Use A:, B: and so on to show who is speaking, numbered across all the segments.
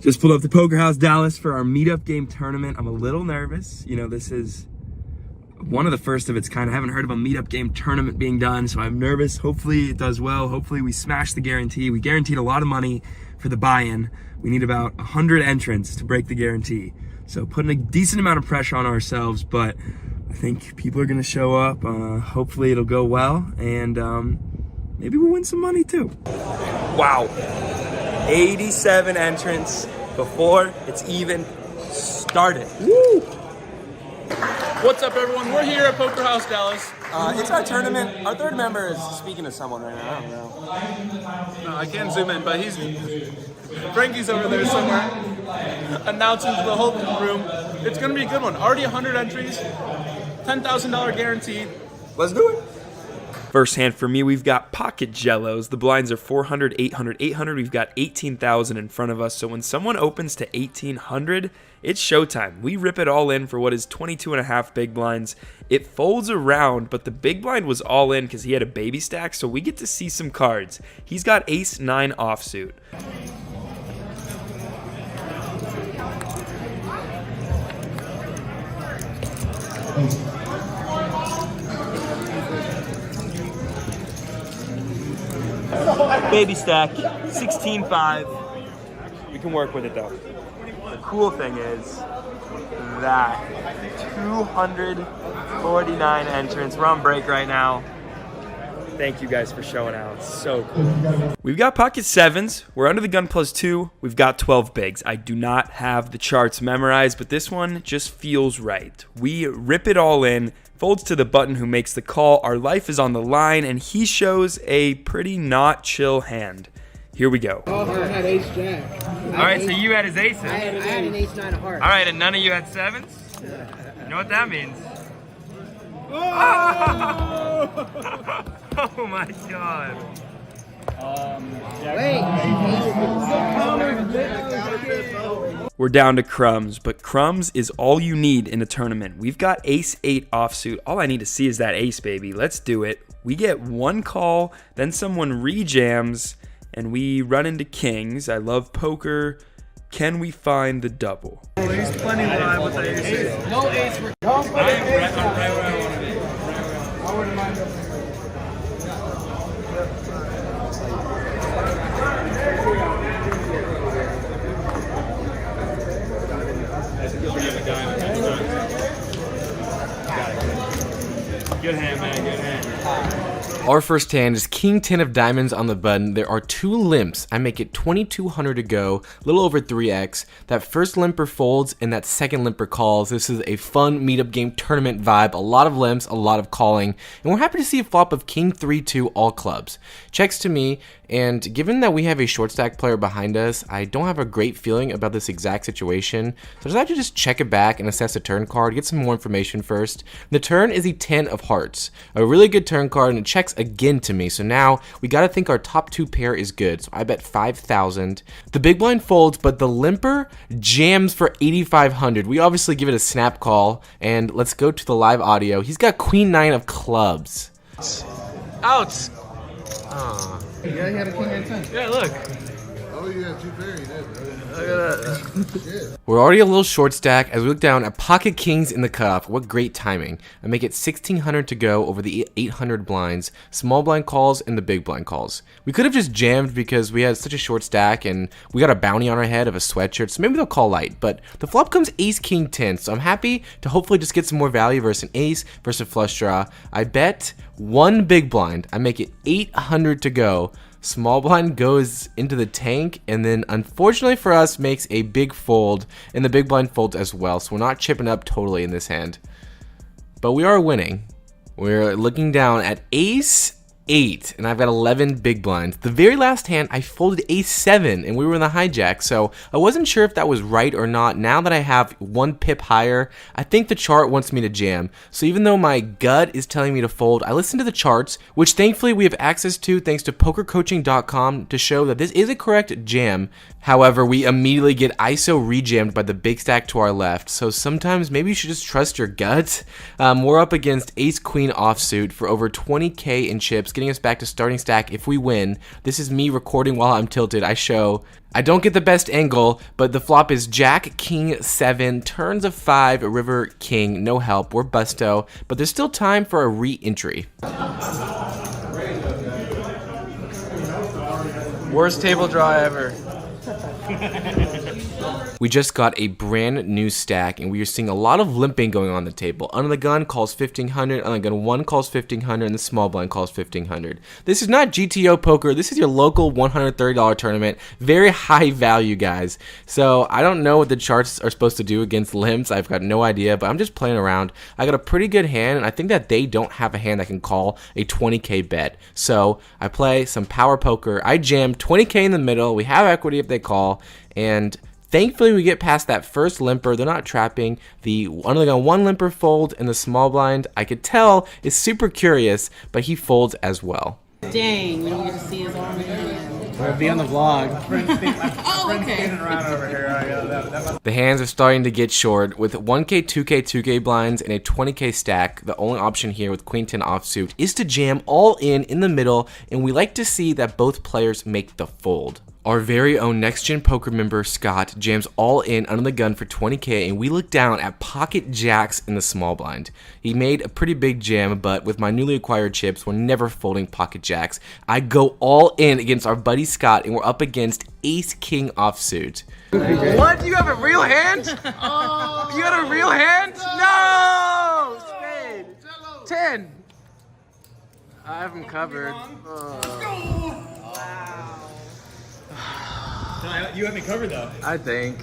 A: Just pulled up to Poker House Dallas for our meetup game tournament. I'm a little nervous. You know, this is one of the first of its kind. I haven't heard of a meetup game tournament being done, so I'm nervous. Hopefully it does well. Hopefully we smash the guarantee. We guaranteed a lot of money for the buy-in. We need about 100 entrants to break the guarantee. So putting a decent amount of pressure on ourselves, but I think people are gonna show up. Hopefully it'll go well, and maybe we'll win some money too. Wow. 87 entrants before it's even started. Woo!
B: What's up, everyone? We're here at Poker House Dallas.
A: It's our tournament. Our third member is speaking to someone right now. I don't know.
B: No, I can't zoom in, but Frankie's over there somewhere announcing to the whole room. It's going to be a good one. Already 100 entries, $10,000 guaranteed.
A: Let's do it. First hand for me, we've got pocket jellos. The blinds are 400, 800, 800. We've got 18,000 in front of us. So when someone opens to 1,800, it's showtime. We rip it all in for what is 22 and a half big blinds. It folds around, but the big blind was all in because he had a baby stack. So we get to see some cards. He's got ace 9 offsuit. Baby stack, 16-5. We can work with it though. The cool thing is that 249 entrants. We're on break right now. Thank you guys for showing out. It's so cool. We've got pocket sevens. We're under the gun +2. We've got 12 bigs. I do not have the charts memorized, but this one just feels right. We rip it all in. Folds to the button who makes the call. Our life is on the line, and he shows a pretty not chill hand. Here we go.
C: Oh, I had ace jack.
A: All right, so you had his aces.
C: I had an ace 9 of hearts.
A: All right, and none of you had sevens? You know what that means? Oh, oh my God. We're down to crumbs, but crumbs is all you need in a tournament. We've got ace 8 offsuit. All I need to see is that ace, baby. Let's do it. We get one call, then someone rejams, and we run into kings. I love poker. Can we find the double?
B: He's plenty live with the ace. No ace.
A: I'm right where I want to be.
B: I wouldn't mind it.
A: Good hand, man. Good hand.
D: Our first hand is king 10 of diamonds on the button. There are 2 limps. I make it 2,200 to go, a little over 3x. That first limper folds and that second limper calls. This is a fun meetup game tournament vibe. A lot of limps, a lot of calling. And we're happy to see a flop of king 3-2 all clubs. Checks to me, and given that we have a short stack player behind us, I don't have a great feeling about this exact situation. So I decided to just check it back and assess the turn card, get some more information first. The turn is a 10 of hearts. A really good turn card, and it checks again to me. So now we gotta think our top 2 pair is good. So I bet 5,000. The big blind folds, but the limper jams for 8,500. We obviously give it a snap call, and let's go to the live audio. He's got queen 9 of clubs.
B: Out.
C: Yeah, he had a king and 10.
B: Yeah, look.
E: Oh, you had 2 pairs.
B: Look at that.
D: We're already a little short stack as we look down at pocket kings in the cutoff. What great timing. I make it 1,600 to go over the 800 blinds, small blind calls, and the big blind calls. We could have just jammed because we had such a short stack and we got a bounty on our head of a sweatshirt, so maybe they'll call light. But the flop comes ace king 10, so I'm happy to hopefully just get some more value versus an ace versus a flush draw. I bet 1 big blind. I make it 800 to go. Small blind goes into the tank, and then unfortunately for us makes a big fold, and the big blind folds as well, so we're not chipping up totally in this hand. But we are winning. We're looking down at ace 8, and I've got 11 big blinds. The very last hand, I folded ace 7, and we were in the hijack, so I wasn't sure if that was right or not. Now that I have 1 pip higher, I think the chart wants me to jam. So even though my gut is telling me to fold, I listen to the charts, which thankfully we have access to thanks to pokercoaching.com to show that this is a correct jam. However, we immediately get ISO rejammed by the big stack to our left, so sometimes maybe you should just trust your gut. We're up against ace queen offsuit for over 20k in chips, getting us back to starting stack if we win. This is me recording while I'm tilted. I don't get the best angle, but the flop is Jack, King, 7, turns of 5, River, King, no help. We're busto, but there's still time for a re-entry.
F: Worst table draw ever.
D: We just got a brand new stack, and we are seeing a lot of limping going on the table. Under the gun calls 1500, under the gun 1 calls 1500, and the small blind calls 1500. This is not GTO poker. This is your local $130 tournament. Very high value, guys. So I don't know what the charts are supposed to do against limps. I've got no idea, but I'm just playing around. I got a pretty good hand, and I think that they don't have a hand that can call a 20k bet. So I play some power poker. I jam 20k in the middle. We have equity if they call, and thankfully, we get past that first limper. They're not trapping. The under the gun 1 limper fold, and the small blind, I could tell, is super curious, but he folds as well.
G: Dang, we don't get to see his arm again.
F: We'll be on the vlog.
G: Oh, okay.
D: The hands are starting to get short. With 1k, 2k, 2k blinds, and a 20k stack, the only option here with queen 10 offsuit is to jam all in the middle, and we like to see that both players make the fold. Our very own Next Gen Poker member, Scott, jams all in under the gun for 20k, and we look down at pocket jacks in the small blind. He made a pretty big jam, but with my newly acquired chips, we're never folding pocket jacks. I go all in against our buddy Scott, and we're up against ace king offsuit.
F: What? You have a real hand? You got a real hand? No! Spade. 10. I have him covered.
B: You have me covered though.
F: I think.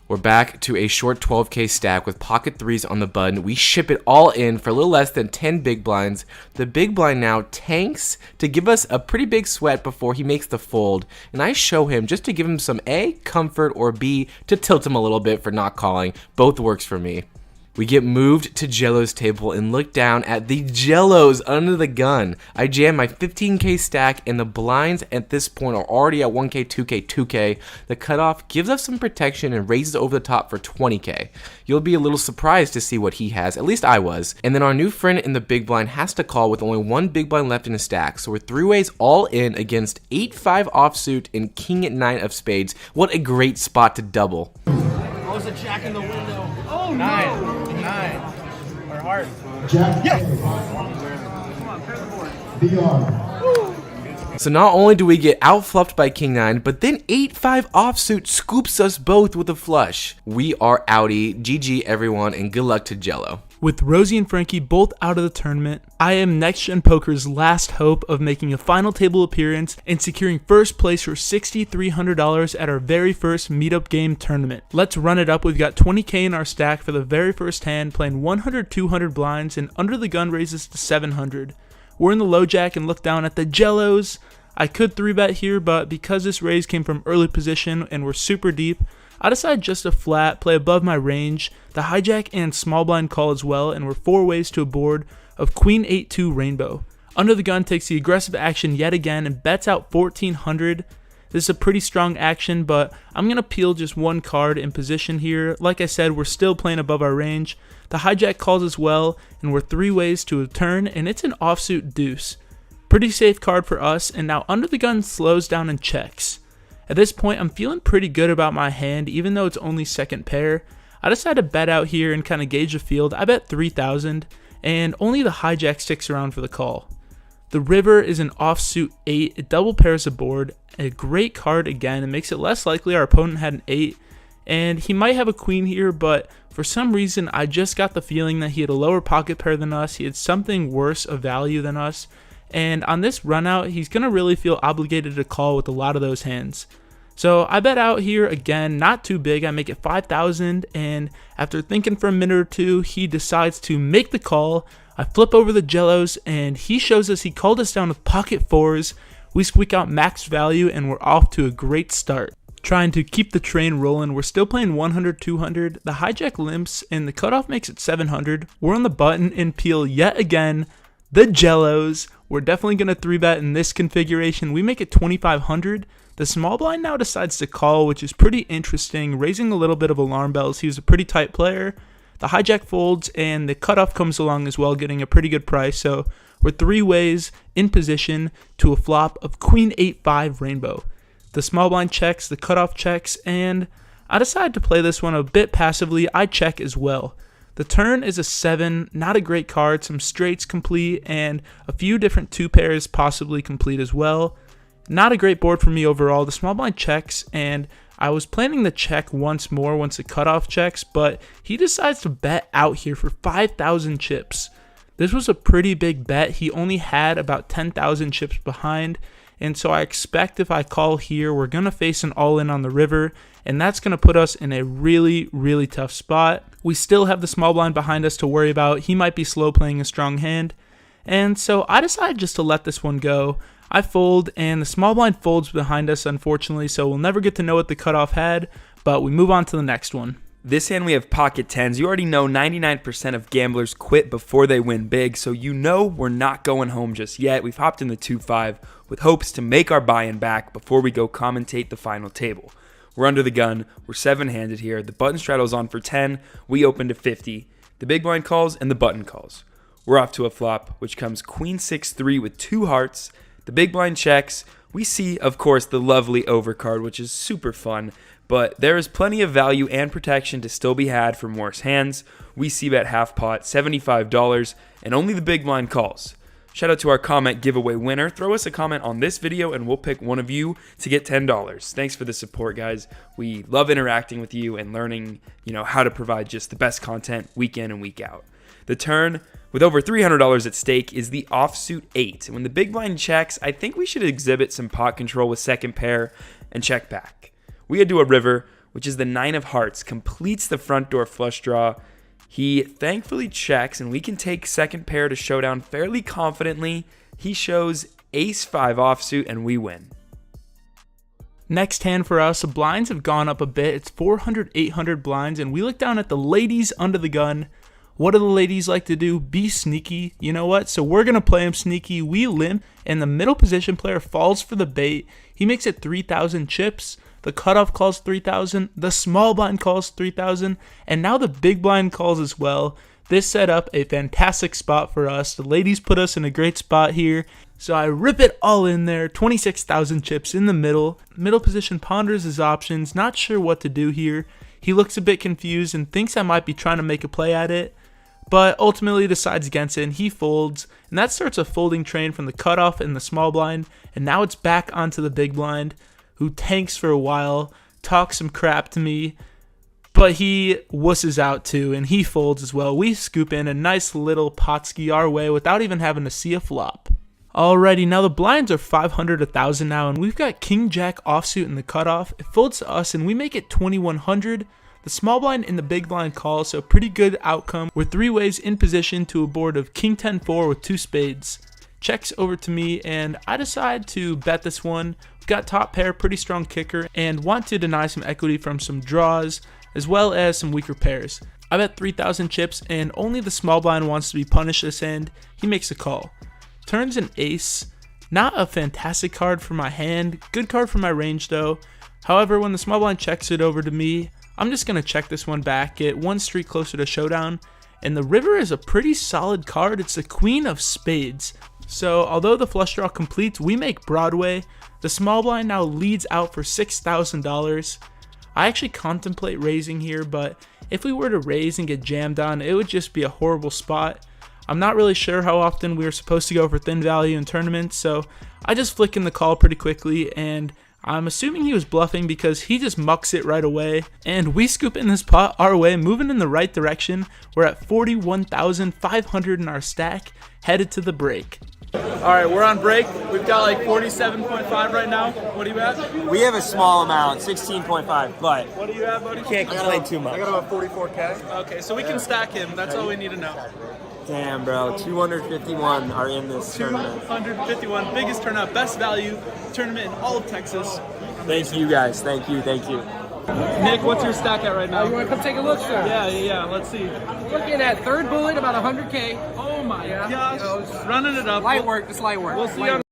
D: We're back to a short 12k stack with pocket 3s on the button. We ship it all in for a little less than 10 big blinds. The big blind now tanks to give us a pretty big sweat before he makes the fold, and I show him just to give him some A, comfort, or B, to tilt him a little bit for not calling. Both works for me. We get moved to Jello's table and look down at the Jellos under the gun. I jam my 15k stack, and the blinds at this point are already at 1k, 2k, 2k. The cutoff gives us some protection and raises over the top for 20k. You'll be a little surprised to see what he has, at least I was. And then our new friend in the big blind has to call with only 1 big blind left in his stack. So we're 3-ways all in against 8-5 offsuit and king at 9 of spades. What a great spot to double.
B: Oh, there's a jack in the window. Oh, 9. Or heart.
H: Jack. Yes.
D: So not only do we get outfluffed by king 9, but then 8-5 offsuit scoops us both with a flush. We are outie. GG everyone, and good luck to Jello.
I: With Rosie and Frankie both out of the tournament, I am Next Gen Poker's last hope of making a final table appearance and securing first place for $6,300 at our very first meetup game tournament. Let's run it up. We've got 20k in our stack for the very first hand, playing 100-200 blinds, and under the gun raises to 700. We're in the low jack and look down at the Jellos. I could 3-bet here, but because this raise came from early position and we're super deep, I decide just to flat, play above my range, the hijack and small blind call as well, and we're 4-ways to a board of queen 8-2 rainbow. Under the gun takes the aggressive action yet again and bets out 1400. This is a pretty strong action, but I'm going to peel just 1 card in position here. Like I said, we're still playing above our range. The hijack calls as well, and we're 3-ways to a turn, and it's an offsuit deuce. Pretty safe card for us, and now under the gun slows down and checks. At this point, I'm feeling pretty good about my hand, even though it's only second pair. I decide to bet out here and kind of gauge the field. I bet 3,000, and only the hijack sticks around for the call. The river is an offsuit 8. It double pairs the board. A great card again. It makes it less likely our opponent had an 8, and he might have a queen here, but for some reason, I just got the feeling that he had a lower pocket pair than us. He had something worse of value than us. And on this run out, he's going to really feel obligated to call with a lot of those hands. So I bet out here again, not too big. I make it 5,000, and after thinking for a minute or two, he decides to make the call. I flip over the Jellos, and he shows us he called us down with pocket 4s. We squeak out max value, and we're off to a great start. Trying to keep the train rolling, we're still playing 100-200. The hijack limps, and the cutoff makes it 700. We're on the button and peel yet again. The Jellos. We're definitely going to 3-bet in this configuration. We make it 2,500. The small blind now decides to call, which is pretty interesting, raising a little bit of alarm bells. He was a pretty tight player. The hijack folds and the cutoff comes along as well, getting a pretty good price. So we're 3 ways in position to a flop of queen 8-5 rainbow. The small blind checks, the cutoff checks, and I decided to play this one a bit passively. I check as well. The turn is a 7, not a great card, some straights complete, and a few different 2 pairs possibly complete as well. Not a great board for me overall. The small blind checks, and I was planning to check once more once the cutoff checks, but he decides to bet out here for 5,000 chips. This was a pretty big bet. He only had about 10,000 chips behind, and so I expect if I call here, we're going to face an all-in on the river, and that's going to put us in a really, really tough spot. We still have the small blind behind us to worry about. He might be slow playing a strong hand, and so I decided just to let this one go. I fold, and the small blind folds behind us, unfortunately, so we'll never get to know what the cutoff had, but we move on to the next one.
A: This hand we have pocket 10s. You already know 99% of gamblers quit before they win big, so you know we're not going home just yet. We've hopped in the 2-5 with hopes to make our buy-in back before we go commentate the final table. We're under the gun. We're 7-handed here. The button straddle's on for 10. We open to 50. The big blind calls and the button calls. We're off to a flop, which comes queen 6-3 with 2 hearts. The big blind checks. We see, of course, the lovely overcard, which is super fun, but there is plenty of value and protection to still be had from worse hands. We see bet half pot, $75, and only the big blind calls. Shout out to our comment giveaway winner. Throw us a comment on this video and we'll pick one of you to get $10. Thanks for the support, guys. We love interacting with you and learning, how to provide just the best content week in and week out. The turn, with over $300 at stake, is the offsuit 8. And when the big blind checks, I think we should exhibit some pot control with second pair and check back. We head to a river, which is the 9 of hearts, completes the front door flush draw. He thankfully checks, and we can take second pair to showdown fairly confidently. He shows ace-5 offsuit, and we win.
I: Next hand for us, the blinds have gone up a bit. It's 400, 800 blinds, and we look down at the ladies under the gun. What do the ladies like to do? Be sneaky. You know what? So we're going to play him sneaky. We limp, and the middle position player falls for the bait. He makes it 3,000 chips. The cutoff calls 3,000. The small blind calls 3,000. And now the big blind calls as well. This set up a fantastic spot for us. The ladies put us in a great spot here. So I rip it all in there. 26,000 chips in the middle. Middle position ponders his options. Not sure what to do here. He looks a bit confused and thinks I might be trying to make a play at it, but ultimately decides against it, and he folds, and that starts a folding train from the cutoff and the small blind, and now it's back onto the big blind, who tanks for a while, talks some crap to me, but he wusses out too, and he folds as well. We scoop in a nice little potski our way without even having to see a flop. Alrighty, now the blinds are 500, 1,000 now, and we've got king jack offsuit in the cutoff. It folds to us, and we make it 2,100. The small blind and the big blind call, so pretty good outcome. We're 3 ways in position to a board of king 10-4 with 2 spades. Checks over to me, and I decide to bet this one. We've got top pair, pretty strong kicker, and want to deny some equity from some draws, as well as some weaker pairs. I bet 3,000 chips, and only the small blind wants to be punished this end. He makes a call. Turns an ace. Not a fantastic card for my hand. Good card for my range, though. However, when the small blind checks it over to me, I'm just going to check this one back, get 1 street closer to showdown, and the river is a pretty solid card. It's the queen of spades. So although the flush draw completes, we make Broadway. The small blind now leads out for $6,000. I actually contemplate raising here, but if we were to raise and get jammed on, it would just be a horrible spot. I'm not really sure how often we are supposed to go for thin value in tournaments, so I just flick in the call pretty quickly, and I'm assuming he was bluffing because he just mucks it right away, and we scoop in this pot our way, moving in the right direction. We're at 41,500 in our stack, headed to the break.
B: Alright, we're on break. We've got like 47.5 right now. What do you have?
A: We have a small amount, 16.5, but
B: What do you have, buddy?
A: can't complain too much.
E: I got about 44K.
B: Okay, so we can stack him. That's all we need to know.
A: Damn, bro, 251 are in this tournament.
B: 251, biggest turnout, best value tournament in all of Texas.
A: Thank you guys, thank you.
B: Nick, what's your stack at right now?
C: You want to come take a look, sir?
B: Yeah, let's see.
C: Looking at third bullet, about 100K.
B: Oh my
C: Yeah.
B: gosh, running it up.
C: Light work, just light work.
B: We'll see
C: Light
B: on
C: work.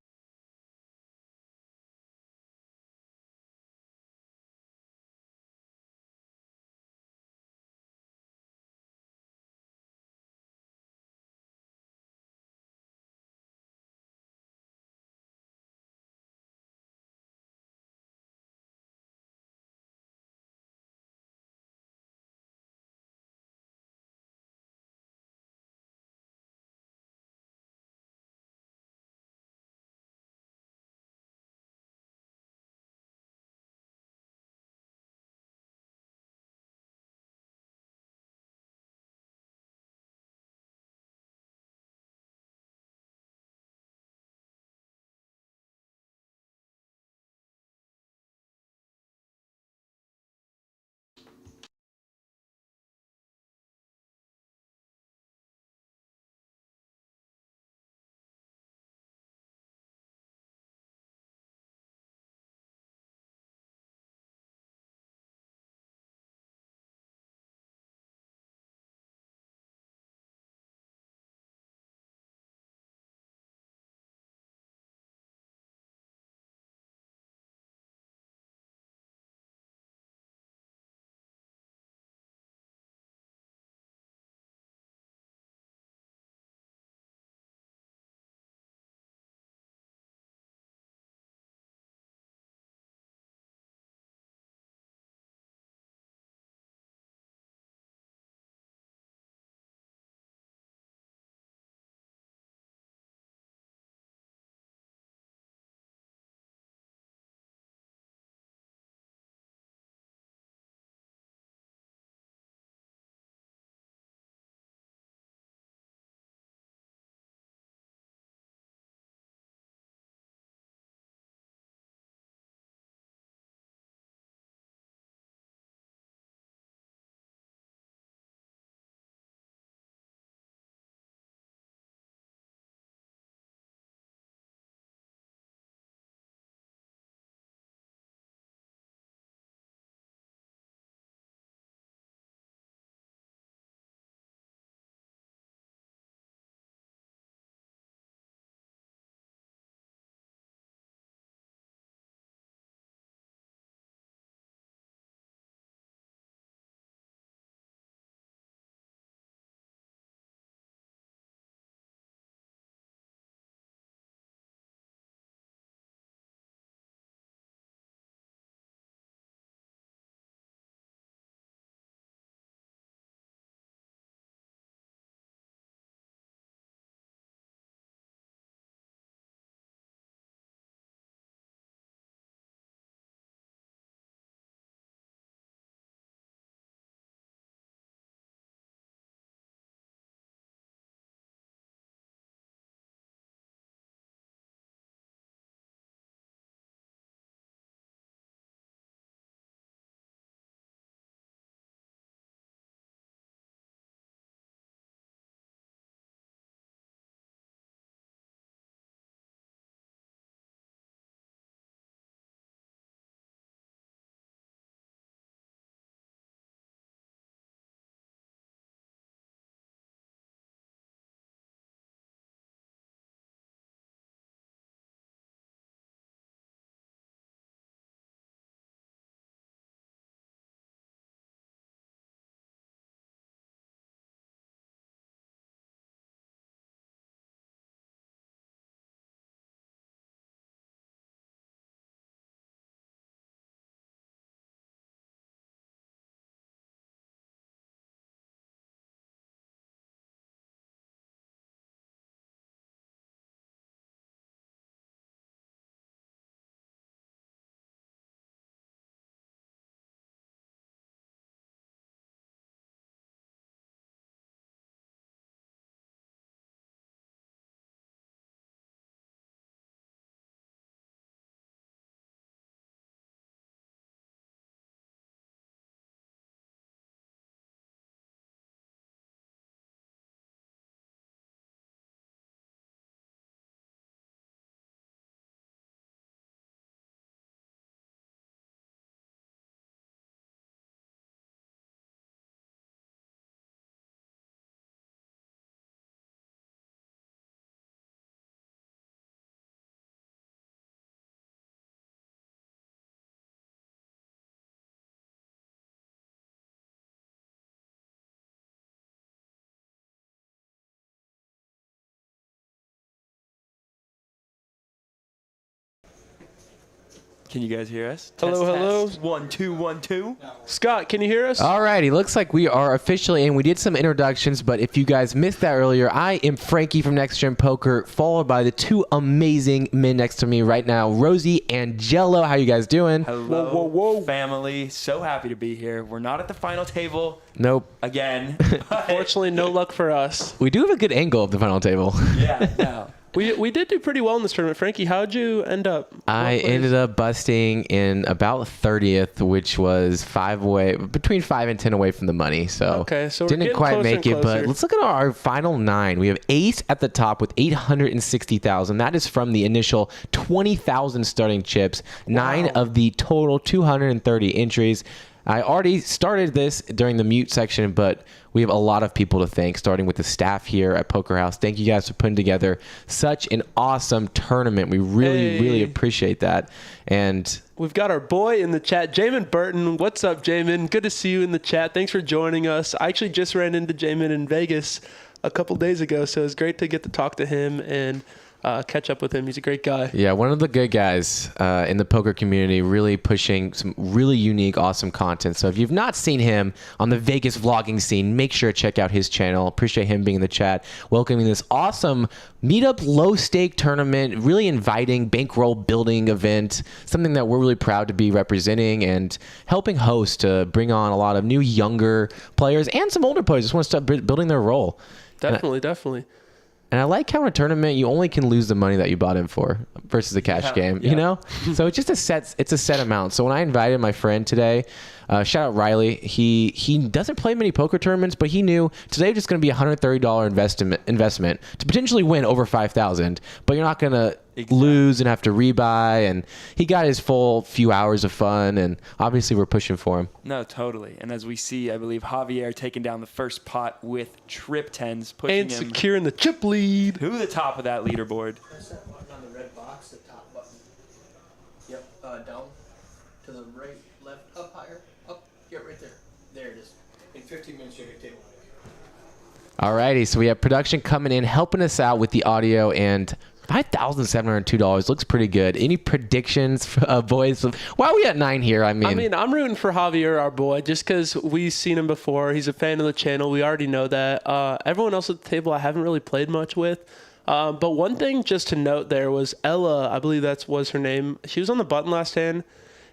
A: Can you guys hear us?
B: Hello, hello.
A: Test. 1 2 1 2.
B: Scott, can you hear us?
D: Alrighty, looks like we are officially in. We did some introductions, but if you guys missed that earlier, I am Frankie from Next Gen Poker, followed by the two amazing men next to me right now, Rosie and Jello. How you guys doing?
A: Hello, family. So happy to be here. We're not at the final table
D: Nope.
A: again.
B: Fortunately, no luck for us.
D: We do have a good angle of the final table.
A: Yeah, no.
B: We did do pretty well in this tournament. Frankie, how'd you end up?
D: I ended up busting in about 30th, which was between 5 and 10 away from the money. So,
B: okay, so we're
D: didn't
B: getting
D: quite
B: closer
D: make
B: and
D: it. But
B: closer.
D: let's look at our final 9. We have Ace at the top with 860,000. That is from the initial 20,000 starting chips. 9 of the total 230 entries. I already started this during the mute section, but we have a lot of people to thank, starting with the staff here at Poker House. Thank you guys for putting together such an awesome tournament. We really appreciate that. And
B: we've got our boy in the chat, Jamin Burton. What's up, Jamin? Good to see you in the chat. Thanks for joining us. I actually just ran into Jamin in Vegas a couple days ago, so it's great to get to talk to him and catch up with him. He's a great guy.
D: yeah, one of the good guys in the poker community, really pushing some really unique, awesome content. So if you've not seen him on the Vegas vlogging scene, make sure to check out his channel. Appreciate him being in the chat, welcoming this awesome meetup low stake tournament, really inviting bankroll building event, something that we're really proud to be representing and helping host to bring on a lot of new younger players and some older players just want to start building their role.
B: Definitely.
D: And I like how in a tournament you only can lose the money that you bought in for versus a cash game, you know? So it's just a set amount. So when I invited my friend today, shout out Riley, he doesn't play many poker tournaments, but he knew today was just going to be a $130 investment to potentially win over 5,000, but you're not going to lose and have to rebuy. And he got his full few hours of fun, and obviously we're pushing for him.
A: No, totally. And as we see, I believe Javier taking down the first pot with trip tens, pushing
B: And
A: him
B: securing the chip lead.
A: to the top of that leaderboard.
F: Press that button on the red box, the top button. Yep, down to the right, left, up higher, up, get right there. There it is. In 15 minutes, you'll get table.
D: Alrighty, so we have production coming in, helping us out with the audio, and $5,702 looks pretty good. Any predictions, boys? Why are we at 9 here? I mean,
B: I'm rooting for Javier, our boy, just because we've seen him before. He's a fan of the channel. We already know that. Everyone else at the table I haven't really played much with. But one thing just to note there was Ella, I believe that was her name. She was on the button last hand.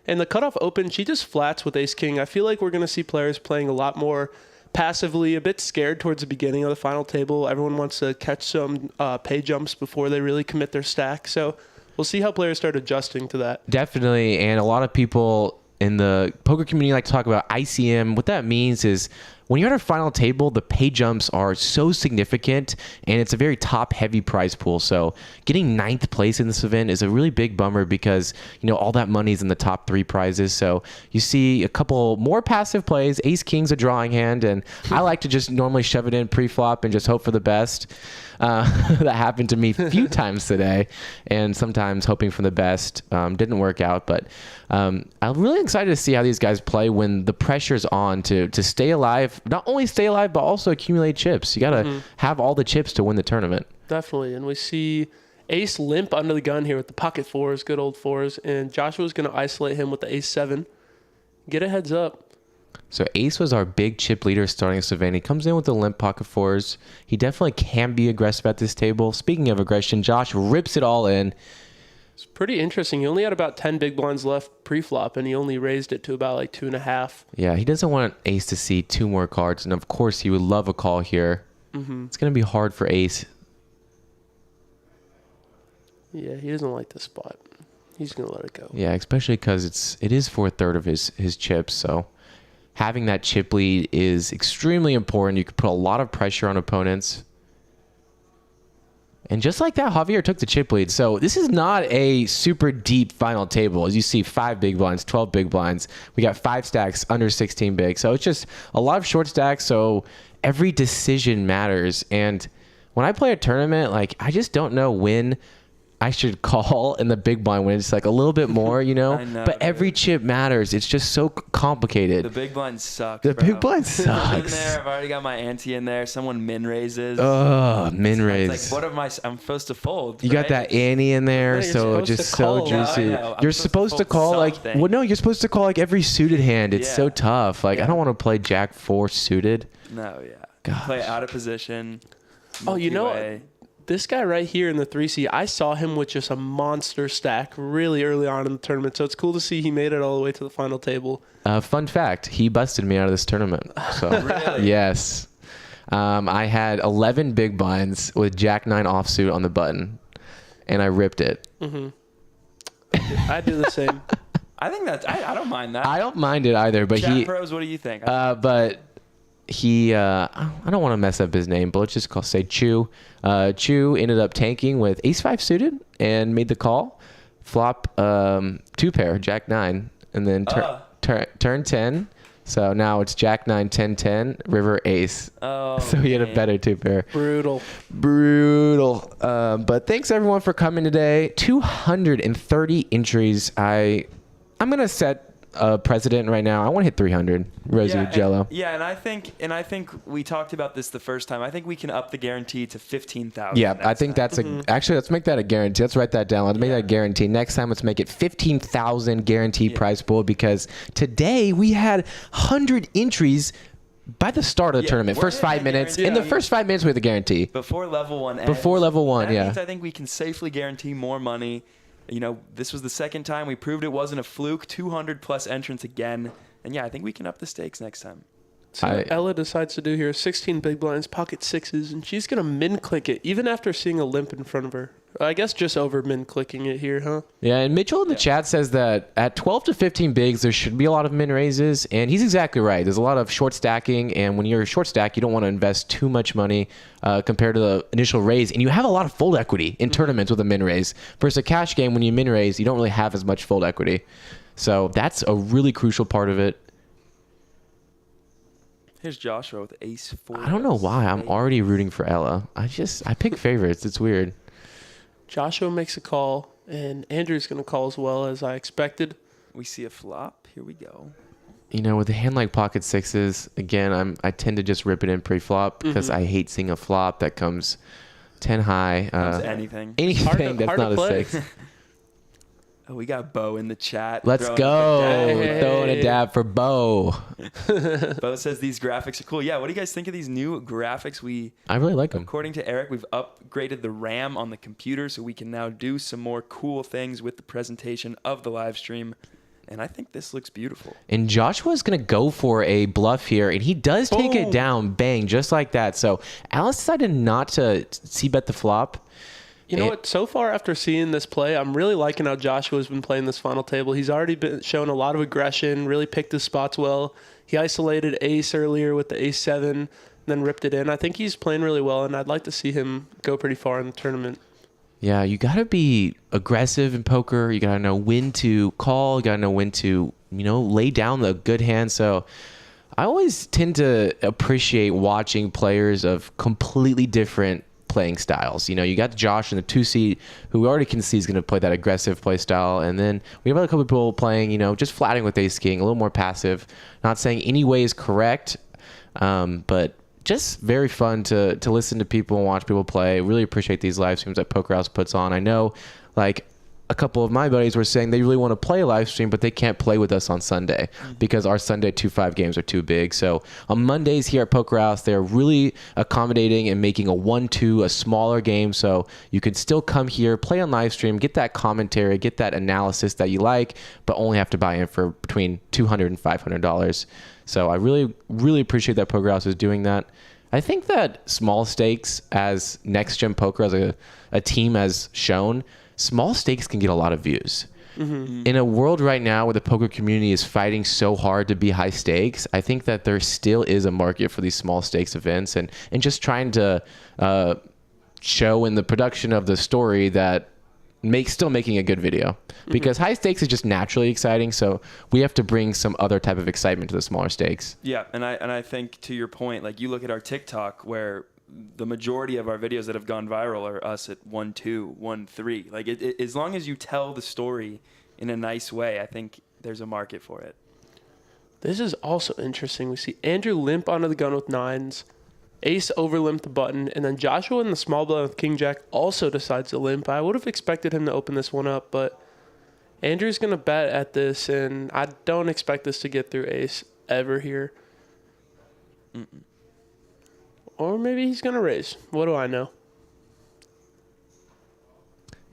B: And the cutoff open, she just flats with ace-king. I feel like we're going to see players playing a lot more passively, a bit scared towards the beginning of the final table. Everyone wants to catch some pay jumps before they really commit their stack. So we'll see how players start adjusting to that.
D: definitely. And a lot of people in the poker community like to talk about ICM. What that means is when you're at a final table, the pay jumps are so significant, and it's a very top-heavy prize pool. So getting 9th place in this event is a really big bummer because, you know, all that money's in the top 3 prizes. So you see a couple more passive plays. Ace-King's a drawing hand, and I like to just normally shove it in pre-flop and just hope for the best. That happened to me a few times today, and sometimes hoping for the best. Didn't work out, but I'm really excited to see how these guys play when the pressure's on to stay alive. Not only stay alive, but also accumulate chips. You got to have all the chips to win the tournament.
B: Definitely. And we see Ace limp under the gun here with the pocket fours, good old fours. And Joshua's going to isolate him with the ace-7. Get a heads up.
D: So Ace was our big chip leader starting this event. He comes in with the limp pocket fours. He definitely can be aggressive at this table. Speaking of aggression, Josh rips it all in.
B: It's pretty interesting. He only had about 10 big blinds left pre-flop, and he only raised it to about like 2.5.
D: Yeah, he doesn't want Ace to see 2 more cards, and of course he would love a call here. It's going to be hard for Ace.
B: Yeah, he doesn't like this spot. He's going to let it go.
D: Yeah, especially because it is 4/3 of his chips, so having that chip lead is extremely important. You can put a lot of pressure on opponents. And just like that, Javier took the chip lead. So this is not a super deep final table. As you see, 5 big blinds, 12 big blinds. We got 5 stacks under 16 big. So it's just a lot of short stacks. So every decision matters. And when I play a tournament, like I just don't know when I should call in the big blind when it's like a little bit more, you know.
A: I know,
D: but every chip matters. It's just so complicated.
A: The big blind sucks.
D: The
A: bro.
D: big blind
A: I'm in
D: sucks.
A: there. I've already got my ante in there. Someone min raises.
D: Oh, min raise.
A: It's like, what am I'm supposed to fold?
D: You got
A: right?
D: that ante in there,
B: Yeah, you're
D: so
B: supposed
D: just
B: to
D: so
B: call.
D: juicy.
A: Yeah, I know. I'm
D: You're
A: supposed
D: supposed
A: to
D: to call
A: fold
D: like
A: something.
D: well, no, you're supposed to call like every suited hand. It's so
A: Yeah.
D: tough. Like I don't want to play Jack 4 suited.
A: No, yeah.
D: Gosh.
A: Play out of position.
B: Oh, you know
A: multi-way.
B: this guy right here in the 3C, I saw him with just a monster stack really early on in the tournament. So it's cool to see he made it all the way to the final table.
D: Fun fact: he busted me out of this tournament. So
A: Really?
D: yes, I had 11 big blinds with Jack 9 offsuit on the button, and I ripped it.
B: I do the same.
A: I think that's. I don't mind that.
D: I don't mind it either, but
A: Chat
D: he.
A: pros, what do you think?
D: But he. I don't want to mess up his name, but let's just say Chu. Chu ended up tanking with Ace 5 suited and made the call. Flop 2 pair, Jack 9, and then turn 10. So now it's Jack 9, 10, 10, River Ace.
A: Oh,
D: So he had a
A: man.
D: better 2 pair.
B: Brutal.
D: Brutal. But thanks everyone for coming today. 230 entries. I'm gonna set a precedent right now. I want to hit 300. Rosie with Jello.
A: And I think we talked about this the first time. I think we can up the guarantee to 15,000.
D: Yeah, I think that's actually let's make that a guarantee. Let's write that down. Let's make that a guarantee. Next time, let's make it 15,000 guaranteed prize pool because today we had 100 entries by the start of the tournament.
A: we're
D: First 5
A: hitting a
D: minutes.
A: guarantee.
D: In the first 5 minutes, we had the guarantee.
A: before level 1 ends.
D: Before level 1,
A: That
D: yeah.
A: means I think we can safely guarantee more money. You know, this was the second time we proved it wasn't a fluke. 200 plus entrants again, and yeah, I think we can up the stakes next time.
B: See what Ella decides to do here. 16 big blinds, pocket sixes, and she's going to min-click it, even after seeing a limp in front of her. I guess just over min-clicking it here, huh?
D: Yeah, and Mitchell in the chat says that at 12 to 15 bigs, there should be a lot of min raises, and he's exactly right. There's a lot of short stacking, and when you're short stack, you don't want to invest too much money compared to the initial raise, and you have a lot of fold equity in tournaments with a min raise. Versus a cash game, when you min raise, you don't really have as much fold equity. So that's a really crucial part of it.
A: Here's Joshua with ace 4.
D: I don't know why I'm already rooting for Ella. I pick favorites. It's weird.
B: Joshua makes a call, and Andrew's going to call as well, as I expected.
A: We see a flop. Here we go.
D: You know, with a hand like pocket sixes, again, I tend to just rip it in pre-flop because I hate seeing a flop that comes 10 high.
A: Comes anything.
D: Anything that's
B: hard to
D: not a
B: play.
D: 6.
A: Oh, we got Bo in the chat.
D: Let's
A: throwing
D: go.
A: a dab.
B: Hey.
D: Throwing a dab for Bo.
A: Bo says these graphics are cool. Yeah, what do you guys think of these new graphics?
D: I really like them.
A: According to Eric, we've upgraded the RAM on the computer so we can now do some more cool things with the presentation of the live stream. And I think this looks beautiful.
D: And Joshua's going to go for a bluff here, and he does take it down, bang, just like that. So Alice decided not to c-bet the flop.
B: You know what? So far, after seeing this play, I'm really liking how Joshua's been playing this final table. He's already been shown a lot of aggression, really picked his spots well. He isolated ace earlier with the ace 7, then ripped it in. I think he's playing really well, and I'd like to see him go pretty far in the tournament.
D: Yeah, you got to be aggressive in poker. You got to know when to call. You got to know when to, lay down the good hand. So I always tend to appreciate watching players of completely different playing styles. You got Josh in the 2 seat, who we already can see is going to play that aggressive play style. And then we have a couple people playing, just flatting with ace king, a little more passive. Not saying any way is correct, but just very fun to listen to people and watch people play. Really appreciate these live streams that Poker House puts on. I know, a couple of my buddies were saying they really want to play a live stream, but they can't play with us on Sunday because our Sunday 2-5 games are too big. So on Mondays here at Poker House, they're really accommodating and making a 1-2, a smaller game. So you can still come here, play on live stream, get that commentary, get that analysis that you like, but only have to buy in for between $200 and $500. So I really, really appreciate that Poker House is doing that. I think that small stakes, as Next Gen Poker, as a team has shown, small stakes can get a lot of views. In a world right now where the poker community is fighting so hard to be high stakes, I think that there still is a market for these small stakes events and just trying to show in the production of the story that still making a good video. Because high stakes is just naturally exciting, so we have to bring some other type of excitement to the smaller stakes.
A: Yeah, and I think to your point, you look at our TikTok where the majority of our videos that have gone viral are us at 1-2, 1-3. Like as long as you tell the story in a nice way, I think there's a market for it.
B: This is also interesting. We see Andrew limp onto the gun with 9s. Ace overlimped the button, and then Joshua in the small blind with King Jack also decides to limp. I would have expected him to open this one up, but Andrew's going to bet at this, and I don't expect this to get through Ace ever here. Or maybe he's going to raise. What do I know?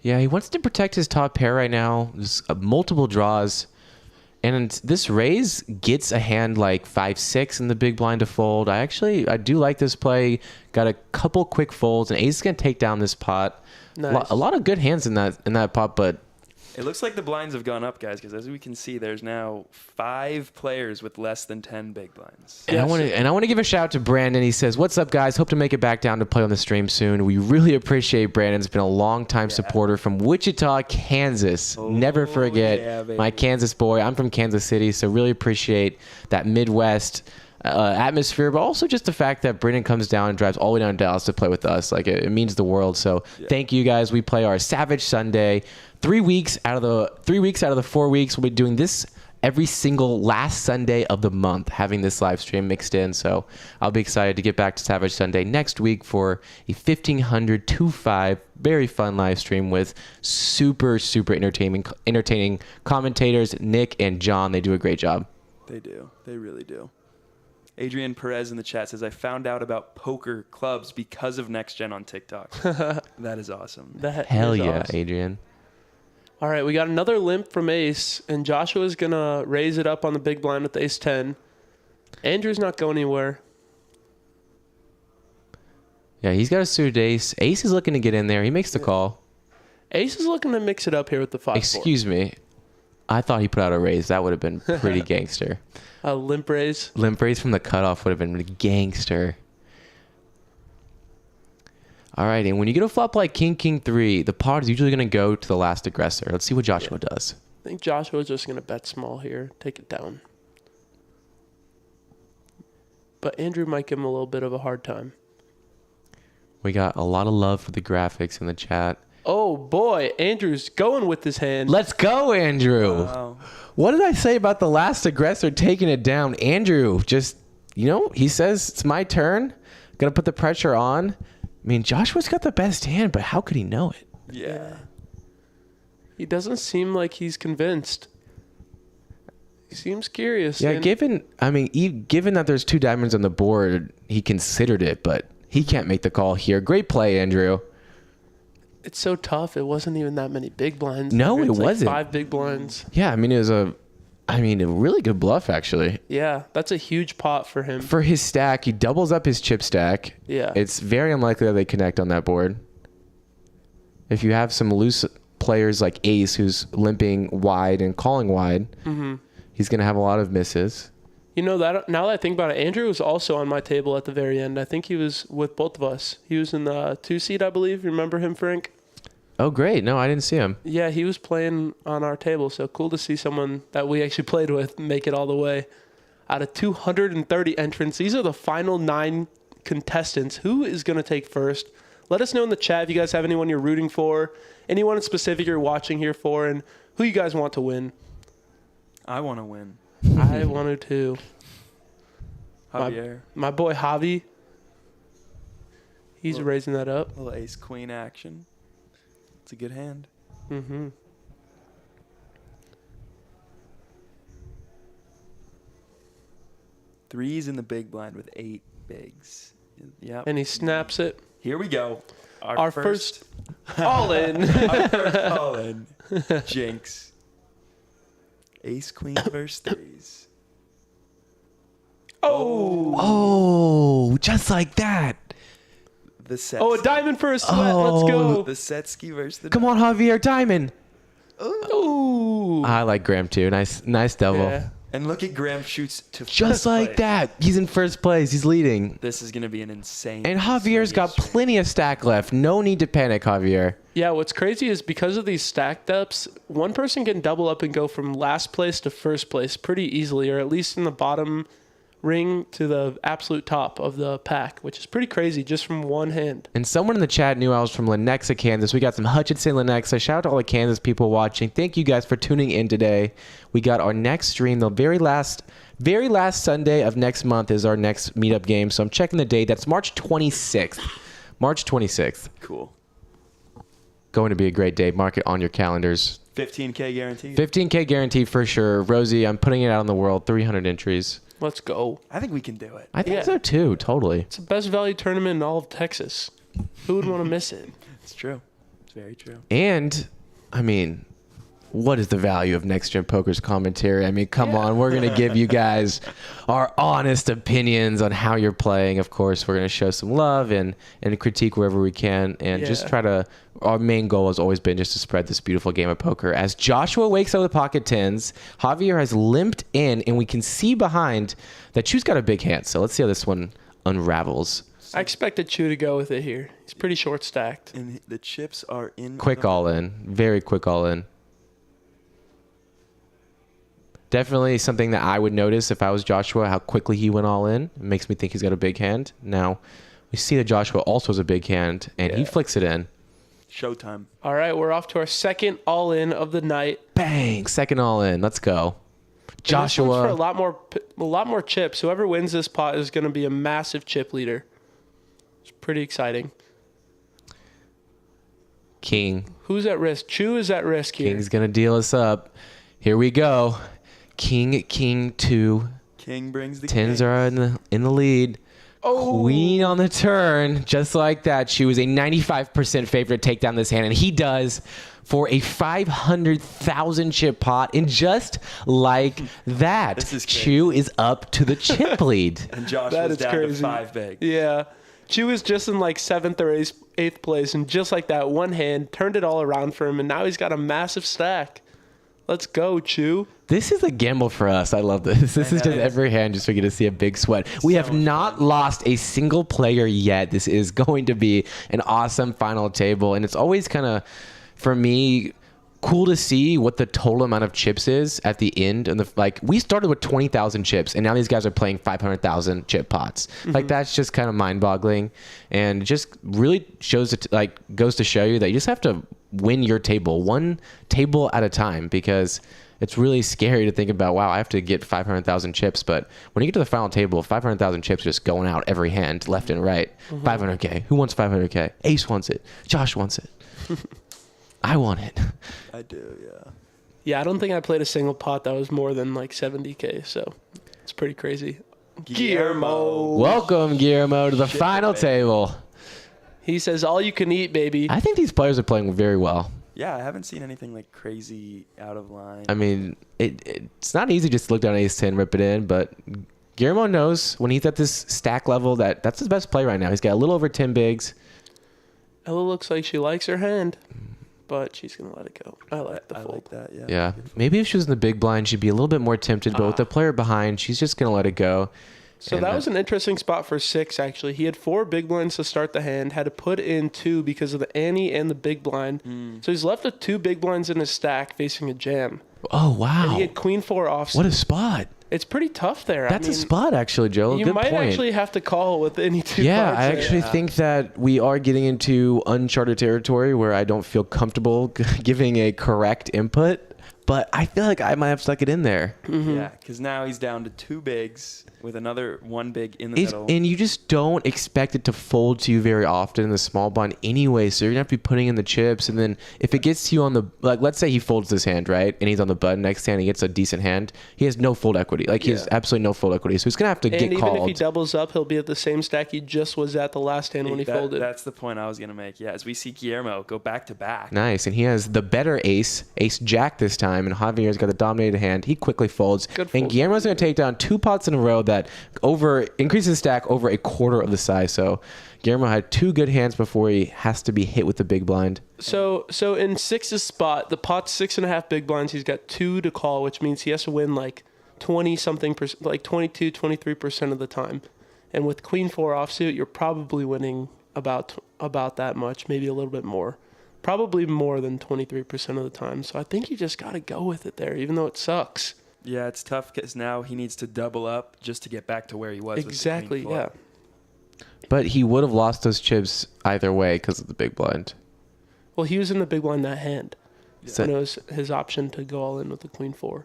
D: Yeah, he wants to protect his top pair right now. There's multiple draws. And this raise gets a hand like 5-6 in the big blind to fold. I do like this play. Got a couple quick folds, and Ace is going to take down this pot.
B: Nice.
D: A lot of good hands in that pot, but
A: It looks like the blinds have gone up, guys, because as we can see, there's now 5 players with less than 10 big blinds.
D: And I want to give a shout out to Brandon. He says, "What's up, guys? Hope to make it back down to play on the stream soon." We really appreciate Brandon. He's been a long-time supporter from Wichita, Kansas. Never forget my Kansas boy. I'm from Kansas City, so really appreciate that Midwest atmosphere, but also just the fact that Brandon comes down and drives all the way down to Dallas to play with us. Like it means the world. So thank you, guys. We play our Savage Sunday 3 weeks out of the 4 weeks. We'll be doing this every single last Sunday of the month, having this live stream mixed in. So I'll be excited to get back to Savage Sunday next week for a 1500 2-5 very fun live stream with super entertaining commentators, Nick and John. They do a great job.
A: They do. They really do. Adrian Perez in the chat says, "I found out about poker clubs because of Next Gen on TikTok." That is awesome.
D: Hell yeah,
B: awesome.
D: Adrian.
B: All right, we got another limp from Ace, and Joshua's going to raise it up on the big blind with Ace 10. Andrew's not going anywhere.
D: Yeah, he's got a suited ace. Ace is looking to get in there. He makes the call.
B: Ace is looking to mix it up here with the 5-4.
D: Excuse me. I thought he put out a raise. That would have been pretty gangster.
B: A limp raise.
D: Limp raise from the cutoff would have been gangster. All right, and when you get a flop like King, King 3, the pot is usually going to go to the last aggressor. Let's see what Joshua does.
B: I think Joshua's just going to bet small here, take it down. But Andrew might give him a little bit of a hard time.
D: We got a lot of love for the graphics in the chat.
B: Oh, boy. Andrew's going with his hand.
D: Let's go, Andrew.
A: Wow.
D: What did I say about the last aggressor taking it down? Andrew just, he says, it's my turn. Going to put the pressure on. I mean, Joshua's got the best hand, but how could he know it?
A: Yeah.
B: He doesn't seem like he's convinced. He seems curious.
D: Yeah, given that there's 2 diamonds on the board, he considered it, but he can't make the call here. Great play, Andrew.
B: It's so tough. It wasn't even that many big blinds.
D: No, it
B: It's like
D: wasn't.
B: 5 big blinds.
D: Yeah, it was a really good bluff, actually.
B: Yeah, that's a huge pot for him.
D: For his stack, he doubles up his chip stack.
B: Yeah.
D: It's very unlikely that they connect on that board. If you have some loose players like Ace, who's limping wide and calling wide, he's going to have a lot of misses.
B: Now that I think about it, Andrew was also on my table at the very end. I think he was with both of us. He was in the 2 seat, I believe. Remember him, Frank?
D: Oh, great. No, I didn't see him.
B: Yeah, he was playing on our table, so cool to see someone that we actually played with make it all the way. Out of 230 entrants, these are the final 9 contestants. Who is going to take first? Let us know in the chat if you guys have anyone you're rooting for, anyone in specific you're watching here for, and who you guys want to win.
A: I want to win.
B: I wanted to.
A: Javier.
B: My boy Javi, he's raising that up.
A: A little ace-queen action. It's a good hand.
B: Mm-hmm.
A: Threes in the big blind with 8 bigs. Yep.
B: And he snaps it.
A: Here we go.
B: Our first all in.
A: Our first all in. Jinx. Ace queen versus threes.
D: Oh, just like that.
A: The Setsky.
B: Oh, a diamond for a sweat. Let's go.
A: The Setsky versus the.
D: Come on, Javier, diamond.
B: Ooh.
D: I like Graham too. Nice double.
B: Yeah.
A: And look at Graham shoots to
D: Just
A: first
D: like
A: place.
D: that. He's in first place. He's leading.
A: This is going to be an insane.
D: And Javier's got plenty of stack left. No need to panic, Javier.
B: Yeah, what's crazy is because of these stack depths, one person can double up and go from last place to first place pretty easily, or at least in the bottom ring to the absolute top of the pack, which is pretty crazy just from one hand.
D: And someone in the chat knew I was from Lenexa, Kansas. We got some Hutchinson, Lenexa. Shout out to all the Kansas people watching. Thank you guys for tuning in today. We got our next stream, the very last Sunday of next month is our next meetup game. So I'm checking the date. That's March 26th. March 26th.
H: Cool.
D: Going to be a great day. Mark it on your calendars.
H: 15K guaranteed.
D: 15K guaranteed for sure. Rosie, I'm putting it out in the world. 300 entries.
B: Let's go.
H: I think we can do it.
D: I think so too. Totally.
B: It's the best value tournament in all of Texas. Who would want to miss it?
H: It's true. It's very true.
D: And, I mean, what is the value of Next Gen Poker's commentary? I mean, come on. We're going to give you guys our honest opinions on how you're playing. Of course, we're going to show some love and critique wherever we can. And just try to, our main goal has always been just to spread this beautiful game of poker. As Joshua wakes up with pocket tens, Javier has limped in, and we can see behind that Chu's got a big hand. So let's see how this one unravels.
B: I expected Chu to go with it here. He's pretty short stacked.
H: And the chips are in.
D: Quick all in. Very quick all in. Definitely something that I would notice if I was Joshua, how quickly he went all in. It makes me think he's got a big hand. Now, we see that Joshua also has a big hand, and he flicks it in.
H: Showtime.
B: All right, we're off to our second all-in of the night.
D: Bang! Second all in. Let's go. Joshua.
B: And this one's for a lot more chips. Whoever wins this pot is going to be a massive chip leader. It's pretty exciting.
D: King.
B: Who's at risk? Chu is at risk here.
D: King's going to deal us up. Here we go. King, 2.
H: King brings the
D: Tens
H: king.
D: are in the lead.
B: Oh.
D: Queen on the turn. Just like that. She was a 95% favorite to take down this hand, and he does for a 500,000 chip pot. And just like that,
H: This is crazy.
D: Chu is up to the chip lead.
H: And Josh
B: That
H: was
B: is
H: down
B: crazy.
H: to 5 big.
B: Yeah. Chu was just in like 7th or 8th place, and just like that, one hand turned it all around for him, and now he's got a massive stack. Let's go, Chu.
D: This is a gamble for us. I love this. This is just every hand just so we get to see a big sweat. We have not lost a single player yet. This is going to be an awesome final table. And it's always kind of, for me, cool to see what the total amount of chips is at the end. And we started with 20,000 chips, and now these guys are playing 500,000 chip pots. Like, that's just kind of mind-boggling, and it just really shows it. Goes to show you that you just have to win your table, one table at a time, because it's really scary to think about, wow, I have to get 500,000 chips. But when you get to the final table, 500,000 chips just going out every hand, left and right. 500K. Who wants 500K? Ace wants it. Josh wants it. I want it.
H: I do, yeah.
B: Yeah, I don't think I played a single pot that was more than like 70K, so it's pretty crazy. Guillermo.
D: Welcome, Guillermo, to the final table.
B: He says, all you can eat, baby.
D: I think these players are playing very well.
H: Yeah, I haven't seen anything like crazy out of line.
D: I mean, it's not easy just to look down ace 10, rip it in, but Guillermo knows when he's at this stack level that's his best play right now. He's got a little over 10 bigs.
B: Ella looks like she likes her hand, but she's going to let it go. I like the
H: I
B: fold.
H: like that, yeah.
D: Yeah. Maybe if she was in the big blind, she'd be a little bit more tempted, but with the player behind, she's just going to let it go.
B: So that was an interesting spot for 6, actually. He had 4 big blinds to start the hand, had to put in 2 because of the ante and the big blind. So he's left with 2 big blinds in his stack facing a jam.
D: Oh, wow.
B: And he had queen 4 offsuit.
D: What a spot.
B: It's pretty tough there.
D: That's a spot, actually, Joe.
B: You
D: Good
B: might
D: point.
B: actually have to call with any 2
D: Yeah,
B: cards
D: I
B: there.
D: actually think that we are getting into uncharted territory where I don't feel comfortable giving a correct input, but I feel like I might have stuck it in there.
H: Yeah, because now he's down to 2 bigs with another 1 big in the middle.
D: And you just don't expect it to fold to you very often in the small blind anyway, so you're going to have to be putting in the chips, and then if it gets to you on the, let's say he folds this hand, right, and he's on the button next hand, he gets a decent hand, he has no fold equity. He has absolutely no fold equity, so he's going to have to get called.
B: And even if he doubles up, he'll be at the same stack he just was at the last hand when he folded.
H: That's the point I was going to make, yeah, as we see Guillermo go back to back.
D: Nice, and he has the better ace jack this time, and Javier's got the dominated hand. He quickly folds, and Guillermo's going to take down 2 pots in a row that increases his stack over a quarter of the size. So Guillermo had 2 good hands before he has to be hit with the big blind.
B: So in 6's spot, the pot's 6.5 big blinds. He's got 2 to call, which means he has to win like 20-something%, like 22, 23% of the time. And with queen 4 offsuit, you're probably winning about that much, maybe a little bit more. Probably more than 23% of the time. So I think you just got to go with it there, even though it sucks.
H: Yeah, it's tough because now he needs to double up just to get back to where he was.
B: Exactly,
H: with the queen
B: yeah.
D: But he would have lost those chips either way because of the big blind.
B: Well, he was in the big blind that hand.
D: So-
B: And it was his option to go all in with the queen 4.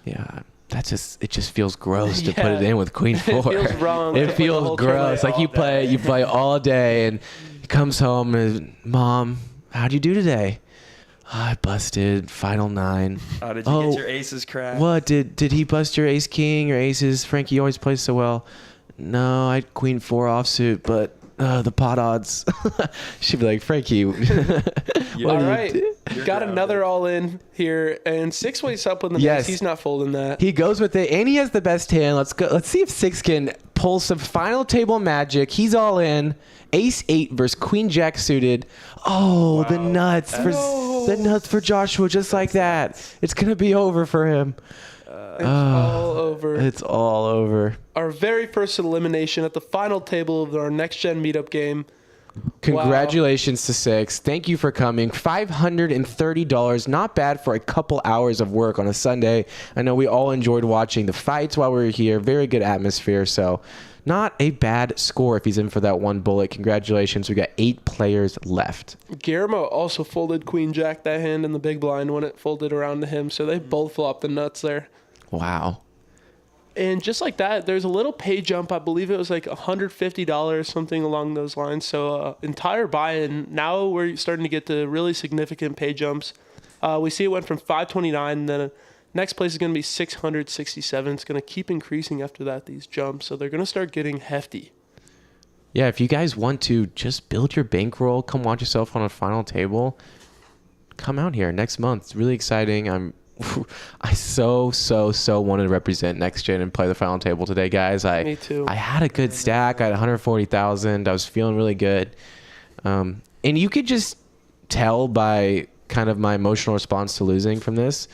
D: Yeah, it just feels gross to put
B: Yeah.
D: it in with queen 4.
B: It feels wrong.
D: It
B: to play the
D: feels
B: whole
D: gross.
B: tournament
D: Like you play all day, and he comes home and Mom, how'd you do today? "Oh, I busted final 9.
H: Oh, did you get your aces cracked?
D: What did he bust your ace king or aces? Frankie always plays so well. No, I had queen 4 offsuit, but the pot odds. She'd be like, Frankie.
B: All right.
H: You're
B: Got
H: grounded.
B: another all in here. And 6 ways up with the
D: Yes.
B: mix. He's not folding that.
D: He goes with it, and he has the best hand. Let's go. Let's see if 6 can pull some final table magic. He's all in. Ace 8 versus Queen Jack suited. Oh, the nuts for Joshua, just like that. It's gonna be over for him.
B: It's all over.
D: It's all over.
B: Our very first elimination at the final table of our next gen meetup game.
D: Congratulations to 6. Thank you for coming. $530. Not bad for a couple hours of work on a Sunday. I know we all enjoyed watching the fights while we were here. Very good atmosphere. So not a bad score if he's in for that one bullet. Congratulations. We got 8 players left.
B: Guillermo also folded Queen Jack that hand in the big blind when it folded around to him. So they both flopped the nuts there.
D: Wow.
B: And just like that, there's a little pay jump. I believe it was like $150, something along those lines. So entire buy-in. Now we're starting to get to really significant pay jumps. We see it went from 529, and then next place is going to be 667. It's going to keep increasing after that, these jumps. So they're going to start getting hefty.
D: Yeah, if you guys want to just build your bankroll, come watch yourself on a final table, come out here next month. It's really exciting. I so wanted to represent Next Gen and play the final table today, guys.
B: Me too.
D: I had a good stack. I had 140,000. I was feeling really good. And you could just tell by kind of my emotional response to losing from this.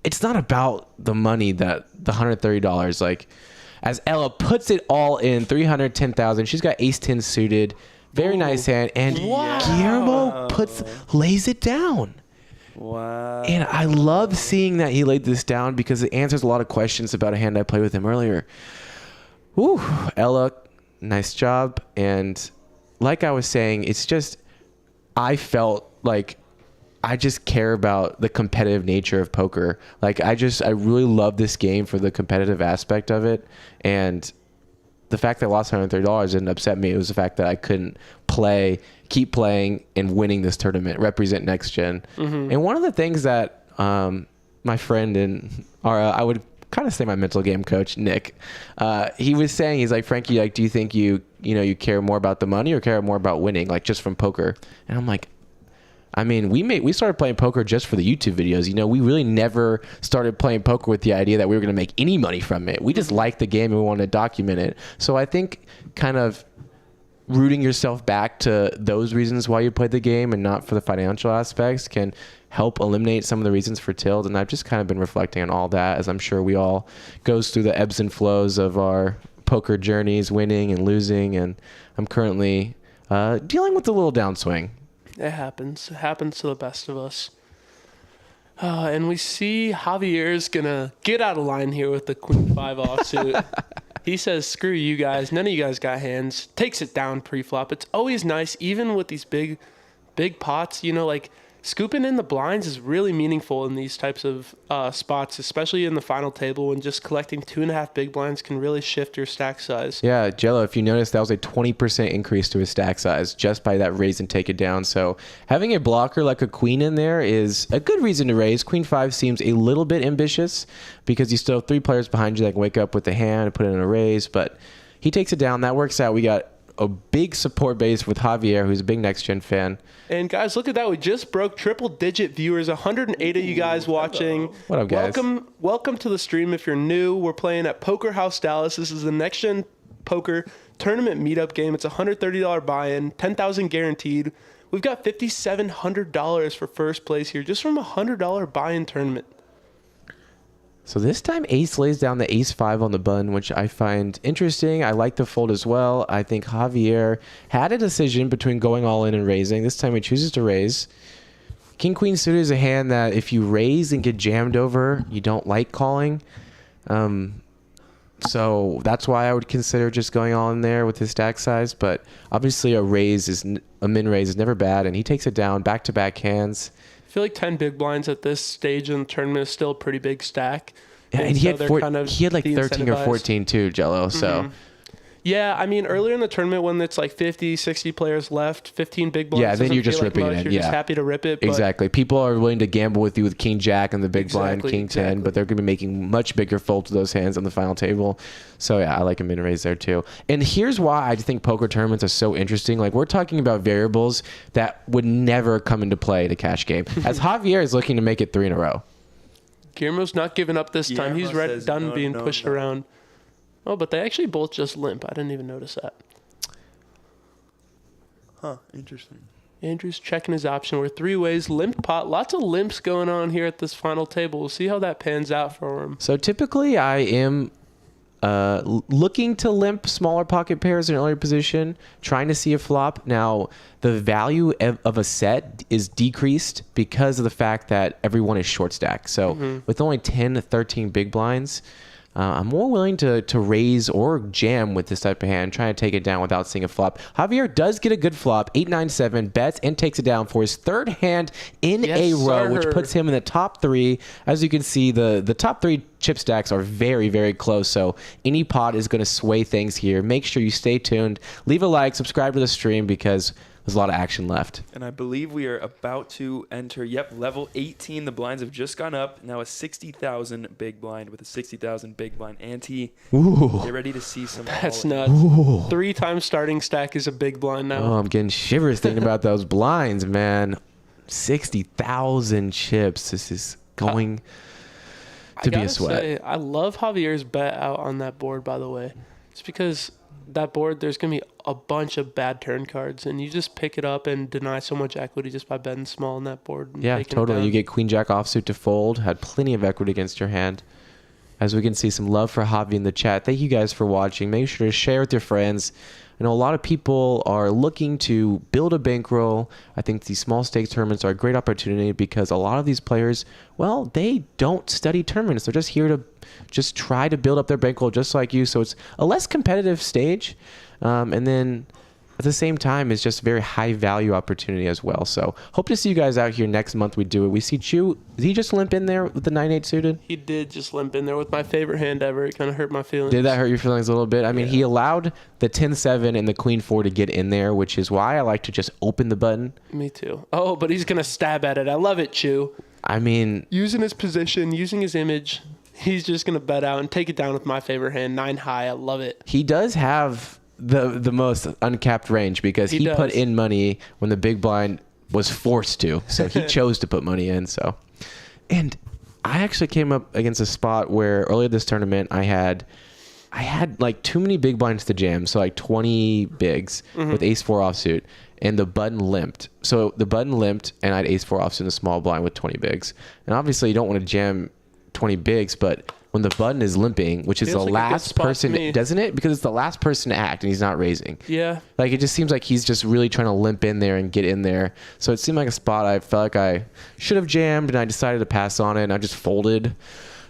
D: It's not about the money, that the $130. Like, as Ella puts it all in, 310,000. She's got ace 10 suited. Very nice hand. And Guillermo lays it down.
H: Wow.
D: And I love seeing that he laid this down because it answers a lot of questions about a hand I played with him earlier. Woo, Ella, nice job. And like I was saying, it's just, I felt like I just care about the competitive nature of poker. Like I really love this game for the competitive aspect of it. And the fact that I lost $130 didn't upset me. It was the fact that I couldn't keep playing and winning this tournament, represent Next Gen. Mm-hmm. And one of the things that my friend and I would kind of say my mental game coach, Nick, he was saying, he's like, Frankie, like, do you think you care more about the money or care more about winning, like just from poker? And I'm like, I mean, we started playing poker just for the YouTube videos. We really never started playing poker with the idea that we were going to make any money from it. We just liked the game and we wanted to document it. So I think kind of rooting yourself back to those reasons why you played the game and not for the financial aspects can help eliminate some of the reasons for tilt. And I've just kind of been reflecting on all that, as I'm sure we all goes through the ebbs and flows of our poker journeys, winning and losing. And I'm currently dealing with a little downswing.
B: It happens. It happens to the best of us. And we see Javier's going to get out of line here with the Queen 5 offsuit. He says, screw you guys. None of you guys got hands. Takes it down pre-flop. It's always nice, even with these big pots, like scooping in the blinds is really meaningful in these types of spots, especially in the final table when just collecting 2.5 big blinds can really shift your stack size.
D: Yeah, Jello, if you notice, that was a 20% increase to his stack size just by that raise and take it down. So having a blocker like a queen in there is a good reason to raise. Queen 5 seems a little bit ambitious because you still have 3 players behind you that can wake up with a hand and put it in a raise, but he takes it down. That works out. We got a big support base with Javier, who's a big Next Gen fan.
B: And guys, look at that. We just broke triple-digit viewers, 108 of you guys watching.
D: What up, guys?
B: Welcome to the stream. If you're new, we're playing at Poker House Dallas. This is the Next Gen Poker Tournament Meetup game. It's a $130 buy-in, $10,000 guaranteed. We've got $5,700 for first place here, just from a $100 buy-in tournament.
D: So this time Ace lays down the Ace 5 on the button, which I find interesting. I like the fold as well. I think Javier had a decision between going all in and raising. This time he chooses to raise. King Queen suited is a hand that if you raise and get jammed over, you don't like calling. So that's why I would consider just going all in there with his stack size. But obviously a min raise is never bad, and he takes it down back-to-back hands.
B: I feel like 10 big blinds at this stage in the tournament is still a pretty big stack.
D: Yeah, and he
B: so
D: had like 13 or 14 too, Jello. So
B: yeah, I mean, earlier in the tournament when it's like 50, 60 players left, 15 big blinds.
D: Yeah, then you're just
B: feel like
D: ripping
B: much.
D: it in.
B: You're
D: Yeah,
B: just happy to rip it. But
D: exactly. People are willing to gamble with you with King Jack and the big blind, King 10,
B: exactly.
D: but they're going to be making much bigger folds of those hands on the final table. So yeah, I like a min raise there too. And here's why I think poker tournaments are so interesting. Like, we're talking about variables that would never come into play in a cash game. As Javier is looking to make it 3 in a row.
B: Guillermo's not giving up this time. He's done being pushed around. Oh, but they actually both just limp. I didn't even notice that.
H: Huh, interesting.
B: Andrew's checking his option. We're 3 ways. Limp pot. Lots of limps going on here at this final table. We'll see how that pans out for him.
D: So typically I am looking to limp smaller pocket pairs in an earlier position, trying to see a flop. Now, the value of a set is decreased because of the fact that everyone is short stack. So with only 10 to 13 big blinds, I'm more willing to raise or jam with this type of hand, trying to take it down without seeing a flop. Javier does get a good flop, 8-9-7, bets and takes it down for his 3rd hand in a row, which puts him in the top 3. As you can see, the top 3 chip stacks are very, very close, so any pot is going to sway things here. Make sure you stay tuned. Leave a like, subscribe to the stream, because there's a lot of action left.
H: And I believe we are about to enter, level 18. The blinds have just gone up. Now a 60,000 big blind with a 60,000 big blind ante.
D: Ooh.
H: Get ready to see some.
B: That's nuts.
D: Ooh.
B: 3 times starting stack is a big blind now.
D: Oh, I'm getting shivers thinking about those blinds, man. 60,000 chips. This is going to be a sweat.
B: I love Javier's bet out on that board, by the way. It's because that board, there's going to be a bunch of bad turn cards, and you just pick it up and deny so much equity just by betting small on that board.
D: Yeah, totally. You get Queen Jack offsuit to fold, had plenty of equity against your hand. As we can see, some love for Javi in the chat. Thank you guys for watching. Make sure to share with your friends. I know a lot of people are looking to build a bankroll. I think these small stakes tournaments are a great opportunity because a lot of these players, well, they don't study tournaments. They're just here to just try to build up their bankroll just like you. So it's a less competitive stage. And then at the same time, it's just a very high value opportunity as well. So hope to see you guys out here next month. We do it. We see Chu. Did he just limp in there with the 9-8 suited?
B: He did just limp in there with my favorite hand ever. It kind of hurt my feelings.
D: Did that hurt your feelings a little bit? I mean, he allowed the 10-7 and the Queen 4 to get in there, which is why I like to just open the button.
B: Me too. Oh, but he's going to stab at it. I love it, Chu.
D: I mean,
B: using his position, using his image, he's just going to bet out and take it down with my favorite hand, 9 high. I love it.
D: He does have the most uncapped range because he put in money when the big blind was forced to. So he chose to put money in. So, and I actually came up against a spot where earlier this tournament I had like too many big blinds to jam. So like 20 bigs with ace 4 offsuit, and the button limped. So the button limped and I had ace 4 offsuit in a small blind with 20 bigs. And obviously you don't want to jam 20 bigs, but when the button is limping, which is the last person, doesn't it? Because it's the last person to act and he's not raising.
B: Yeah.
D: Like, it just seems like he's just really trying to limp in there and get in there. So it seemed like a spot I felt like I should have jammed, and I decided to pass on it, and I just folded.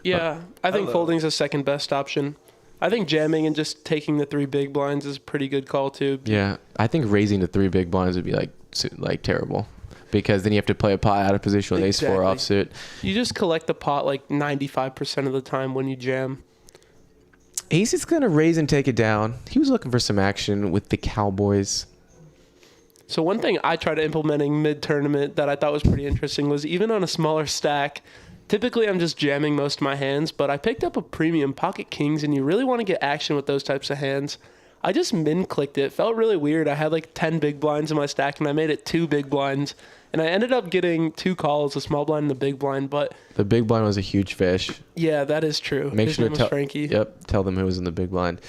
B: Yeah, I think folding's the second best option. I think jamming and just taking the 3 big blinds is a pretty good call too.
D: Yeah, I think raising the 3 big blinds would be like terrible. Because then you have to play a pot out of position with ace 4 offsuit.
B: You just collect the pot like 95% of the time when you jam.
D: Ace is going to raise and take it down. He was looking for some action with the Cowboys.
B: So one thing I tried implementing mid-tournament that I thought was pretty interesting was even on a smaller stack, typically I'm just jamming most of my hands, but I picked up a premium pocket kings, and you really want to get action with those types of hands. I just min-clicked it. It felt really weird. I had like 10 big blinds in my stack, and I made it 2 big blinds. And I ended up getting 2 calls, a small blind and a big blind. But
D: the big blind was a huge fish.
B: Yeah, that is true.
D: Make
B: His
D: sure
B: name
D: to
B: was Frankie.
D: Yep, tell them who was in the big blind.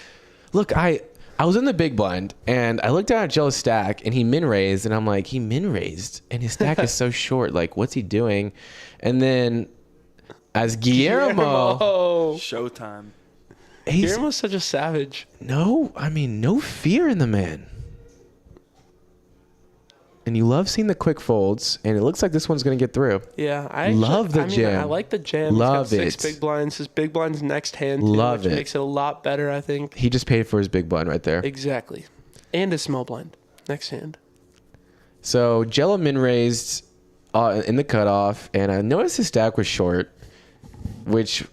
D: Look, I was in the big blind, and I looked down at Joe's stack, and he min-raised, and I'm like, he min-raised, and his stack is so short. Like, what's he doing? And then as Guillermo.
H: Showtime.
B: Guillermo's such a savage.
D: No fear in the man. and you love seeing the quick folds, and it looks like this one's going to get through.
B: Yeah, I
D: jam.
B: I like the jam.
D: Love
B: He's got 6
D: it.
B: big blinds. His big blind's next hand, too,
D: Love
B: which
D: it.
B: makes it a lot better, I think.
D: He just paid for his big blind right there.
B: Exactly. And his small blind next hand.
D: So Jello min raised in the cutoff, and I noticed his stack was short, which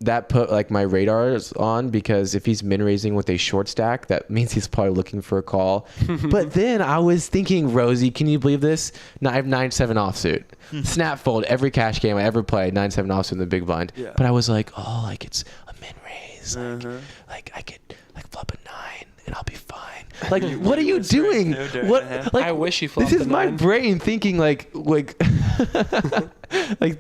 D: that put like my radars on, because if he's min raising with a short stack, that means he's probably looking for a call. But then I was thinking, Rosie, can you believe this? I have 9-7 offsuit. Snap fold every cash game I ever played, 9-7 offsuit in the big blind.
H: Yeah.
D: But I was like, oh, like it's a min raise. Like I could like flop a 9 and I'll be fine. Like, what are you doing? What? Like,
B: I wish you flopped
D: This is
B: the
D: my
B: 9.
D: brain thinking like like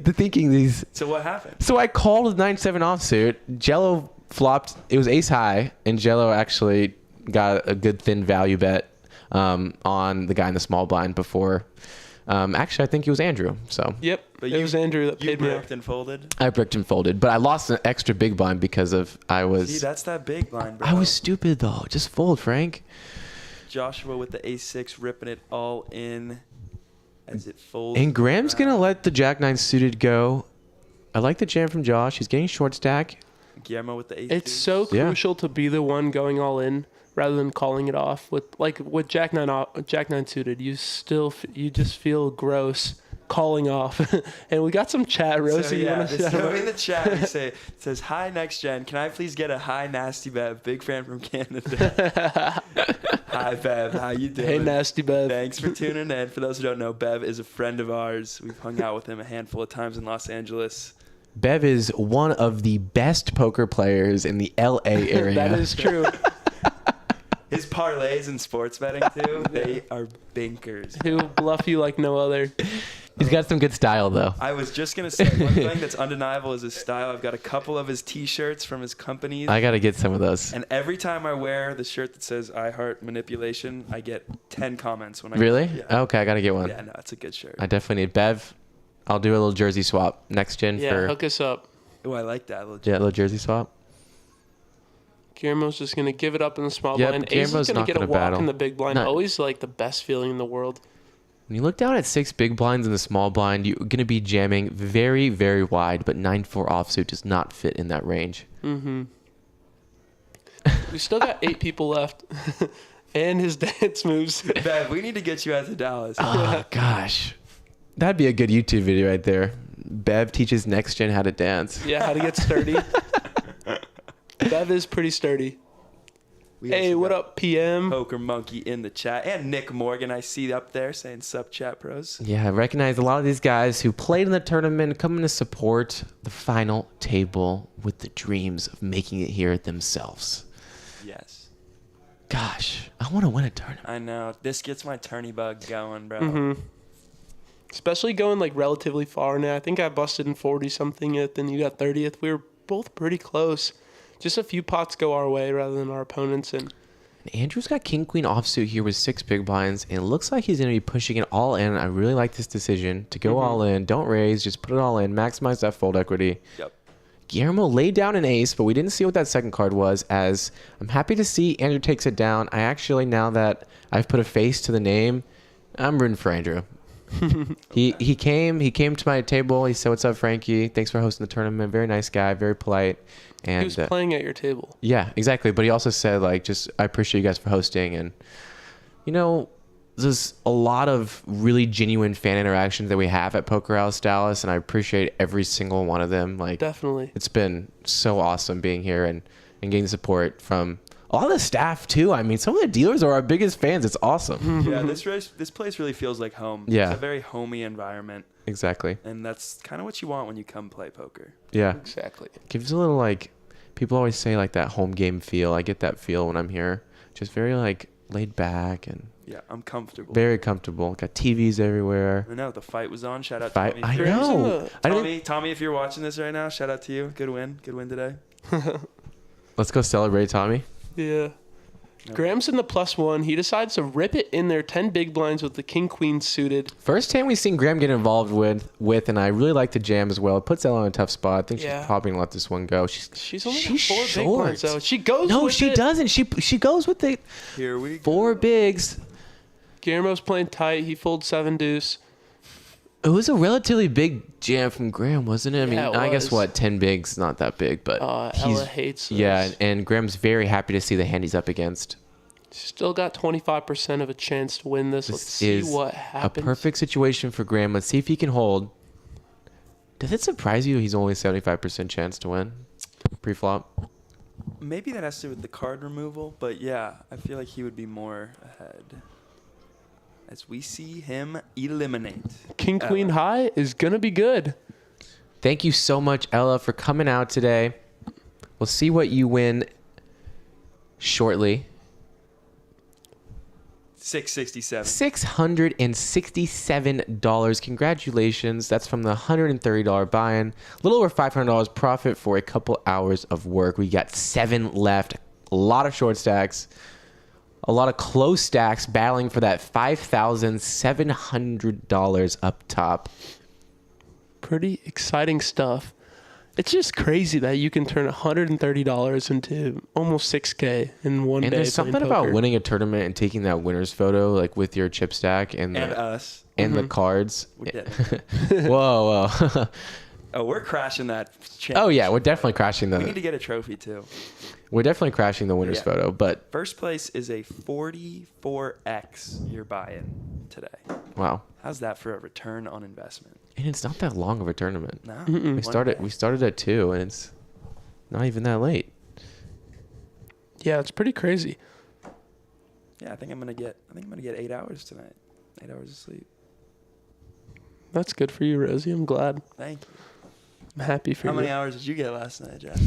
D: the thinking these.
H: So what happened?
D: So I called with 9-7 offsuit. Jello flopped. It was ace high, and Jello actually got a good thin value bet on the guy in the small blind before. Actually, I think it was Andrew. So
B: Yep.
H: But
B: it was Andrew that
H: You
B: paid me off.
H: bricked and folded.
D: I bricked and folded, but I lost an extra big blind because of
H: See, that's that big blind, bro.
D: I was stupid though. Just fold, Frank.
H: Joshua with the ace-6 ripping it all in as it folds.
D: And Graham's gonna let the Jack 9 suited go. I like the jam from Josh. He's getting short stack.
H: Guillermo with the ace.
B: It's so
D: Yeah.
B: crucial to be the one going all in rather than calling it off. With Jack 9 suited, you just feel gross calling off. And we got some chat, Rosie.
H: So,
B: you
H: yeah,
B: wanna shout
H: so
B: out?
H: in the chat we say, it says, hi next gen, can I please get a hi nasty Bev, big fan from Canada. Hi Bev, how you doing?
B: Hey, nasty Bev.
H: Thanks for tuning in. For those who don't know, Bev is a friend of ours. We've hung out with him a handful of times in Los Angeles.
D: Bev is one of the best poker players in the LA area.
B: That is true.
H: His parlays and sports betting too, they are binkers.
B: He'll bluff you like no other.
D: He's got some good style though.
H: I was just gonna say, one thing that's undeniable is his style. I've got a couple of his T-shirts from his companies,
D: I gotta get some of those.
H: and every time I wear the shirt that says "I Heart Manipulation," I get 10 comments when I
D: Really?
H: Yeah.
D: Okay, I gotta get one.
H: Yeah, no, it's a good shirt.
D: I definitely need Bev. I'll do a little jersey swap next gen
B: Yeah,
D: for
B: hook us up.
H: Oh, I like that.
D: a little jersey swap.
B: Guillermo's just going to give it up in the small
D: Yep,
B: blind. Ace is
D: Guillermo's
B: going to
D: not
B: get a
D: gonna
B: walk
D: battle.
B: in the big blind.
D: Not-
B: Always like the best feeling in the world.
D: When you look down at 6 big blinds in the small blind, you're gonna be jamming very, very wide, but 9-4 offsuit does not fit in that range.
B: Mm-hmm. We still got 8 people left. And his dance moves.
H: Bev, we need to get you out to Dallas.
D: Oh gosh, that'd be a good YouTube video right there. Bev teaches next gen how to dance.
B: Yeah, how to get sturdy. Bev is pretty sturdy.
H: We
B: Hey,
H: also
B: what
H: got
B: up, PM?
H: Poker Monkey in the chat, and Nick Morgan I see up there saying "Sup, chat pros."
D: Yeah, I recognize a lot of these guys who played in the tournament coming to support the final table with the dreams of making it here themselves.
H: Yes,
D: Gosh, I want to win a tournament.
H: I know. This gets my tourney bug going, bro.
B: Mm-hmm. Especially going like relatively far now. I think I busted in 40 something, and then you got 30th. We were both pretty close. Just a few pots go our way rather than our opponents. And
D: Andrew's got king queen offsuit here with 6 big blinds, and it looks like he's going to be pushing it all in. I really like this decision to go all in. Don't raise, just put it all in. Maximize that fold equity.
H: Yep.
D: Guillermo laid down an ace, but we didn't see what that second card was, as I'm happy to see Andrew takes it down. I actually, now that I've put a face to the name, I'm rooting for Andrew. He came to my table. He said, "What's up, Frankie? Thanks for hosting the tournament. Very nice guy, very polite." And
B: he was playing at your table.
D: yeah, exactly. But he also said, like, just I appreciate you guys for hosting, and you know, there's a lot of really genuine fan interactions that we have at Poker House Dallas, and I appreciate every single one of them. Like,
B: Definitely.
D: it's been so awesome being here and getting the support from all the staff too. I mean, some of the dealers are our biggest fans. It's awesome.
H: Yeah, this place really feels like home.
D: Yeah.
H: It's a very homey environment,
D: Exactly.
H: and that's kind of what you want when you come play poker.
D: Yeah.
B: Exactly.
D: Gives a little, like, people always say, like, that home game feel. I get that feel when I'm here. Just very, like, laid back and
H: Yeah, I'm comfortable.
D: very comfortable. Got TVs everywhere.
H: I know the fight was on. Shout out
D: Fight.
H: Tommy.
D: I know. I didn't-
H: Tommy, if you're watching this right now, shout out to you. Good win today.
D: Let's go celebrate, Tommy.
B: Yeah. Graham's in the +1. He decides to rip it in there. 10 big blinds with the king queen suited.
D: First hand we've seen Graham get involved with, and I really like the jam as well. It puts Ella in a tough spot. I think
B: Yeah.
D: she's probably gonna let this one go.
B: She's only got
D: she's
B: 4 big
D: short.
B: blinds though. She goes
D: No,
B: with
D: she
B: it.
D: doesn't. She goes with the
H: Here we go.
D: 4 bigs.
B: Guillermo's playing tight. He folds 7 deuce.
D: It was a relatively big jam from Graham, wasn't it? I mean,
B: Yeah, it
D: I guess
B: was.
D: 10 big's not that big, but
B: Ella hates this.
D: Yeah, and Graham's very happy to see the hand he's up against.
B: Still got 25% of a chance to win this. Let's
D: This
B: see
D: is
B: what
D: a
B: happens.
D: perfect situation for Graham. Let's see if he can hold. Does it surprise you he's only 75% chance to win pre-flop?
H: Maybe that has to do with the card removal, but yeah, I feel like he would be more ahead. As we see him eliminate.
B: King Queen High is gonna be good.
D: Thank you so much, Ella, for coming out today. We'll see what you win shortly.
H: 667.
D: $667. Congratulations. That's from the $130 buy-in. A little over $500 profit for a couple hours of work. We got 7 left. A lot of short stacks. A lot of close stacks battling for that $5,700 up top.
B: Pretty exciting stuff. It's just crazy that you can turn $130 into almost $6K in one day.
D: And there's something about winning a tournament and taking that winner's photo, like with your chip stack and
H: us.
D: And the cards.
H: We're dead.
D: Whoa.
H: Oh, we're crashing that.
D: Oh, yeah. We're definitely crashing
H: We need to get a trophy, too.
D: We're definitely crashing the winner's photo, but...
H: First place is a 44x your buy-in today.
D: Wow.
H: How's that for a return on investment?
D: And it's not that long of a tournament.
H: No.
D: We started at 2, and it's not even that late.
B: Yeah, it's pretty crazy.
H: Yeah, I think I'm gonna get 8 hours tonight. 8 hours of sleep.
B: That's good for you, Rosie. I'm glad.
H: Thank you.
B: I'm happy for you.
H: How many hours did you get last night, Jeff?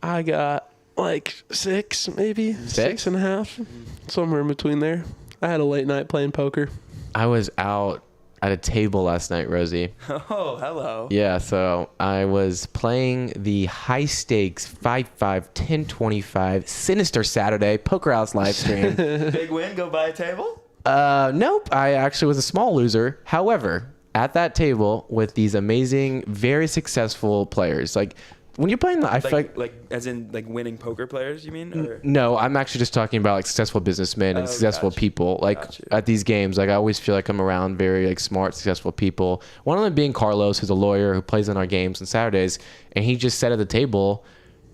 B: I got like 6, maybe 6.5, somewhere in between there. I had a late night playing poker.
D: I was out at a table last night, Rosie.
H: Oh, hello.
D: Yeah, so I was playing the high stakes 5-5, 10-25 Sinister Saturday Poker House live stream.
H: Big win, go buy a table?
D: Nope, I actually was a small loser. However, at that table with these amazing, very successful players, like when you're playing the, I feel
H: like as in like winning poker players, you mean? Or?
D: No, I'm actually just talking about like successful businessmen and successful people. Like at these games, like I always feel like I'm around very like smart, successful people. One of them being Carlos, who's a lawyer who plays on our games on Saturdays, and he just said at the table,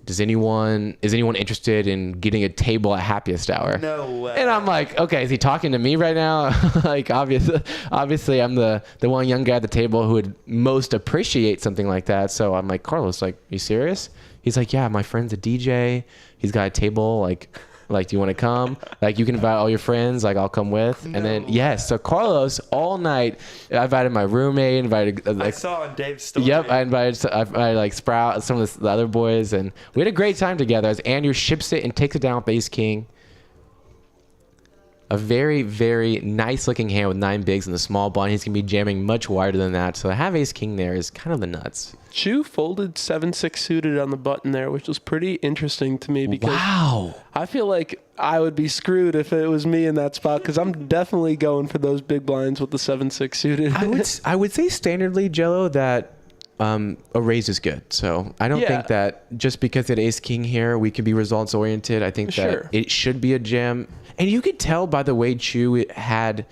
D: is anyone interested in getting a table at happiest hour?
H: No way.
D: And I'm like, okay, is he talking to me right now? Like obviously I'm the one young guy at the table who would most appreciate something like that. So I'm like, Carlos, like, you serious? He's like, yeah, my friend's a DJ. He's got a table. Like, do you want to come? Like, you can invite all your friends. Like, I'll come with. And then, yes. So Carlos, all night, I invited my roommate,
H: I saw on Dave's story.
D: Yep, I invited like Sprout, some of the other boys, and we had a great time together as Andrew ships it and takes it down with ace king. A very, very nice looking hand with 9 bigs in the small blind. He's going to be jamming much wider than that. So to have ace king there is kind of the nuts.
B: Chu folded 7-6 suited on the button there, which was pretty interesting to me because I feel like I would be screwed if it was me in that spot because I'm definitely going for those big blinds with the 7-6 suited.
D: I would say standardly, Jello, that a raise is good. So I don't think that just because it ace king here, we can be results oriented. I think that it should be a jam. And you could tell by the way Chu had,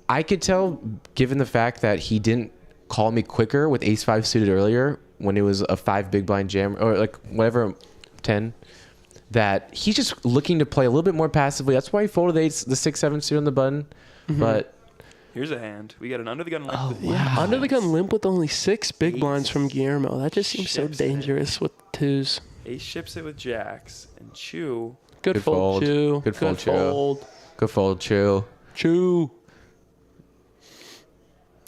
D: I could tell given the fact that he didn't call me quicker with ace 5 suited earlier when it was a 5 big blind jam or like whatever 10, that he's just looking to play a little bit more passively. That's why he folded the 6-7 suit on the button. But
H: here's a hand. We got an under the gun limp.
B: Oh, yeah. Under the gun limp with only 6 big blinds from Guillermo. That just seems so dangerous with twos.
H: Ace ships it with jacks and Chu.
B: Good fold, Chu.
D: Good fold, Chu. Good fold, Chu.
B: Chu.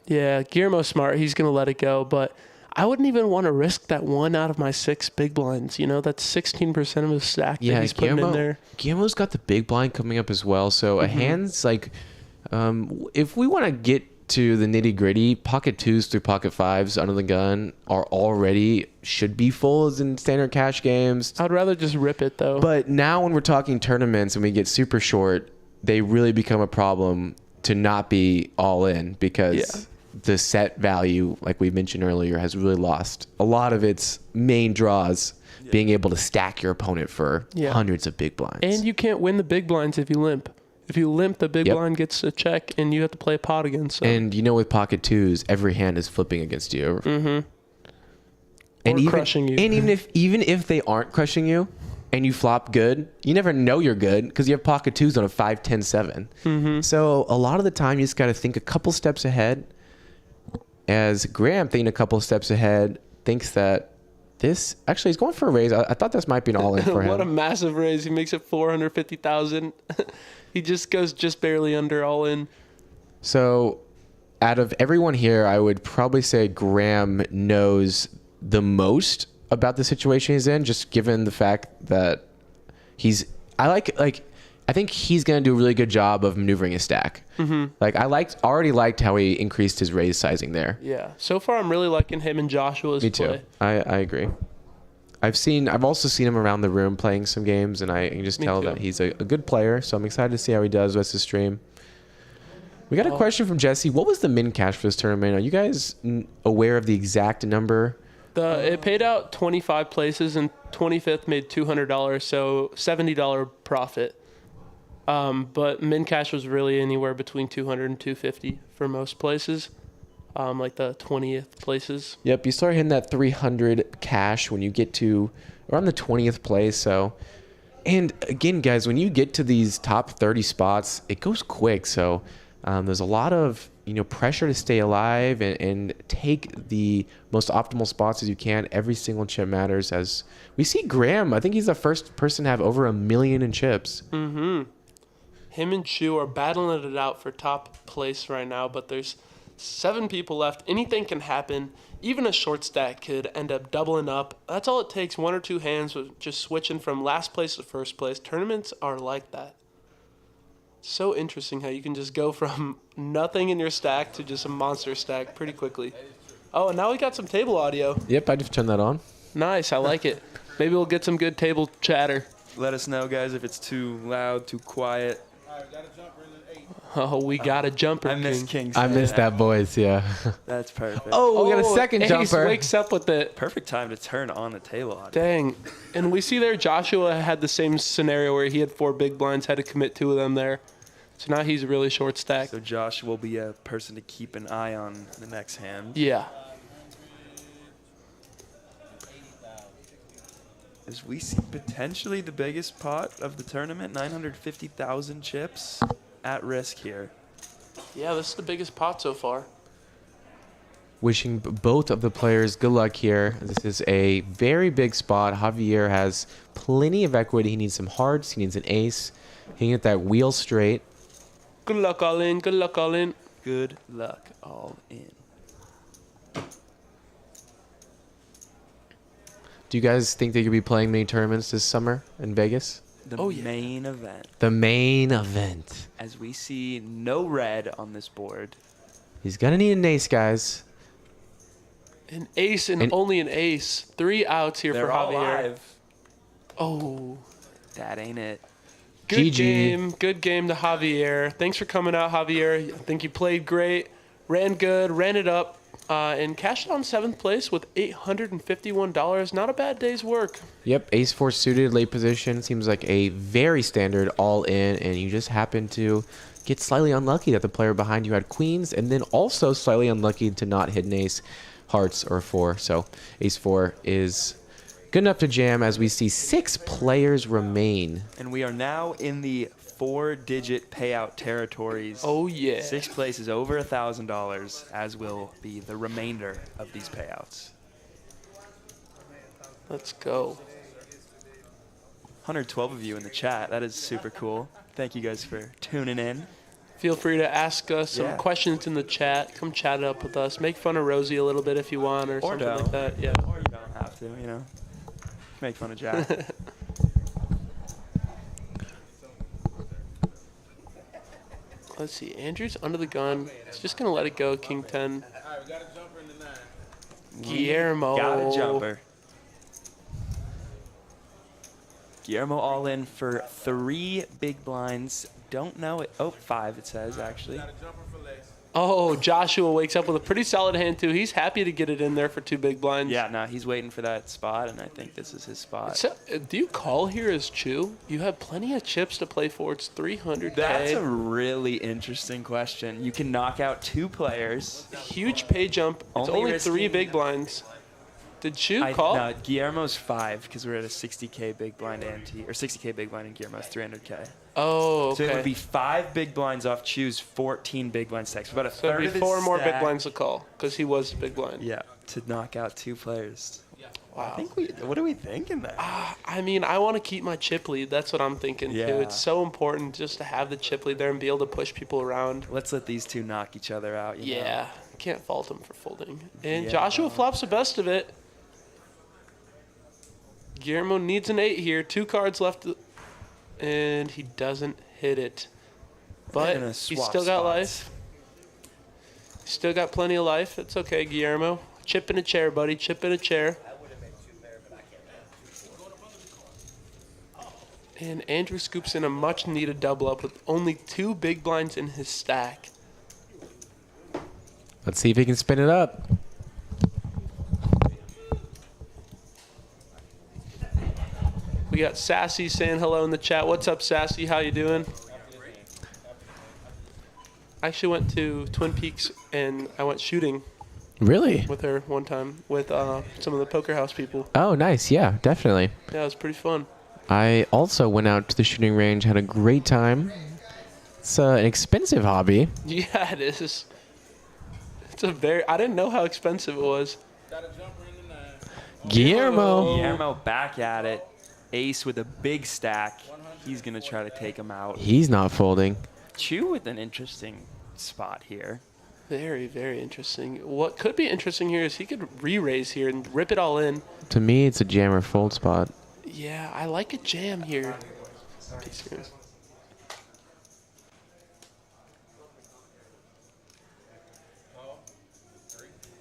B: Yeah, Guillermo's smart. He's going to let it go, but I wouldn't even want to risk that 1 out of my 6 big blinds. You know, that's 16% of his stack that he's putting in there.
D: Guillermo's got the big blind coming up as well, so a hand's like, if we want to get to the nitty gritty, pocket 2s through pocket 5s under the gun should be folds in standard cash games.
B: I'd rather just rip it though.
D: But now when we're talking tournaments and we get super short, they really become a problem to not be all in because the set value, like we mentioned earlier, has really lost a lot of its main draws, being able to stack your opponent for hundreds of big blinds.
B: And you can't win the big blinds if you limp. If you limp, the big
D: Yep.
B: blind gets a check, and you have to play a pot again. So.
D: And with pocket twos, every hand is flipping against you.
B: Mm-hmm.
D: And
B: Or crushing you.
D: And even if they aren't crushing you, and you flop good, you never know you're good because you have pocket twos on a 5, 10, 7.
B: Mm-hmm.
D: So a lot of the time, you just got to think a couple steps ahead. As Graham, thinking a couple steps ahead, thinks that this actually he's going for a raise. I thought this might be an all-in for him.
B: What a massive raise! He makes it 450,000. He just goes just barely under all in.
D: So, out of everyone here, I would probably say Graham knows the most about the situation he's in, just given the fact that I think he's gonna do a really good job of maneuvering his stack.
B: Mm-hmm.
D: Like already liked how he increased his raise sizing there.
B: Yeah. So far, I'm really liking him and Joshua's
D: Me too.
B: play.
D: I agree. I've also seen him around the room playing some games, and I can just
B: Me
D: tell
B: too.
D: that he's a good player. So I'm excited to see how he does with the stream. We got a question from Jesse. What was the min cash for this tournament? Are you guys aware of the exact number?
B: It paid out 25 places, and 25th made $200, so $70 profit. But min cash was really anywhere between 200 and 250 for most places, like the 20th places.
D: Yep, you start hitting that 300 cash when you get to around the 20th place. So, and again, guys, when you get to these top 30 spots, it goes quick. So there's a lot of pressure to stay alive and take the most optimal spots as you can. Every single chip matters. As we see Graham, I think he's the first person to have over 1 million in chips.
B: Mm-hmm. Him and Chu are battling it out for top place right now, but there's 7 people left. Anything can happen. Even a short stack could end up doubling up. That's all it takes, 1 or 2 hands with just switching from last place to first place. Tournaments are like that. So interesting how you can just go from nothing in your stack to just a monster stack pretty quickly. Oh, and now we got some table audio.
D: Yep, I just turned that on.
B: Nice, I like it. Maybe we'll get some good table chatter.
H: Let us know, guys, if it's too loud, too quiet.
B: Oh, we got a jumper.
H: I miss
B: King.
H: King's.
D: I missed that, boys. Yeah.
H: That's perfect.
D: Oh, we got a second
B: Ace
D: jumper.
B: wakes up with it.
H: Perfect time to turn on the table audio.
B: Dang. And we see there Joshua had the same scenario where he had 4 big blinds, had to commit 2 of them there. So now he's really short stacked.
H: So Josh will be a person to keep an eye on the next hand.
B: Yeah.
H: As we see potentially the biggest pot of the tournament, 950,000 chips at risk here.
B: Yeah, this is the biggest pot so far.
D: Wishing both of the players good luck here. This is a very big spot. Javier has plenty of equity. He needs some hearts. He needs an ace. He can get that wheel straight.
B: Good luck all in. Good luck all in.
H: Good luck all in.
D: Do you guys think they could be playing many tournaments this summer in Vegas?
H: The
B: Oh, yeah.
H: main event.
D: The main event.
H: As we see no red on this board.
D: He's going to need an ace, guys.
B: An ace and only an ace. 3 outs here
H: They're
B: for
H: all
B: Javier.
H: live.
B: Oh.
H: That ain't it.
B: Good
D: GG.
B: game. Good game to Javier. Thanks for coming out, Javier. I think you played great. Ran good. Ran it up. And cashed on 7th place with $851. Not a bad day's work.
D: Yep, ace 4 suited, late position. Seems like a very standard all-in, and you just happen to get slightly unlucky that the player behind you had queens, and then also slightly unlucky to not hit an ace, hearts, or 4. So ace 4 is good enough to jam as we see 6 players remain.
H: And we are now in the 4-digit payout territories.
B: Oh, yeah.
H: 6th place is over $1,000, as will be the remainder of these payouts.
B: Let's go.
H: 112 of you in the chat. That is super cool. Thank you guys for tuning in.
B: Feel free to ask us some questions in the chat. Come chat it up with us. Make fun of Rosie a little bit if you want or something
H: don't.
B: like that. Yeah.
H: Or you don't have to, you know. Make fun of Jack.
B: Let's see. Andrew's under the gun. He's just going to let it go, King 10. Guillermo.
H: Got a jumper. Guillermo all in for 3 big blinds. Don't know it. Oh, 5 it says, actually.
B: Oh, Joshua wakes up with a pretty solid hand, too. He's happy to get it in there for 2 big blinds.
H: Yeah, no, he's waiting for that spot, and I think this is his spot.
B: So, do you call here as Chew? You have plenty of chips to play for. It's 300K.
H: That's a really interesting question. You can knock out 2 players.
B: Huge pay jump. It's only 3 big blinds. Did Chew call?
H: No, Guillermo's 5 because we're at a 60K big blind ante, or 60K big blind, and Guillermo's 300K.
B: Oh, okay.
H: So it would be 5 big blinds off Chew's 14 big blind stacks. About a
B: So
H: third
B: it'd
H: of
B: be
H: his
B: 4 more big
H: stack.
B: blinds to call because he was big blind.
H: Yeah, to knock out 2 players.
B: Wow.
H: What are we thinking there?
B: I mean, I want to keep my chip lead. That's what I'm thinking, too.
H: Yeah.
B: It's so important just to have the chip lead there and be able to push people around.
H: Let's let these 2 knock each other out. You know?
B: Yeah. Can't fault him for folding. And
H: Yeah.
B: Joshua flops the best of it. Guillermo needs an 8 here. 2 cards left. And he doesn't hit it. But
H: gonna
B: he's
H: swap
B: still got
H: spots.
B: life. He's still got plenty of life. It's okay, Guillermo. Chip in a chair, buddy. Chip in a chair. And Andrew scoops in a much-needed double up with only 2 big blinds in his stack.
D: Let's see if he can spin it up.
B: We got Sassy saying hello in the chat. What's up, Sassy? How you doing? I actually went to Twin Peaks and I went shooting
D: Really?
B: with her one time with some of the poker house people.
D: Oh, nice. Yeah, definitely.
B: Yeah, it was pretty fun.
D: I also went out to the shooting range, had a great time. It's an expensive hobby.
B: Yeah, it is. It's a very. I didn't know how expensive it was.
D: Guillermo.
H: Guillermo back at it. Ace with a big stack. He's going to try to take him out.
D: He's not folding.
H: Chew with an interesting spot here.
B: Very, very interesting. What could be interesting here is he could re-raise here and rip it all in.
D: To me, it's a jam or fold spot.
B: Yeah, I like a jam here.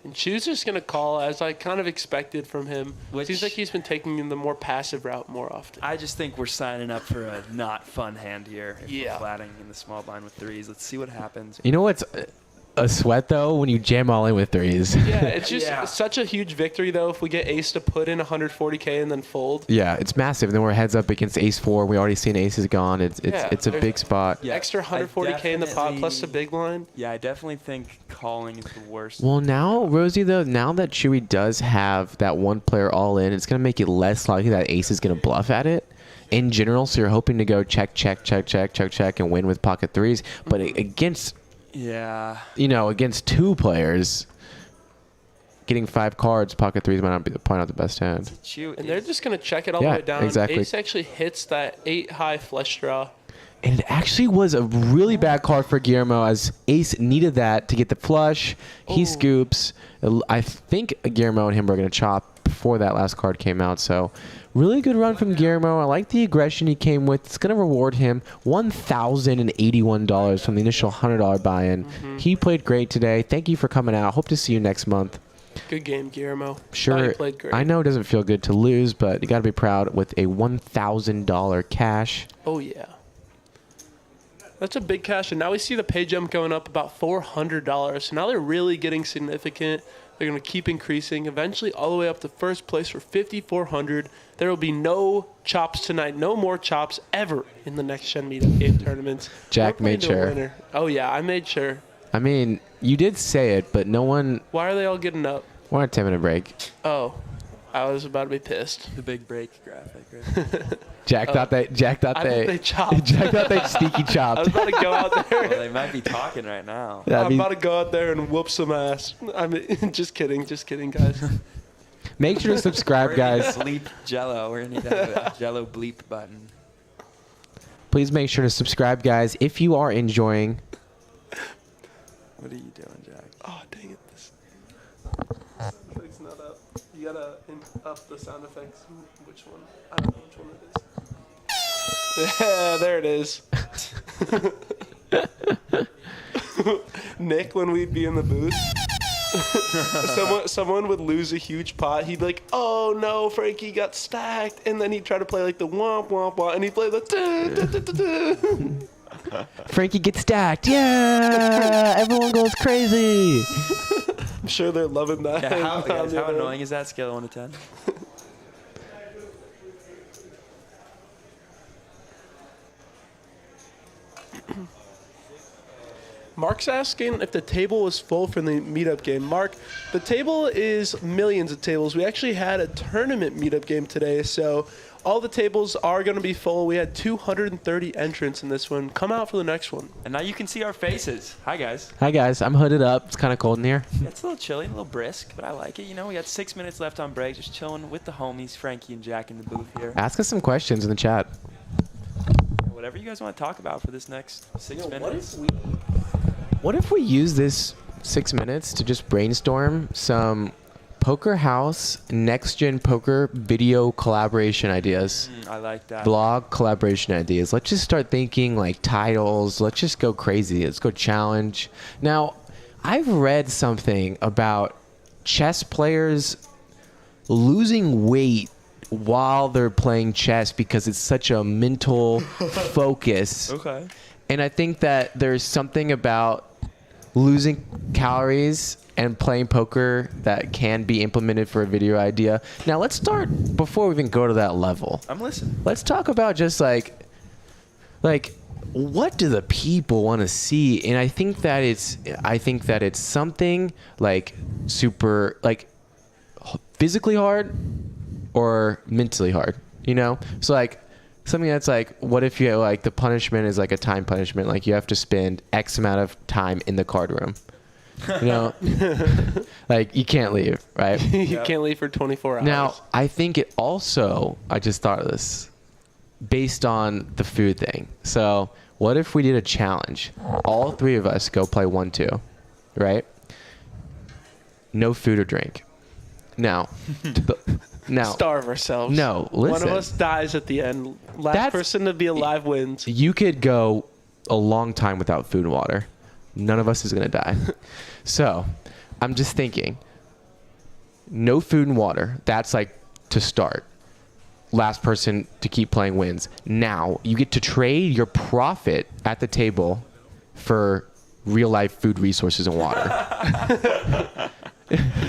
B: And Chew's just going to call, as I kind of expected from him. Seems like he's been taking the more passive route more often.
H: I just think we're signing up for a not fun hand here. If
B: Yeah.
H: we're flatting in the small blind with 3s. Let's see what happens.
D: You know what's a sweat, though? When you jam all in with 3s.
B: Yeah, it's just such a huge victory, though, if we get Ace to put in 140K and then fold.
D: Yeah, it's massive. Then we're heads up against ace 4. We already seen aces gone. It's a big spot.
H: Yeah,
B: Extra 140K in the pot
H: definitely-
B: plus the big line.
H: Yeah, I definitely think calling is the worst.
D: Well, now, Rosie, though, now that Chewy does have that one player all in, it's going to make it less likely that ace is going to bluff at it in general. So you're hoping to go check, check, check, check, check, check, and win with pocket 3s. But against,
H: Yeah.
D: against 2 players, getting 5 cards, pocket 3s might not be probably not the best hand.
H: Chew
B: And they're
H: is-
B: just going to check it all
D: Yeah,
B: the way down.
D: exactly.
B: Ace actually hits that 8 high flush draw.
D: And it actually was a really bad card for Guillermo, as ace needed that to get the flush. He scoops. I think Guillermo and him were going to chop before that last card came out. So really good run from Guillermo. I like the aggression he came with. It's going to reward him $1,081 from the initial $100 buy-in. He played great today. Thank you for coming out. Hope to see you next month.
B: Good game, Guillermo.
D: Sure.
B: Thought you played great.
D: I know it doesn't feel good to lose, but you got to be proud with a $1,000 cash.
B: Oh, yeah. That's a big cash, and now we see the pay jump going up about $400. So now they're really getting significant. They're going to keep increasing, eventually all the way up to first place for $5,400. There will be no chops tonight, no more chops ever in the next Gen Meetup game tournaments.
D: Jack
B: We're playing
D: made
B: to a
D: sure.
B: winner. Oh, yeah, I made sure.
D: I mean, you did say it, but no one
B: Why are they all getting up?
D: wanted a 10-minute break.
B: Oh, I was about to be pissed.
H: the big break graphic, right?
D: Jack thought they
B: I thought they chopped.
D: Jack thought they sneaky
B: I was
D: chopped.
B: about to go out there.
H: Well, they might be talking right now.
D: That'd
B: I'm
D: be-
B: about to go out there and whoop some ass. I mean, just kidding, guys.
D: Make sure to subscribe,
H: We're gonna
D: guys.
H: Bleep Jello. We're gonna need to have a Jello bleep button.
D: Please make sure to subscribe, guys, if you are enjoying.
H: What are you doing, Jack?
B: Oh, dang it. This effect's not up. You gotta up the sound effects. Which one? I don't know which one it is. Yeah, there it is. Nick, when we'd be in the booth, someone would lose a huge pot. He'd be like, "Oh no, Frankie got stacked," and then he'd try to play like the womp womp womp, and he'd play the.
D: Frankie gets stacked. Yeah, everyone goes crazy.
B: I'm sure they're loving that.
H: Yeah, how annoying is that? Scale of 1 to 10.
B: Mark's asking if the table was full for the meetup game. Mark, the table is millions of tables. We actually had a tournament meetup game today, so all the tables are going to be full. We had 230 entrants in this one. Come out for the next one.
H: And now you can see our faces. Hi, guys.
D: Hi guys, I'm hooded up. It's kind of cold in here.
H: Yeah, it's a little chilly, a little brisk, but I like it. You know, we got 6 minutes left on break, just chilling with the homies, Frankie and Jack in the booth here.
D: Ask us some questions in the chat.
H: Whatever you guys want to talk about for this next 6 minutes.
D: What if we use this 6 minutes to just brainstorm some Poker House next-gen poker video collaboration ideas?
H: I like that.
D: Vlog collaboration ideas. Let's just start thinking like titles. Let's just go crazy. Let's go challenge. Now, I've read something about chess players losing weight while they're playing chess because it's such a mental focus.
H: Okay.
D: And I think that there's something about losing calories and playing poker that can be implemented for a video idea. Now let's start before we even go to that level.
H: I'm listening.
D: Let's talk about just like what do the people want to see? And I think that it's something like super like physically hard or mentally hard, you know? So like something that's like, what if you like the punishment is like a time punishment, like you have to spend X amount of time in the card room, you know? Like you can't leave, right?
B: You can't leave for 24 hours.
D: Now I think it also, I just thought of this based on the food thing. So what if we did a challenge? All three of us go play 1-2, right? No food or drink. Now,
B: starve ourselves.
D: No, listen.
B: One of us dies at the end. Last person to be alive wins.
D: You could go a long time without food and water. None of us is going to die. So I'm just thinking, no food and water. That's like to start. Last person to keep playing wins. Now you get to trade your profit at the table for real life food resources and water.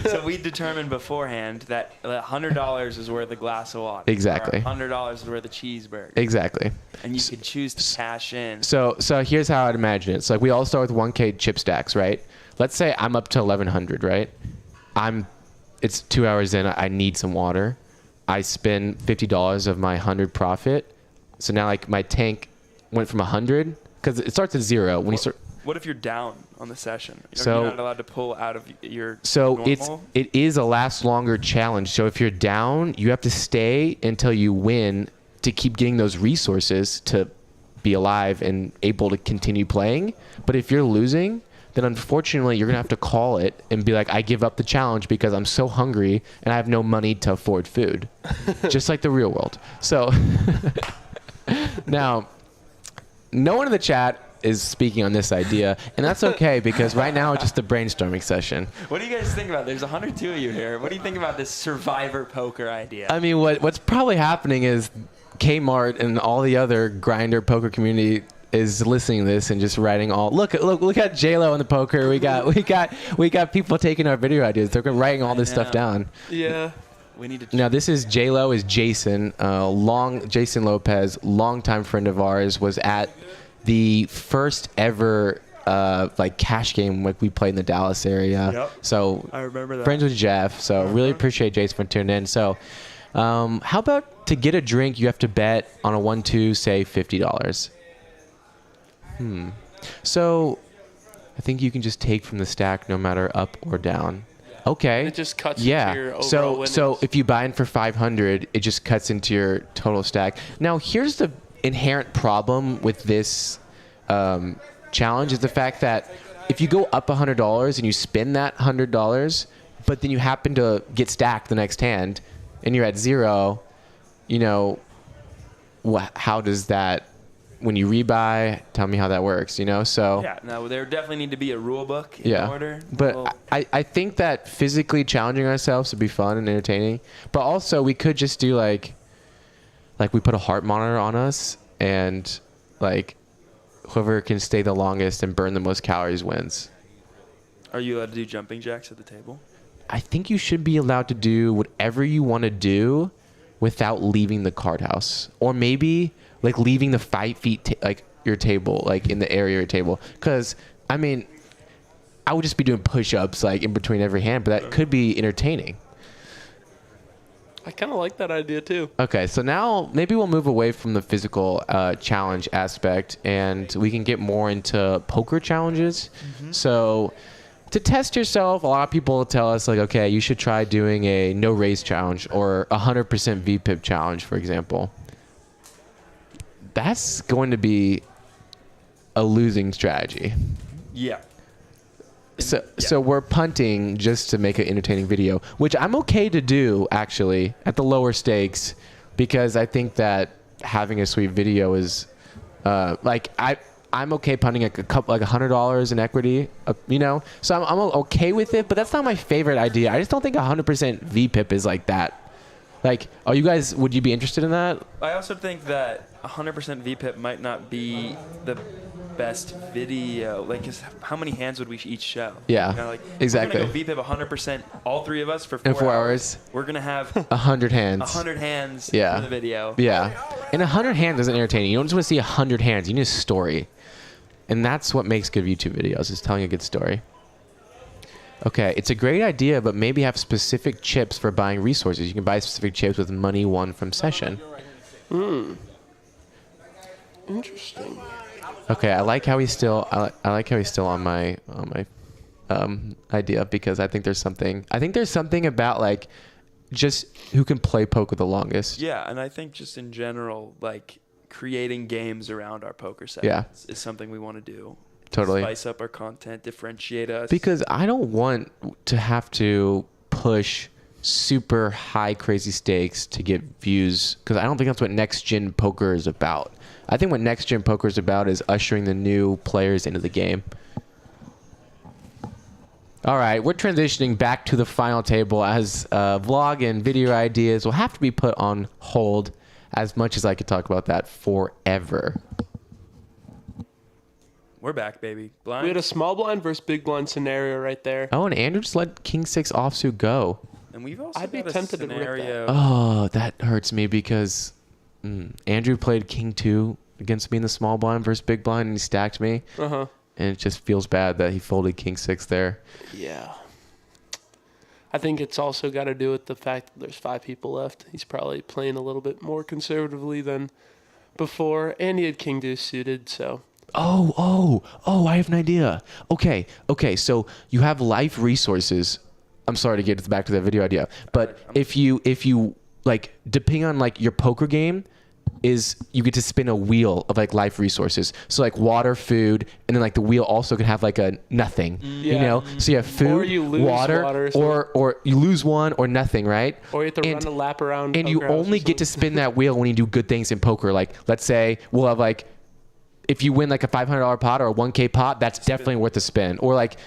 H: So we determined beforehand that $100 is worth a glass of water.
D: Exactly.
H: Or $100 is worth a cheeseburger.
D: Exactly.
H: And you could choose to cash in.
D: So here's how I'd imagine it. So like we all start with 1K chip stacks, right? Let's say I'm up to 1,100, right? It's 2 hours in. I need some water. I spend $50 of my 100 profit. So now like my tank went from 100 because it starts at 0 when you start.
H: What if you're down on the session?
D: So
H: you're not allowed to pull out of your
D: So
H: normal?
D: it is a last longer challenge. So if you're down, you have to stay until you win to keep getting those resources to be alive and able to continue playing. But if you're losing, then unfortunately you're gonna have to call it and be like, I give up the challenge because I'm so hungry and I have no money to afford food. Just like the real world. So now, no one in the chat is speaking on this idea, and that's okay because right now it's just a brainstorming session.
H: What do you guys think about? There's 102 of you here. What do you think about this survivor poker idea?
D: I mean, what's probably happening is Kmart and all the other grinder poker community is listening to this and just writing all look at J-Lo in the poker. We got people taking our video ideas. They're writing all this stuff down.
B: Yeah.
H: We need to.
D: Now this is J-Lo is Jason, Jason Lopez, longtime friend of ours, was at the first ever like cash game like we played in the Dallas area.
H: Yep.
D: So
H: I remember that.
D: Friends with Jeff. So really appreciate Jason for tuning in. So how about to get a drink you have to bet on a 1-2, say $50. So I think you can just take from the stack no matter up or down. Okay.
B: It just cuts into your overall
D: So
B: winnings.
D: if you buy in for 500, it just cuts into your total stack. Now here's the inherent problem with this challenge is the fact that if you go up $100 and you spend that $100, but then you happen to get stacked the next hand and you're at 0, you know, how does that, when you rebuy, tell me how that works, you know? So
H: Yeah, no, there definitely need to be a rule book in order.
D: But
H: Well,
D: I think that physically challenging ourselves would be fun and entertaining, but also we could just do like we put a heart monitor on us and like whoever can stay the longest and burn the most calories wins.
H: Are you allowed to do jumping jacks at the table?
D: I think you should be allowed to do whatever you want to do without leaving the card house, or maybe like leaving the 5 feet like your table, like in the area of your table. Because I mean, I would just be doing push-ups like in between every hand, but that could be entertaining.
B: I kind of like that idea too.
D: Okay, so now maybe we'll move away from the physical challenge aspect, and we can get more into poker challenges. So to test yourself, a lot of people tell us like, okay, you should try doing a no raise challenge or 100% VPIP challenge, for example. That's going to be a losing strategy.
H: Yeah.
D: So we're punting just to make an entertaining video, which I'm okay to do actually at the lower stakes, because I think that having a sweet video is I'm okay punting like $100 in equity, you know. So I'm okay with it, but that's not my favorite idea. I just don't think 100% VPIP is like that. Like, would you be interested in that?
H: I also think that 100% VPIP might not be the best video. Like, 'cause how many hands would we each show?
D: Yeah,
H: you know, like,
D: exactly.
H: We're gonna go VPIP 100%, all three of us for 4
D: in 4 hours.
H: We're gonna have
D: 100 hands.
H: 100 hands
D: Yeah.
H: for the video.
D: Yeah, and 100 hands isn't entertaining. You don't just want to see 100 hands. You need a story, and that's what makes good YouTube videos, is telling a good story. Okay, it's a great idea, but maybe have specific chips for buying resources. You can buy specific chips with money won from session.
B: Interesting.
D: Okay, I like how he's still on my idea, because I think there's something about like just who can play poker the longest.
H: Yeah, and I think just in general, like creating games around our poker sessions is something we want to do.
D: Totally.
H: Spice up our content, differentiate us.
D: Because I don't want to have to push super high crazy stakes to get views, because I don't think that's what next gen poker is about. I think what next gen poker is about is ushering the new players into the game. All right, we're transitioning back to the final table, as vlog and video ideas will have to be put on hold, as much as I could talk about that forever.
H: We're back, baby. Blind.
B: We had a small blind versus big blind scenario right there.
D: Oh, and Andrew just let King 6 offsuit go.
H: And we've also
B: I'd be
H: got a
B: tempted to rip
H: scenario.
D: Oh, that hurts me, because Andrew played King 2 against me in the small blind versus big blind, and he stacked me.
B: Uh-huh.
D: And it just feels bad that he folded King 6 there.
B: Yeah. I think it's also got to do with the fact that there's 5 people left. He's probably playing a little bit more conservatively than before, and he had King Deuce suited, so.
D: Oh, I have an idea. Okay, so you have life resources. I'm sorry to get back to that video idea, but if you like, depending on like your poker game, is you get to spin a wheel of like life resources. So like water, food, and then like the wheel also can have like a nothing. You know, so you have food,
B: Or you lose water,
D: or you lose one or nothing, right?
B: Or you have to run a lap around.
D: And you
B: poker house
D: only
B: or
D: get to
B: something.
D: spin that wheel when you do good things in poker. Like, let's say we'll have like, if you win like a $500 pot or a 1K pot, that's definitely worth a spin. Or like,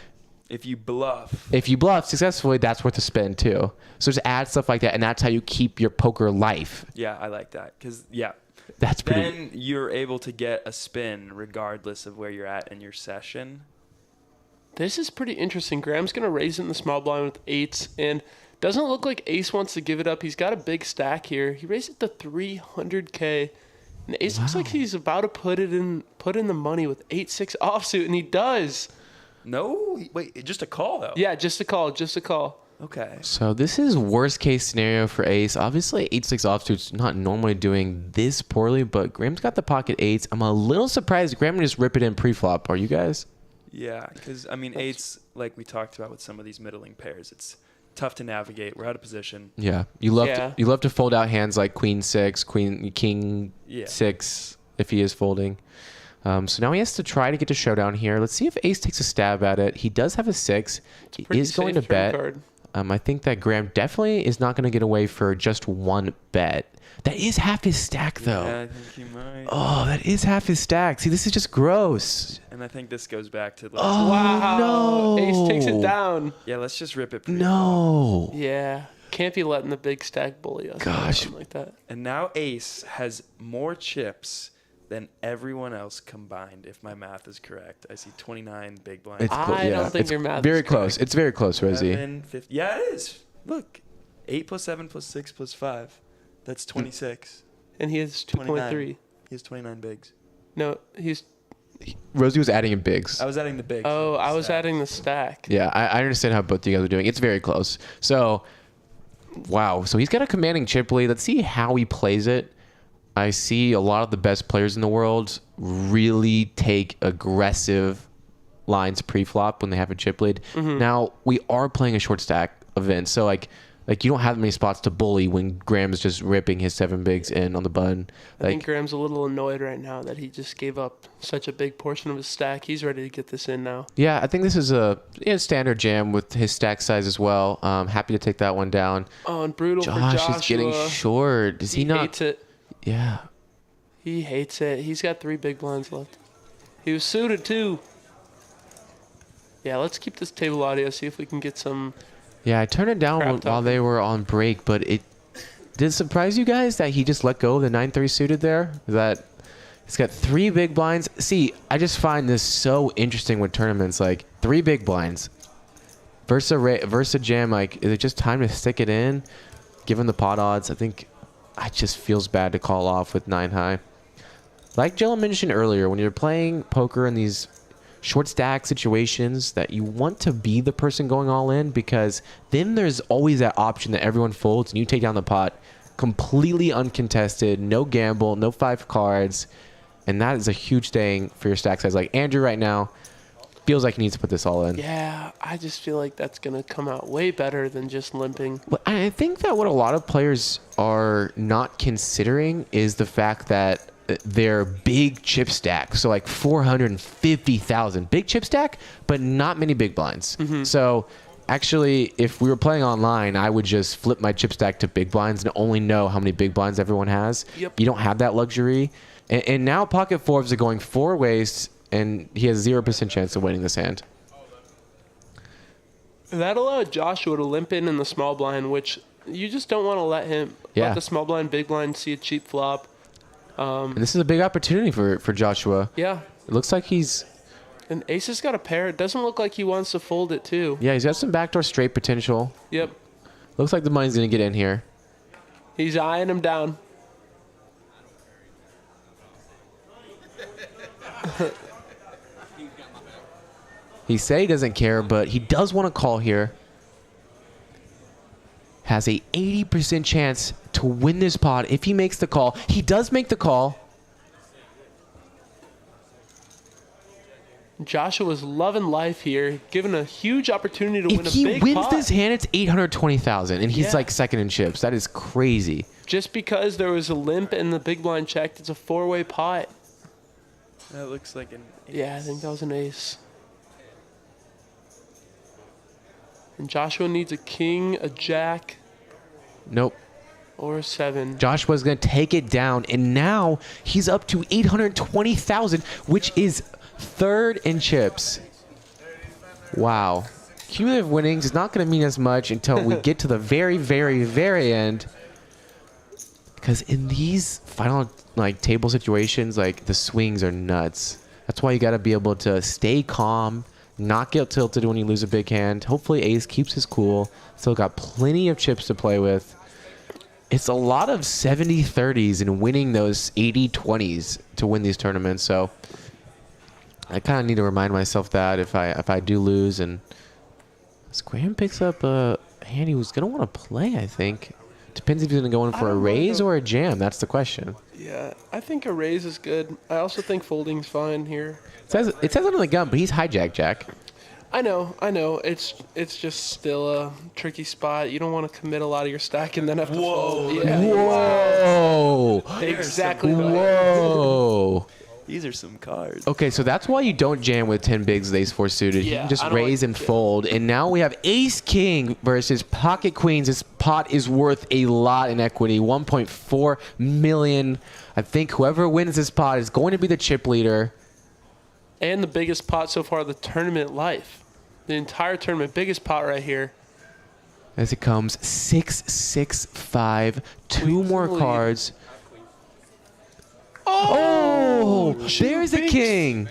H: If you bluff.
D: if you bluff successfully, that's worth a spin too. So just add stuff like that, and that's how you keep your poker life.
H: Yeah, I like that. Because, yeah.
D: That's pretty.
H: Then you're able to get a spin regardless of where you're at in your session.
B: This is pretty interesting. Graham's going to raise it in the small blind with 8s, and doesn't look like Ace wants to give it up. He's got a big stack here. He raised it to 300K. And Ace looks like he's about to put in the money with 8-6 offsuit, and he does.
H: No? Wait, just a call, though?
B: Yeah, just a call.
H: Okay.
D: So this is worst case scenario for Ace. Obviously, 8-6 offsuit's not normally doing this poorly, but Graham's got the pocket 8s. I'm a little surprised Graham can just rip it in pre-flop. Are you guys?
H: Yeah, because, I mean, 8s, like we talked about with some of these middling pairs, it's tough to navigate. We're out of position.
D: Yeah, you love to fold out hands like Queen 6, King 6 if he is folding. So now he has to try to get to showdown here. Let's see if Ace takes a stab at it. He does have a 6. He is going to bet.
B: Card.
D: I think that Graham definitely is not going to get away for just one bet. That is half his stack, though.
H: Yeah, I think he might.
D: Oh, that is half his stack. See, this is just gross.
H: And I think this goes back to... Like,
B: Wow.
D: no.
B: Ace takes it down.
H: yeah, let's just rip it.
D: No.
B: Yeah. Can't be letting the big stack bully us.
D: Gosh.
B: Like that.
H: And now Ace has more chips than everyone else combined, if my math is correct. I see 29 big blinds.
D: It's close.
B: I don't think your math
D: very
B: is
D: close.
B: correct.
D: It's very close, Rosie.
H: 7, 50. Yeah, it is. Look, 8 plus 7 plus 6 plus 5. That's 26.
B: And he has 2.3.
H: He has 29 bigs.
B: No, he's.
D: Rosie was adding in bigs.
H: I was adding the bigs.
B: Oh, I was adding the stack.
D: Yeah, I understand how both you guys are doing. It's very close. So, wow. So he's got a commanding chip lead. Let's see how he plays it. I see a lot of the best players in the world really take aggressive lines pre-flop when they have a chip lead. Now, we are playing a short stack event, so like you don't have many spots to bully when Graham's just ripping his 7 bigs in on the button.
B: I think Graham's a little annoyed right now that he just gave up such a big portion of his stack. He's ready to get this in now.
D: Yeah, I think this is a standard jam with his stack size as well. Happy to take that one down.
B: Oh, and brutal for
D: Josh
B: Joshua.
D: is getting short. Does he not?
B: Hates it.
D: Yeah.
B: He hates it. He's got 3 big blinds left. He was suited too. Yeah, let's keep this table audio, see if we can get some.
D: Yeah, I turned it down
B: Crap
D: while they were on break, but did it surprise you guys that he just let go of the 9-3 suited there? That he's got 3 big blinds. See, I just find this so interesting with tournaments, like 3 big blinds versus jam. Like, is it just time to stick it in? Given the pot odds, I think it just feels bad to call off with 9 high. Like Jello mentioned earlier, when you're playing poker in these short stack situations, that you want to be the person going all in, because then there's always that option that everyone folds and you take down the pot completely uncontested, no gamble, no 5 cards, and that is a huge thing for your stack size. Like Andrew right now feels like he needs to put this all in.
B: Yeah, I just feel like that's going to come out way better than just limping.
D: But I think that what a lot of players are not considering is the fact that their big chip stack, so like 450,000 big chip stack, but not many big blinds. So actually, if we were playing online, I would just flip my chip stack to big blinds and only know how many big blinds everyone has.
B: Yep.
D: You don't have that luxury. And now pocket fours are going 4 ways, and he has 0% chance of winning this hand.
B: That allowed Joshua to limp in the small blind, which you just don't want to let him let the small blind, big blind see a cheap flop.
D: And this is a big opportunity for Joshua.
B: Yeah.
D: It looks like he's...
B: And Ace has got a pair. It doesn't look like he wants to fold it, too.
D: Yeah, he's got some backdoor straight potential.
B: Yep.
D: Looks like the money's going to get in here.
B: He's eyeing him down.
D: He say he doesn't care, but he does want to call here. Has a 80% chance to win this pot if he makes the call. He does make the call.
B: Joshua's loving life here, given a huge opportunity to win a
D: If he
B: big
D: wins
B: pot.
D: this hand, it's 820,000, and he's
B: Yeah.
D: like second in chips. That is crazy.
B: Just because there was a limp and the big blind checked, it's a 4-way pot.
H: That looks like an ace.
B: Yeah, I think that was an ace. And Joshua needs a king, a jack,
D: Nope.
B: or a 7.
D: Joshua's going to take it down, and now he's up to 820,000, which is third in chips. Wow. Cumulative winnings is not going to mean as much until we get to the very, very, very end. Because in these final table situations, the swings are nuts. That's why you got to be able to stay calm, not get tilted when you lose a big hand. Hopefully Ace keeps his cool. Still got plenty of chips to play with. It's a lot of 70-30s and winning those 80-20s to win these tournaments. So I kind of need to remind myself that if I do lose, and Graham picks up a hand he was going to want to play, I think. Depends if he's going to go in for a raise or a jam. That's the question.
B: Yeah, I think a raise is good. I also think folding's fine here.
D: It says it on the gun, but he's hijack, Jack.
B: I know. It's just still a tricky spot. You don't want to commit a lot of your stack and then have to fold. Yeah.
D: Whoa.
B: Exactly.
D: Whoa.
H: These are some cards.
D: Okay, so that's why you don't jam with 10 bigs with ace 4 suited.
B: Yeah,
D: You can just
B: I don't
D: raise
B: like
D: and
B: to jam.
D: fold. And now we have ace king versus pocket queens. This pot is worth a lot in equity, 1.4 million. I think whoever wins this pot is going to be the chip leader.
B: And the biggest pot so far of the tournament life. The entire tournament, biggest pot right here.
D: As it comes 6, 6, 5, 2
B: Queens
D: more
B: in the lead.
D: cards. Oh, there's a
B: binks.
D: king.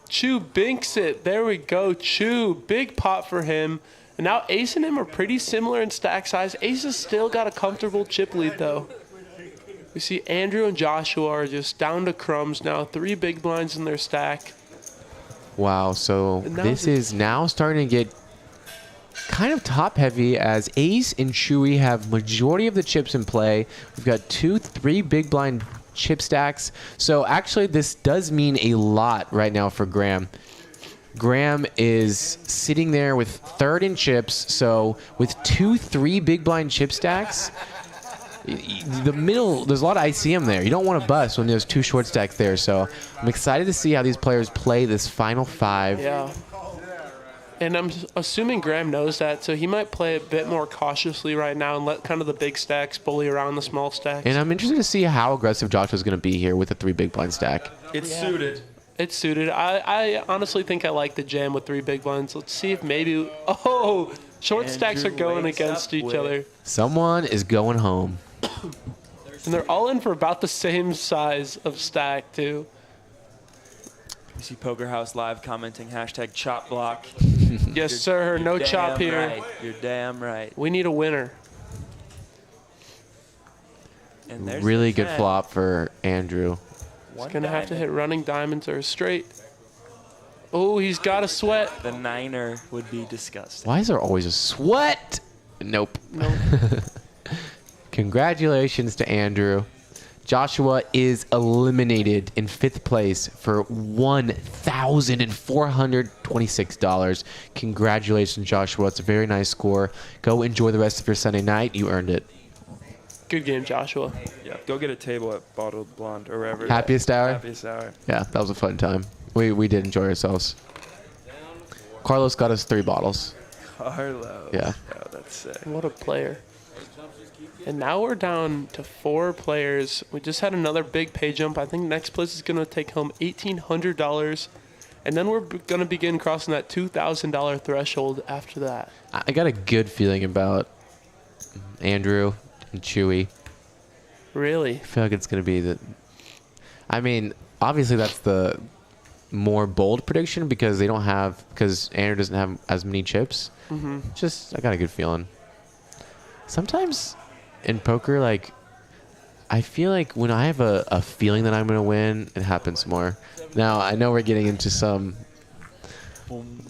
B: Chew binks it. There we go. Chew. Big pot for him. And now Ace and him are pretty similar in stack size. Ace has still got a comfortable chip lead, though. We see Andrew and Joshua are just down to crumbs now. 3 big blinds in their stack.
D: Wow, so this is now starting to get kind of top heavy as Ace and Chewy have majority of the chips in play. We've got 3 big blind chip stacks. So actually this does mean a lot right now for Graham. Graham is sitting there with 3rd in chips. So with 3 big blind chip stacks, the middle, there's a lot of ICM there. You don't want to bust when there's 2 short stacks there. So I'm excited to see how these players play this final 5.
B: Yeah. And I'm assuming Graham knows that, so he might play a bit more cautiously right now and let kind of the big stacks bully around the small stacks.
D: And I'm interested to see how aggressive Joshua's going to be here with a 3 big blind stack.
H: It's suited.
B: It's suited. I honestly think I like the jam with 3 big blinds. Let's see if maybe... Oh! Short stacks are going against each other.
D: Someone is going home.
B: And they're all in for about the same size of stack, too.
H: You see Poker House Live commenting #chop block.
B: Yes, sir. No chop here.
H: Right. You're damn right.
B: We need a winner.
H: And there's
D: Really
H: the
D: good
H: 10.
D: flop for Andrew.
B: He's going to have to hit running diamonds or a straight. Oh, he's got a sweat.
H: The 9er would be disgusting.
D: Why is there always a sweat? Nope.
B: Nope.
D: Congratulations to Andrew. Joshua is eliminated in 5th place for $1,426. Congratulations, Joshua. It's a very nice score. Go enjoy the rest of your Sunday night. You earned it.
B: Good game, Joshua.
H: Yeah, go get a table at Bottled Blonde or wherever.
D: Happiest hour?
H: Happiest hour.
D: Yeah, that was a fun time. We did enjoy ourselves. Carlos got us 3 bottles.
H: Carlos.
D: Yeah.
H: Oh, that's sick.
B: What a player. And now we're down to 4 players. We just had another big pay jump. I think next place is going to take home $1,800. And then we're going to begin crossing that $2,000 threshold after that.
D: I got a good feeling about Andrew and Chewy.
B: Really?
D: I feel like it's going to be the... I mean, obviously that's the more bold prediction because they don't have... Because Andrew doesn't have as many chips.
B: Mm-hmm.
D: Just, I got a good feeling. Sometimes in poker, like, I feel like when I have a feeling that I'm going to win, it happens more. Now, I know we're getting into some...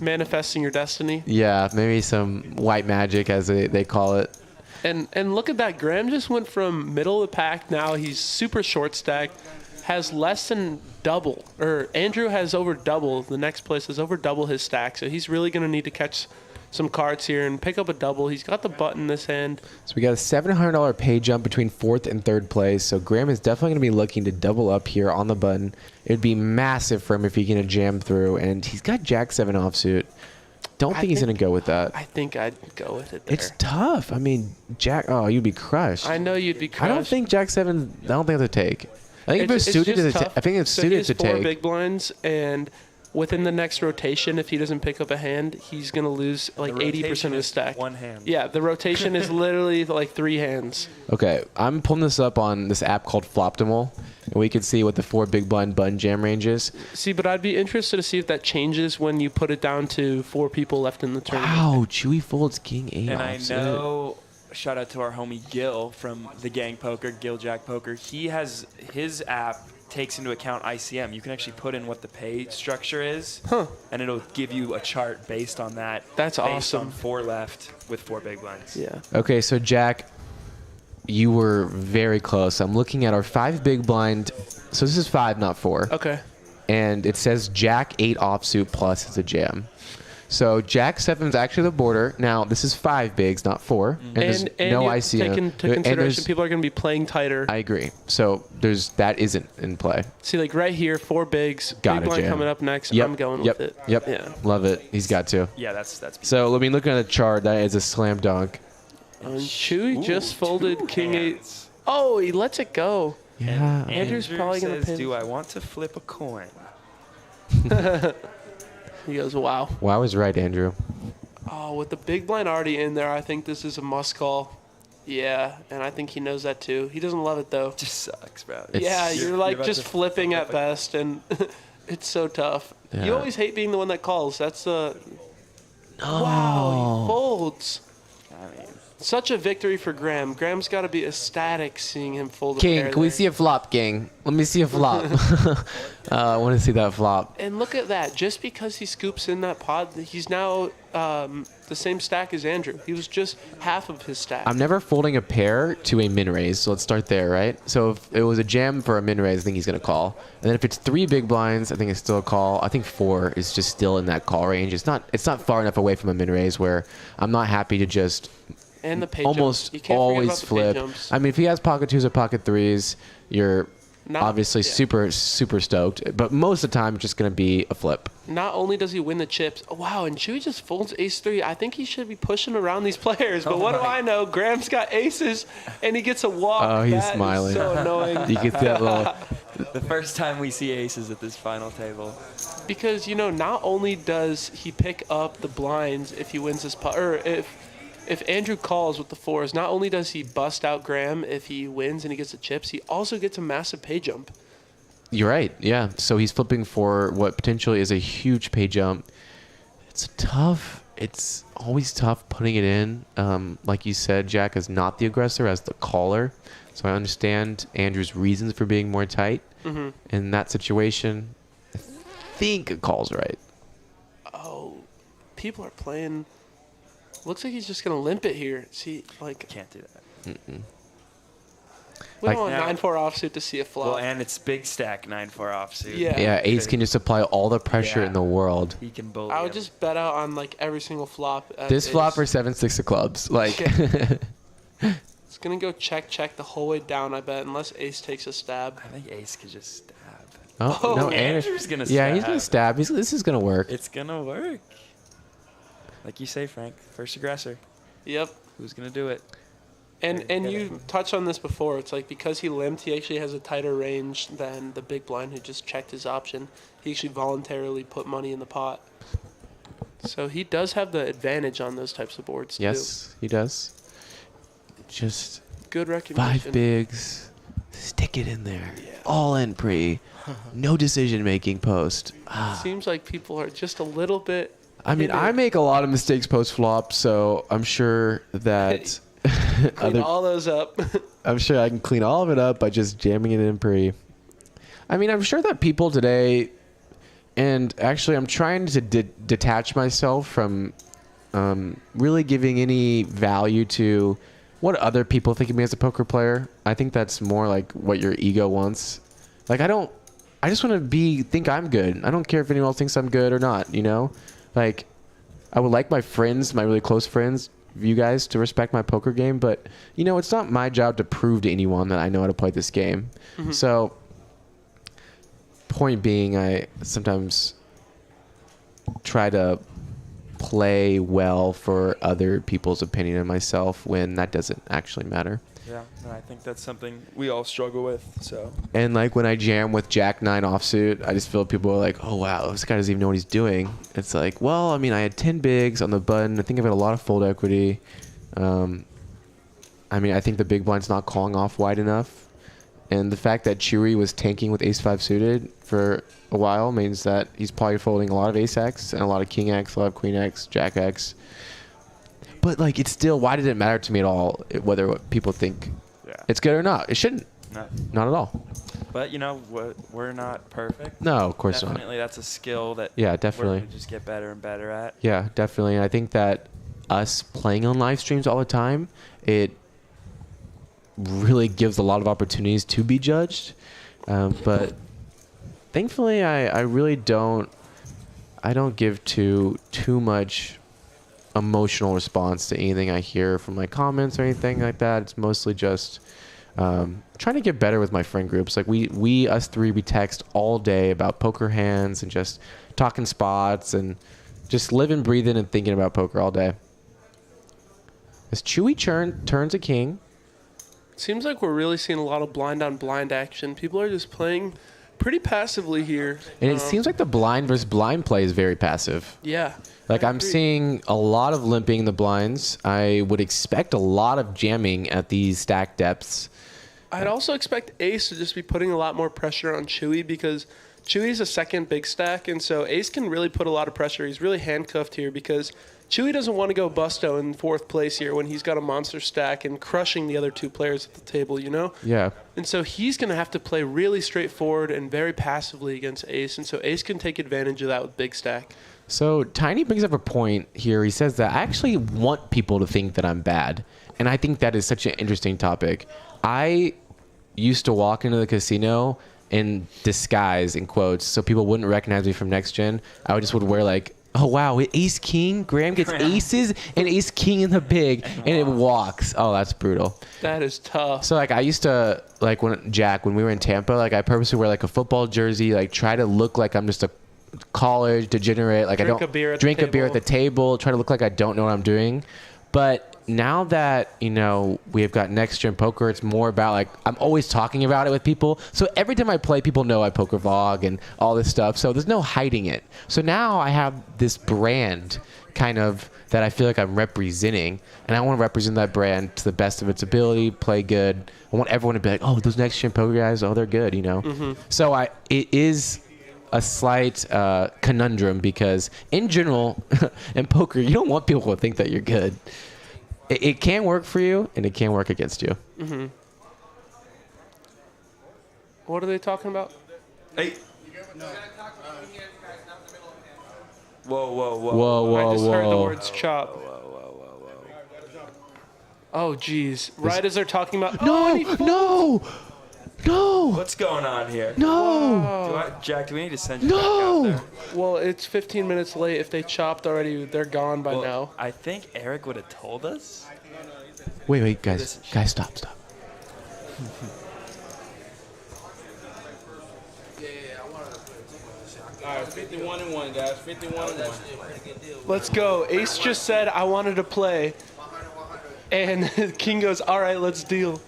B: Manifesting your destiny.
D: Yeah, maybe some white magic, as they call it.
B: And look at that. Graham just went from middle of the pack. Now he's super short stacked. Has less than double. Or Andrew has over double. The next place has over double his stack. So he's really going to need to catch some cards here and pick up a double. He's got the button in this hand.
D: So we got a $700 pay jump between 4th and 3rd place. So Graham is definitely going to be looking to double up here on the button. It would be massive for him if he can jam through. And he's got Jack 7 offsuit. Don't think he's going to go with that.
B: I think I'd go with it there.
D: It's tough. I mean, Jack, oh, you'd be crushed.
B: I know you'd be crushed.
D: I don't think Jack 7, I don't think that's a take. I think if it's suited,
B: just tough.
D: I think it's suited to
B: So he has 4
D: take.
B: big blinds, and within the next rotation, if he doesn't pick up a hand, he's going to lose like 80% of his stack.
H: 1 hand.
B: Yeah, the rotation is literally like 3 hands.
D: Okay, I'm pulling this up on this app called Floptimal, and we can see what the 4 big blind button jam range is.
B: See, but I'd be interested to see if that changes when you put it down to 4 people left in the tournament.
D: Wow, Chewy folds King 8
H: And I
D: offsuit.
H: know, shout out to our homie Gil from the Gang Poker, Gil Jack Poker. He has his app takes into account ICM. You can actually put in what the pay structure is, and it'll give you a chart based on that.
B: That's
H: based
B: awesome.
H: on 4 left with 4 big blinds.
B: Yeah.
D: Okay, so Jack, you were very close. I'm looking at our 5 big blind. So this is 5, not 4.
B: Okay.
D: And it says Jack 8 offsuit plus is a jam. So Jack 7 is actually the border. Now, this is 5 bigs, not 4. And there's no
B: you
D: ICM.
B: take into
D: And
B: consideration
D: there's-
B: people are going to be playing tighter.
D: I agree. So that isn't in play.
B: See, like right here, 4 bigs,
D: Got
B: big
D: it,
B: blind
D: jam.
B: coming up next.
D: Yep.
B: I'm going
D: Yep.
B: with it.
D: Yep.
B: Yeah.
D: Love it. He's got to.
H: Yeah, that's
D: So let me look at the chart. That is a slam dunk.
B: And Chewy just folded
H: 2
B: King 8.
H: hands.
B: Oh, he lets it go.
D: Yeah.
B: Andrew's probably going to
H: says,
B: pin.
H: do I want to flip a coin?
B: He goes, wow.
D: Well, I was right, Andrew.
B: Oh, with the big blind already in there, I think this is a must call. Yeah, and I think he knows that too. He doesn't love it though.
H: Just sucks, bro.
B: Yeah, you're like
H: about
B: just
H: to
B: flipping at best, and it's so tough.
D: Yeah.
B: You always hate being the one that calls. That's wow, he folds.
H: I mean,
B: Such a victory for Graham. Graham's got to be ecstatic seeing him fold a
D: King,
B: pair
D: can we
B: there.
D: see a flop, King? Let me see a flop. I want to see that flop.
B: And look at that. Just because he scoops in that pot, he's now the same stack as Andrew. He was just half of his stack.
D: I'm never folding a pair to a min raise, so let's start there, right? So if it was a jam for a min raise, I think he's going to call. And then if it's 3 big blinds, I think it's still a call. I think 4 is just still in that call range. It's not far enough away from a min raise where I'm not happy to just
B: and the pay
D: almost
B: jumps. You can't
D: always
B: forget about the pay
D: flip.
B: jumps.
D: I mean, if he has pocket 2s or pocket 3s, you're obviously super stoked. But most of the time, it's just going to be a flip.
B: Not only does he win the chips, wow, and Chewy just folds ace-3. I think he should be pushing around these players, but what do I know? Graham's got aces, and he gets a walk.
D: Oh, he's
B: That is
D: smiling.
B: so annoying.
D: You get that little...
H: the first time we see aces at this final table.
B: Because, not only does he pick up the blinds if he wins this pot, or if Andrew calls with the 4s, not only does he bust out Graham if he wins and he gets the chips, he also gets a massive pay jump.
D: You're right, yeah. So he's flipping for what potentially is a huge pay jump. It's always tough putting it in. Like you said, Jack is not the aggressor as the caller. So I understand Andrew's reasons for being more tight.
B: Mm-hmm.
D: In that situation, I think a call's right.
B: Oh, people are playing. Looks like he's just going to limp it here. See,
H: Can't do that.
B: We
D: Like-
B: don't want 9-4 offsuit to see a flop.
H: Well, and it's big stack 9-4 offsuit.
B: Yeah.
D: Yeah, ace can just apply all the pressure
H: Yeah.
D: in the world.
H: He can bully
B: I would
H: him.
B: just bet out on every single flop.
D: This flop or 7-6 of clubs. Like,
B: It's going to go check the whole way down, I bet, unless ace takes a stab.
H: I think ace could just stab.
D: oh, no,
H: Andrew's gonna
D: yeah,
H: stab.
D: he's going to stab. This is going to work.
H: It's gonna work. Like you say, Frank, first aggressor.
B: Yep.
H: Who's gonna do it?
B: And you touched on this before. It's because he limped, he actually has a tighter range than the big blind who just checked his option. He actually voluntarily put money in the pot. So he does have the advantage on those types of boards,
D: Yes, he does. Just
B: too. Good recognition.
D: 5 bigs. Stick it in there. All in pre. No decision making post.
B: Seems like people are just a little bit...
D: I mean, I make a lot of mistakes post flop, so I'm sure that
B: Clean all those up.
D: I'm sure I can clean all of it up by just jamming it in pre. I mean, I'm sure that people today, and actually I'm trying to detach myself from really giving any value to what other people think of me as a poker player. I think that's more like what your ego wants. Like, I just want to think I'm good. I don't care if anyone else thinks I'm good or not, Like, I would like my friends, my really close friends, you guys, to respect my poker game, but, it's not my job to prove to anyone that I know how to play this game.
B: Mm-hmm.
D: So, point being, I sometimes try to play well for other people's opinion of myself when that doesn't actually matter.
H: Yeah, and I think that's something we all struggle with. So.
D: And like when I jam with Jack 9 offsuit, I just feel people are like, oh wow, this guy doesn't even know what he's doing. It's like, well, I mean, I had 10 bigs on the button. I think I've got a lot of fold equity. I mean, I think the big blind's not calling off wide enough. And the fact that Chewy was tanking with ace-5 suited for a while means that he's probably folding a lot of ace-x and a lot of king-x, a lot of queen-x, jack-x. But, like, it's still, why did it matter to me at all whether what people think it's good or not? It shouldn't.
H: No.
D: Not at all.
H: But, we're not perfect.
D: No, of course not.
H: Definitely, that's a skill that
D: definitely.
H: we're going to just get better and better at.
D: Yeah, definitely. I think that us playing on live streams all the time, it really gives a lot of opportunities to be judged. But thankfully, I really don't give too much emotional response to anything I hear from my comments or anything like that. It's mostly just trying to get better with my friend groups. Like us three, we text all day about poker hands and just talking spots and just living, breathing, and thinking about poker all day. As Chewy turns a king.
B: Seems like we're really seeing a lot of blind on blind action. People are just playing pretty passively here.
D: And it seems like the blind versus blind play is very passive.
B: Yeah.
D: Like
B: I
D: I'm
B: agree.
D: seeing a lot of limping in the blinds. I would expect a lot of jamming at these stack depths.
B: I'd also expect Ace to just be putting a lot more pressure on Chewy because Chewy's a second big stack, and so Ace can really put a lot of pressure. He's really handcuffed here because Chewy doesn't want to go busto in fourth place here when he's got a monster stack and crushing the other two players at the table, you know?
D: Yeah.
B: And so he's going to have to play really straightforward and very passively against Ace, and so Ace can take advantage of that with big stack.
D: So Tiny brings up a point here. He says that I actually want people to think that I'm bad, and I think that is such an interesting topic. I used to walk into the casino in disguise, in quotes, so people wouldn't recognize me from Next Gen. I just would wear like, oh wow, Ace King? Graham gets aces and Ace King in the big, and it walks. Oh, that's brutal.
B: That is tough.
D: So like I used to, like when we were in Tampa, like I purposely wear like a football jersey, like try to look like I'm just a college degenerate, like
B: Drink
D: I don't
B: a beer at the
D: drink a beer at
B: table.
D: the table, try to look like I don't know what I'm doing. But now that, you know, we've got Next Gen Poker, it's more about like I'm always talking about it with people. So every time I play, people know I poker vlog and all this stuff. So there's no hiding it. So now I have this brand kind of that I feel like I'm representing, and I want to represent that brand to the best of its ability, play good. I want everyone to be like, oh, those Next Gen Poker guys, oh, they're good, you know.
B: Mm-hmm.
D: So it is a slight conundrum because in general in poker you don't want people to think that you're good. It can work for you and it can work against you.
B: Mm-hmm. What are they talking about?
H: Hey. Whoa, whoa, whoa.
D: Whoa,
B: I just
D: whoa,
B: heard the
D: whoa.
B: words chop. Oh, geez. Right as they're talking about...
D: No.
H: What's going on here?
D: No.
H: Jack, do we need to send you back out there?
B: Well, it's 15 minutes late. If they chopped already, they're gone by now.
H: I think Eric would have told us.
D: Wait, guys, stop.
F: All right, 51-1, guys. 51-1.
B: Let's go. Ace just said, I wanted to play. And King goes, all right, let's deal.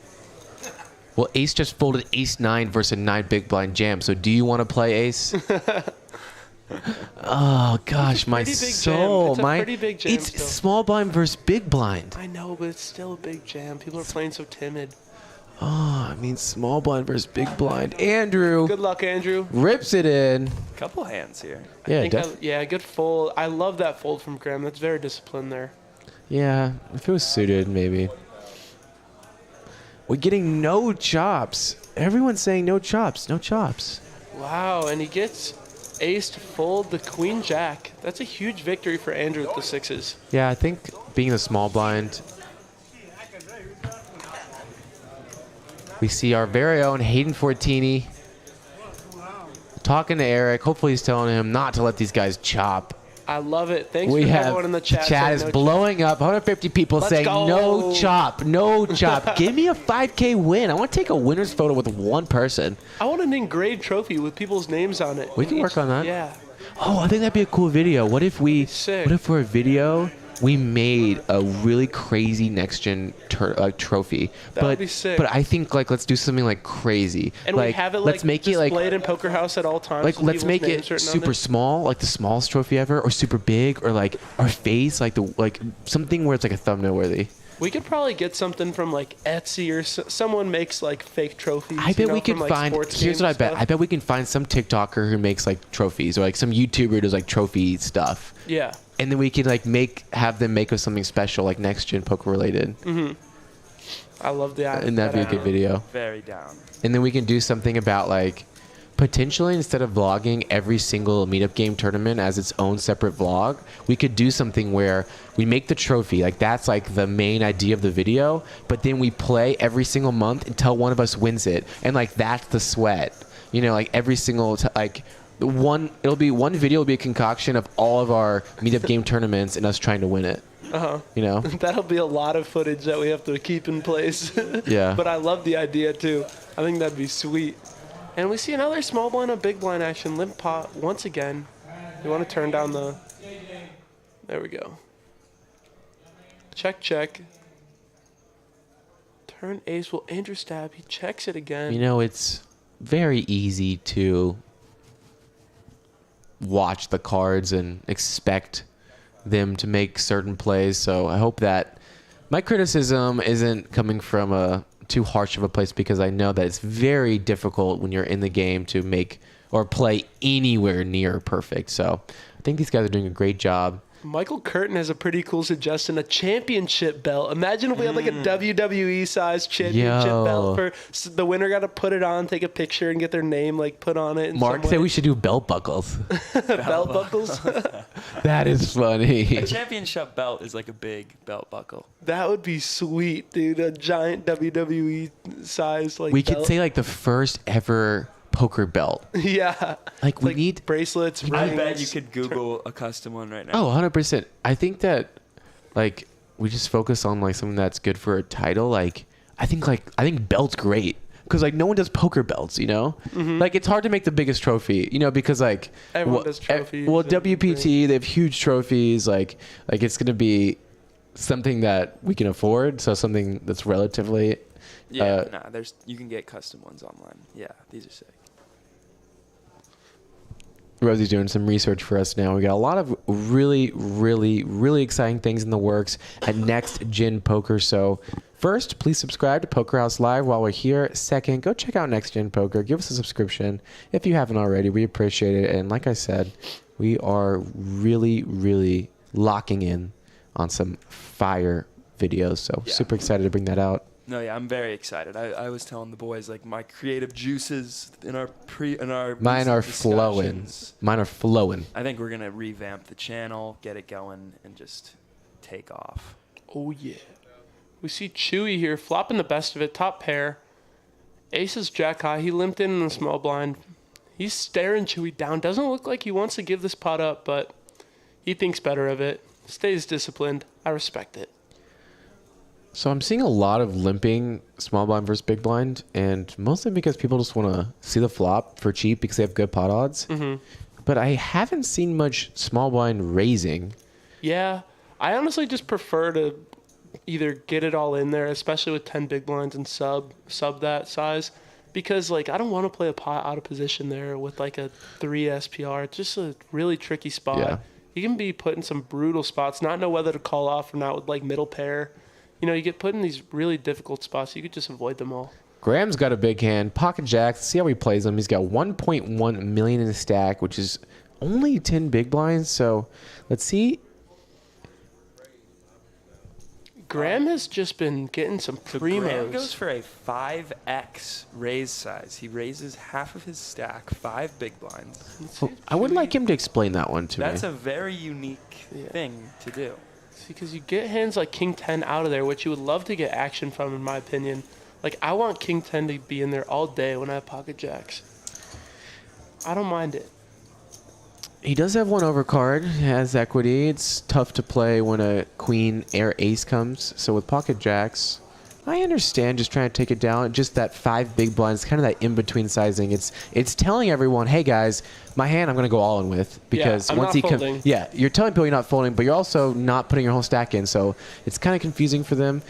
D: Well, Ace just folded Ace 9 versus a 9 big blind jam. So do you want to play Ace? Oh gosh, my
B: pretty big
D: soul.
B: jam. It's a pretty big jam
D: It's
B: still.
D: small blind versus big blind.
B: I know, but it's still a big jam. People are playing so timid.
D: Oh, I mean small blind versus big blind. Andrew
B: Good luck, Andrew.
D: rips it in.
H: Couple hands here.
D: Yeah,
B: Good fold. I love that fold from Graham. That's very disciplined there.
D: Yeah, if it was suited, maybe. We're getting no chops. Everyone's saying no chops, no chops.
B: Wow, and he gets Ace to fold the Queen Jack. That's a huge victory for Andrew with the sixes.
D: Yeah, I think being the small blind. We see our very own Hayden Fortini talking to Eric. Hopefully he's telling him not to let these guys chop.
B: I love it. Thanks
D: We
B: for
D: have
B: everyone in the chat.
D: the chat
B: saying
D: is
B: no
D: blowing up. 150 people
B: Let's
D: saying
B: go.
D: no chop, no chop. Give me a 5K win. I want to take a winner's photo with one person.
B: I want an engraved trophy with people's names on it.
D: We can work on that.
B: Yeah.
D: Oh, I think that'd be a cool video. What if
B: Sick.
D: What if for a video we made a really crazy next gen trophy?
B: That would be sick.
D: But I think like let's do something like crazy.
B: And
D: like,
B: we have it
D: let's make it like
B: displayed in Poker House at all times.
D: like
B: with
D: let's
B: people's
D: make it
B: names written on
D: super
B: there.
D: small, like the smallest trophy ever, or super big, or like our face, like something where it's like a thumbnail worthy.
B: We could probably get something from like Etsy or someone makes like fake trophies.
D: I bet we could
B: from, like,
D: find.
B: sports
D: Here's
B: game
D: what I bet.
B: stuff.
D: I bet we can find some TikToker who makes like trophies, or like some YouTuber who does like trophy stuff.
B: Yeah.
D: And then we could like have them make us something special, like next gen poker related.
B: Mm-hmm. I love that.
D: And that'd be a good video.
H: Very down.
D: And then we can do something about like potentially instead of vlogging every single meetup game tournament as its own separate vlog, we could do something where we make the trophy, like that's like the main idea of the video, but then we play every single month until one of us wins it. And like that's the sweat. You know, like every single one video will be a concoction of all of our meetup game tournaments and us trying to win it.
B: Uh-huh.
D: You know?
B: That'll be a lot of footage that we have to keep in place.
D: Yeah.
B: But I love the idea too. I think that'd be sweet. And we see another small blind or big blind action. Limp pot once again. You want to turn down the... There we go. Check, check. Turn ace will Andrew stab. He checks it again.
D: You know, it's very easy to watch the cards and expect them to make certain plays. So I hope that my criticism isn't coming from a too harsh of a place, because I know that it's very difficult when you're in the game to make or play anywhere near perfect. So I think these guys are doing a great job.
B: Michael Curtin has a pretty cool suggestion, a championship belt. Imagine if we had like a WWE size championship belt for the winner got to put it on, take a picture, and get their name like put on it.
D: Mark said we should do belt buckles.
B: Belt buckles?
D: That is funny.
H: A championship belt is like a big belt buckle.
B: That would be sweet, dude. A giant WWE size like
D: We
B: belt.
D: could say like the first ever poker belt.
B: Yeah.
D: Like we need
B: bracelets,
H: I
B: rings.
H: bet you could Google a custom one right now.
D: Oh, 100%. I think that like we just focus on like something that's good for a title. Like I think belt's great, because like no one does poker belts, you know? Like it's hard to make the biggest trophy, you know, because like
B: Everyone does trophies.
D: well,
B: and
D: WPT, they have huge trophies. Like it's going to be something that we can afford, so something that's relatively
H: you can get custom ones online. Yeah, these are sick.
D: Rosie's doing some research for us now. We got a lot of really, really, really exciting things in the works at Next Gen Poker. So first, please subscribe to Poker House Live while we're here. Second, go check out Next Gen Poker. Give us a subscription if you haven't already. We appreciate it. And like I said, we are really, really locking in on some fire videos. So super excited to bring that out.
H: No, yeah, I'm very excited. I was telling the boys like my creative juices in our
D: Mine are
H: discussions.
D: flowing. Mine are flowing.
H: I think we're gonna revamp the channel, get it going, and just take off.
B: Oh yeah. We see Chewy here flopping the best of it, top pair. Aces jack high. He limped in the small blind. He's staring Chewy down. Doesn't look like he wants to give this pot up, but he thinks better of it. Stays disciplined. I respect it.
D: So I'm seeing a lot of limping small blind versus big blind, and mostly because people just want to see the flop for cheap because they have good pot odds. But I haven't seen much small blind raising.
B: Yeah, I honestly just prefer to either get it all in there, especially with 10 big blinds and sub that size, because like I don't want to play a pot out of position there with like a 3 SPR. It's just a really tricky spot.
D: Yeah.
B: You can be put in some brutal spots, not know whether to call off or not with like middle pair. You know, you get put in these really difficult spots. You could just avoid them all.
D: Graham's got a big hand. Pocket jacks. See how he plays them. He's got 1.1 million in the stack, which is only 10 big blinds. So let's see.
B: Graham has just been getting some primos.
H: Graham goes for a 5x raise size. He raises half of his stack, 5 big blinds.
D: I would like him to explain that one to me.
H: That's a very unique thing to do.
B: Because you get hands like King 10 out of there, which you would love to get action from, in my opinion. Like, I want King 10 to be in there all day when I have pocket jacks. I don't mind it.
D: He does have one overcard. He has equity. It's tough to play when a queen or ace comes. So with pocket jacks, I understand just trying to take it down. Just that 5 big blinds, kind of that in-between sizing. It's telling everyone, hey guys, my hand I'm going to go all in with, because
B: I'm
D: once
B: not
D: he
B: folding.
D: comes, you're telling people you're not folding, but you're also not putting your whole stack in. So it's kind of confusing for them.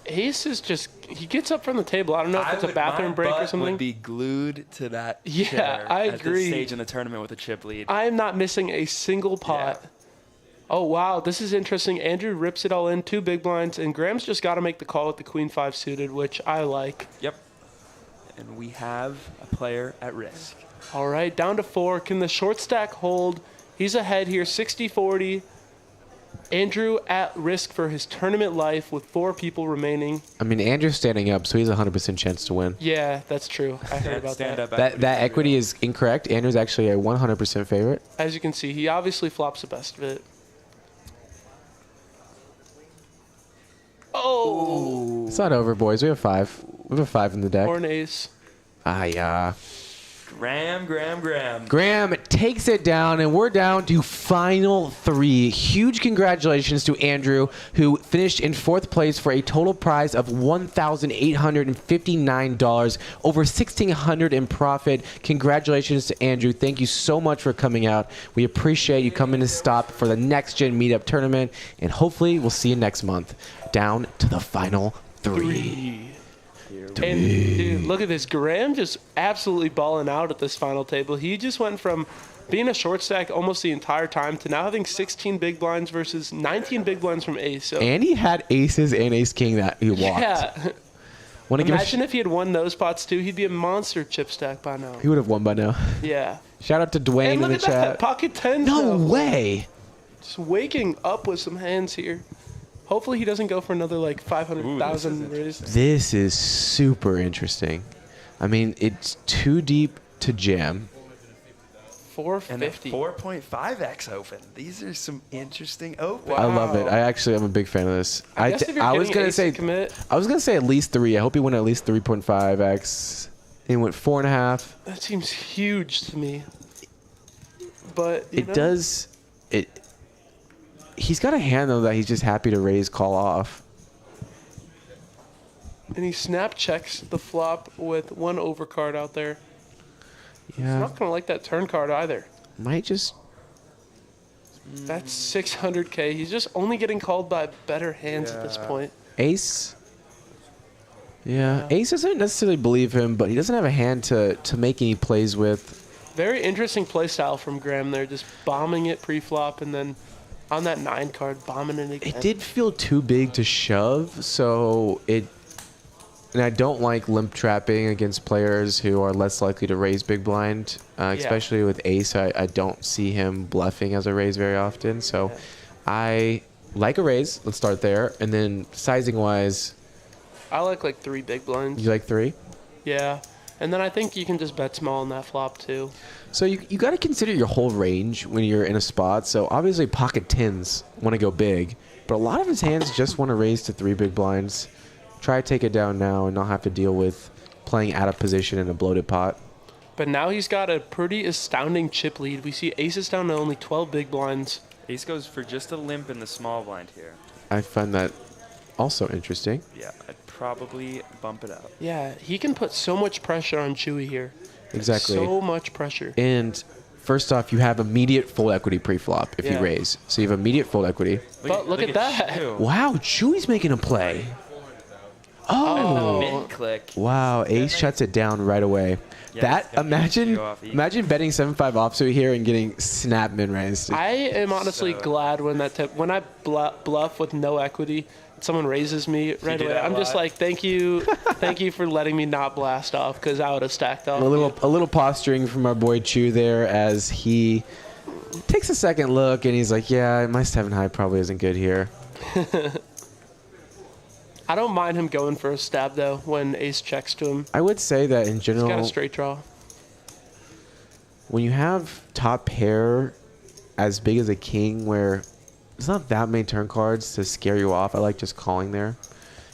B: Ace is just, he gets up from the table. I don't know if it's a bathroom break or something.
H: Would be glued to that
B: Yeah,
H: chair
B: I
H: at
B: agree.
H: this stage in the tournament with a chip lead.
B: I am not missing a single pot.
H: Yeah.
B: Oh, wow. This is interesting. Andrew rips it all in, 2 big blinds, and Graham's just got to make the call with the queen 5 suited, which I like.
H: Yep. And we have a player at risk.
B: All right, down to 4. Can the short stack hold? He's ahead here, 60-40. Andrew at risk for his tournament life with 4 people remaining.
D: I mean, Andrew's standing up, so he's a 100% chance to win.
B: Yeah, that's true. I heard about that.
D: That equity is incorrect. Andrew's actually a 100% favorite.
B: As you can see, he obviously flops the best of it. Oh!
D: It's not over, boys. We have 5. We have a 5 in the deck.
B: Or an ace.
H: Graham.
D: takes it down, and we're down to final 3. Huge congratulations to Andrew, who finished in 4th place for a total prize of $1,859, over $1,600 in profit. Congratulations to Andrew. Thank you so much for coming out. We appreciate you coming to stop for the Next Gen Meetup Tournament, and hopefully we'll see you next month. Down to the final 3.
B: And dude, look at this. Graham just absolutely balling out at this final table. He just went from being a short stack almost the entire time to now having 16 big blinds versus 19 big blinds from ace. So
D: And he had aces and ace king that he walked.
B: yeah.
D: Wanna give a
B: Imagine if he had won those pots too. He'd be a monster chip stack by now.
D: he would have won by now.
B: Yeah.
D: Shout out to Dwayne
B: And
D: in
B: look
D: the
B: at
D: chat.
B: that. Pocket 10.
D: No way.
B: Just waking up with some hands here. Hopefully he doesn't go for another like 500,000 raise.
D: This is super interesting. I mean, it's too deep to jam.
H: And a
B: 450.
H: 4.5x open. These are some interesting opens.
D: I love it. I actually am a big fan of this.
B: I guess if you're
D: I was
B: getting
D: gonna
B: ace
D: say
B: to commit,
D: I was gonna say at least 3. I hope he went at least 3.5x. He went 4.5.
B: that seems huge to me. But you
D: It
B: know,
D: does. He's got a hand though that he's just happy to raise, call off.
B: And he snap checks the flop with one overcard out there. He's
D: Yeah,
B: not gonna like that turn card either.
D: might just.
B: That's 600k. He's just only getting called by better hands at this point.
D: Ace. Yeah, Ace doesn't necessarily believe him, but he doesn't have a hand to make any plays with.
B: Very interesting play style from Graham there, just bombing it pre-flop and then on that 9 card, bombing it again.
D: It did feel too big to shove, so it. And I don't like limp trapping against players who are less likely to raise big blind, especially with Ace. I don't see him bluffing as a raise very often, so I like a raise. Let's start there, and then sizing wise,
B: I like 3 big blinds.
D: you like 3.
B: Yeah. And then I think you can just bet small on that flop too.
D: So you got to consider your whole range when you're in a spot. So obviously pocket 10s want to go big, but a lot of his hands just want to raise to 3 big blinds. Try to take it down now and not have to deal with playing out of position in a bloated pot.
B: But now he's got a pretty astounding chip lead. We see aces down to only 12 big blinds.
H: Ace goes for just a limp in the small blind here.
D: I find that also interesting.
H: Yeah, I'd probably bump it up.
B: Yeah, he can put so much pressure on Chewy here.
D: Exactly.
B: So much pressure.
D: And first off, you have immediate full equity pre-flop if you
B: Yeah.
D: raise. So you have immediate full equity.
B: But look at that.
H: Chew.
D: Wow, Chewy's making a play. Oh.
H: Mid click.
D: Wow, Ace shuts it down right away.
H: Yeah,
D: That
H: he's gotta get you off easy.
D: imagine betting 7-5 offsuit here and getting snap min raised.
B: I am honestly glad when when I bluff with no equity, someone raises me right
H: do
B: away.
H: that a
B: I'm just
H: lot?
B: like, thank you for letting me not blast off because I would have stacked off.
D: A little posturing from our boy Chew there as he takes a second look and he's like, yeah, my 7 high probably isn't good here.
B: I don't mind him going for a stab though when ace checks to him.
D: I would say that in
B: He's
D: general,
B: got a straight draw.
D: when you have top pair as big as a king where there's not that many turn cards to scare you off, I like just calling there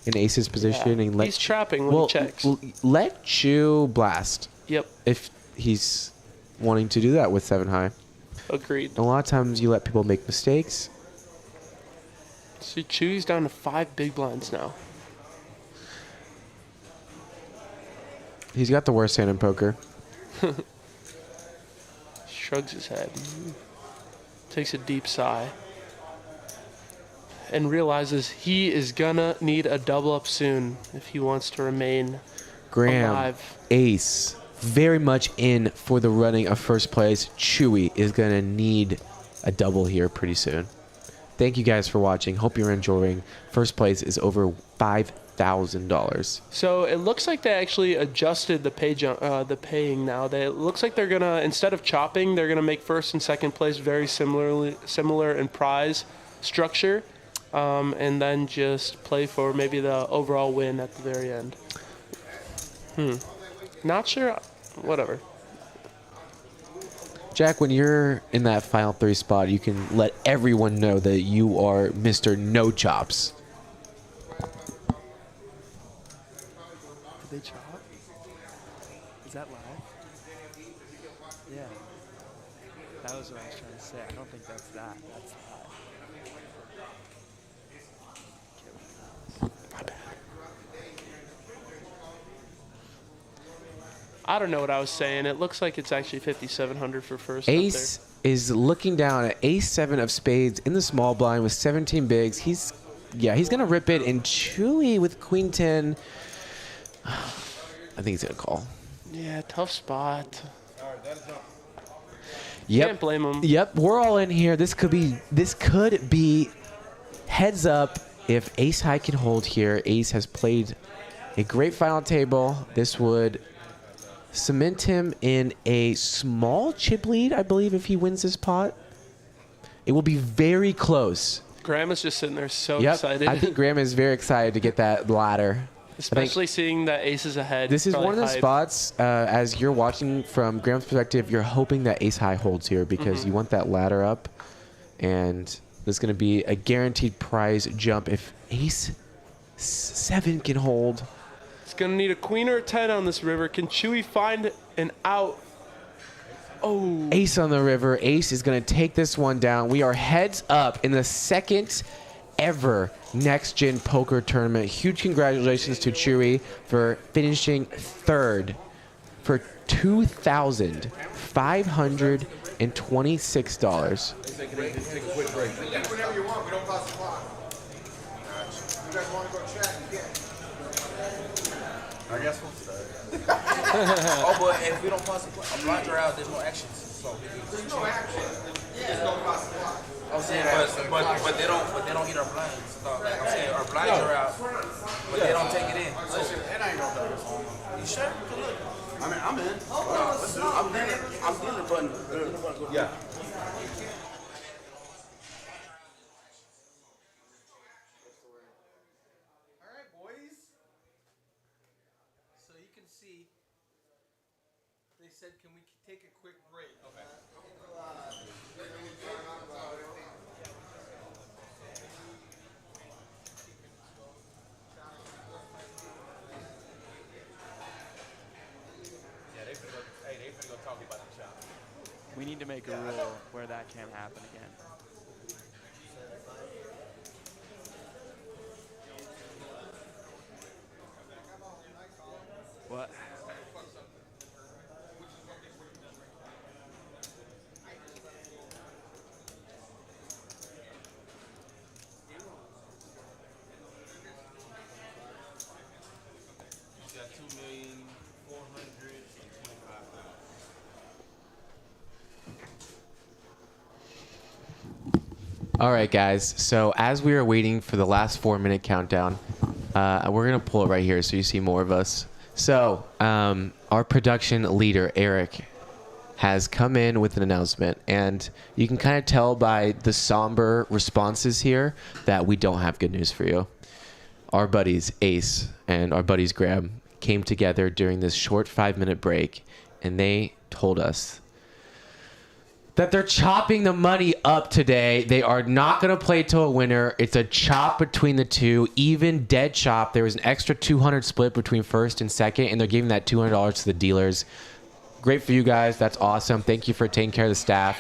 D: in ace's position and let
B: He's trapping when he checks.
D: Let Chew blast
B: Yep,
D: if he's wanting to do that with 7 high.
B: agreed.
D: A lot of times you let people make mistakes.
B: So Chewy's down to 5 big blinds now.
D: He's got the worst hand in poker.
B: Shrugs his head. Takes a deep sigh. And realizes he is gonna need a double up soon if he wants to remain
D: Graham,
B: alive.
D: ace, very much in for the running of first place. Chewy is going to need a double here pretty soon. Thank you guys for watching. Hope you're enjoying. First place is over $5,000.
B: So it looks like they actually adjusted the paying now. It looks like they're gonna, instead of chopping, they're gonna make first and second place very similar in prize structure, and then just play for maybe the overall win at the very end. Not sure. Whatever.
D: Jack, when you're in that final 3 spot, you can let everyone know that you are Mr. No Chops.
H: Did they chop? Is that live? Yeah. That was what I was trying to say. I don't think that's that. That's live.
B: I don't know what I was saying. It looks like it's actually 5,700 for first.
D: Ace is looking down at ace 7 of spades in the small blind with 17 bigs. He's going to rip it. And Chewy with queen 10. I think he's gonna call.
B: Yeah, tough spot.
D: Yep.
B: Can't blame him.
D: Yep, we're all in here. This could be heads up if Ace High can hold here. Ace has played a great final table. This would cement him in a small chip lead, I believe, if he wins this pot. It will be very close.
B: Graham is just sitting there so
D: Yep,
B: excited.
D: I think Graham is very excited to get that ladder.
B: Especially seeing that Ace is ahead.
D: This is
B: Probably
D: one of the
B: hype.
D: spots, as you're watching from Graham's perspective, you're hoping that Ace High holds here because you want that ladder up. And there's going to be a guaranteed prize jump if Ace 7 can hold.
B: It's going to need a queen or a 10 on this river. Can Chewy find an out? Oh.
D: Ace on the river. Ace is going to take this one down. We are heads up in the second ever Next Gen Poker Tournament. Huge congratulations to Chewy for finishing third for $2,526.
E: Take a quick break. Whenever you want, we don't pass the clock. You guys want to go chat? You can. I guess we'll start.
F: Oh, but if we don't pass the clock, blinds are out, there's no actions. So
E: There's no action. Just don't pass the clock.
F: I'm saying, but they don't hit our blinds. So, like I'm saying, our blinds are out, but they don't take it in. So,
E: Listen, it ain't no better.
F: you sure? Good look.
E: I mean, I'm in.
F: I'm dealing button.
E: Yeah.
C: All right, boys. So you can see, they said, can we take a quick break? Okay.
H: We need to make a rule where that can't happen again. What?
D: All right, guys. So as we are waiting for the last 4-minute countdown, we're going to pull it right here so you see more of us. So our production leader, Eric, has come in with an announcement. And you can kind of tell by the somber responses here that we don't have good news for you. Our buddies, Ace, and our buddies, Graham, came together during this short 5-minute break. And they told us that they're chopping the money up today. They are not going to play to a winner. It's a chop between the two, even dead chop. There was an extra 200 split between first and second, and they're giving that $200 to the dealers. Great for you guys. That's awesome. Thank you for taking care of the staff.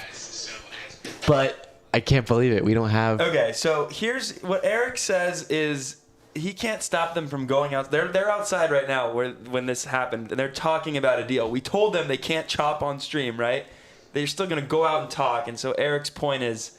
D: But I can't believe it. We don't have...
H: Okay, so here's what Eric says is he can't stop them from going out. They're outside right now when this happened, and they're talking about a deal. We told them they can't chop on stream, right? They're still going to go out and talk. And so Eric's point is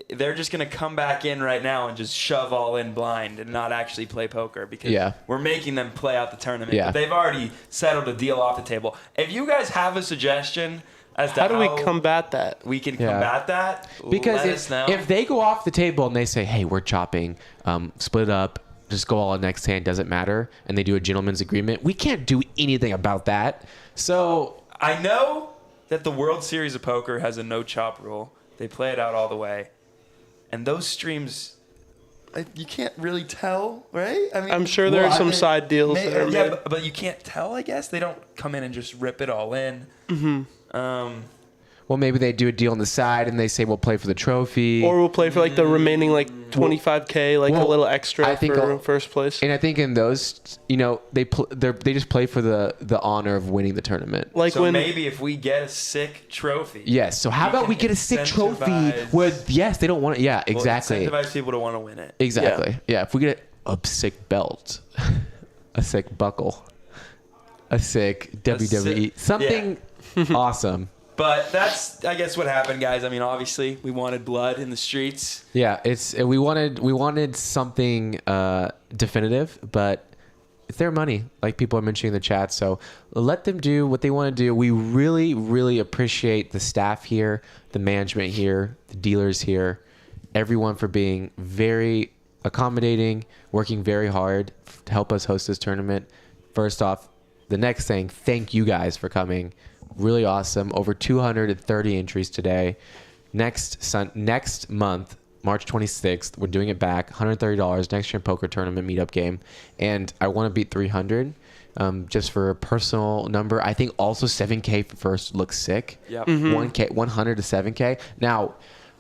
H: they're just going to come back in right now and just shove all in blind and not actually play poker because we're making them play out the tournament.
D: Yeah.
H: But they've already settled a deal off the table. If you guys have a suggestion as to
B: How do we combat that?
H: we can combat that,
D: Because
H: let us know.
D: if they go off the table and they say, hey, we're chopping, split up, just go all in next hand, doesn't matter, and they do a gentleman's agreement, we can't do anything about that. So
H: I know that the World Series of Poker has a no chop rule. They play it out all the way. And those streams, you can't really tell, right? I mean,
B: I'm sure there are some side deals that are made.
H: but you can't tell, I guess. They don't come in and just rip it all in.
D: well, maybe they do a deal on the side and they say we'll play for the trophy.
B: Or we'll play for like the remaining like 25K, like a little extra
D: I think
B: for first place.
D: And I think in those, they just play for the honor of winning the tournament.
B: Like
H: So
B: when
H: maybe if we get a sick trophy.
D: Yes. So how about we get a sick trophy where they don't want it. Yeah, exactly.
H: We'll incentivize people to want to win it.
D: Exactly. Yeah. If we get a sick belt, a sick buckle, a sick WWE, something awesome.
H: But that's, I guess, what happened, guys. I mean, obviously, we wanted blood in the streets.
D: Yeah, we wanted something definitive, but it's their money, like people are mentioning in the chat. So let them do what they want to do. We really, really appreciate the staff here, the management here, the dealers here, everyone for being very accommodating, working very hard to help us host this tournament. First off, the next thing, thank you guys for coming. Really awesome. Over 230 entries today. Next month, March 26th, we're doing it back. $130 next year poker tournament meetup game. And I want to beat 300 just for a personal number. I think also 7K for first looks sick.
H: Yep.
D: 1K, 100 to 7K. Now,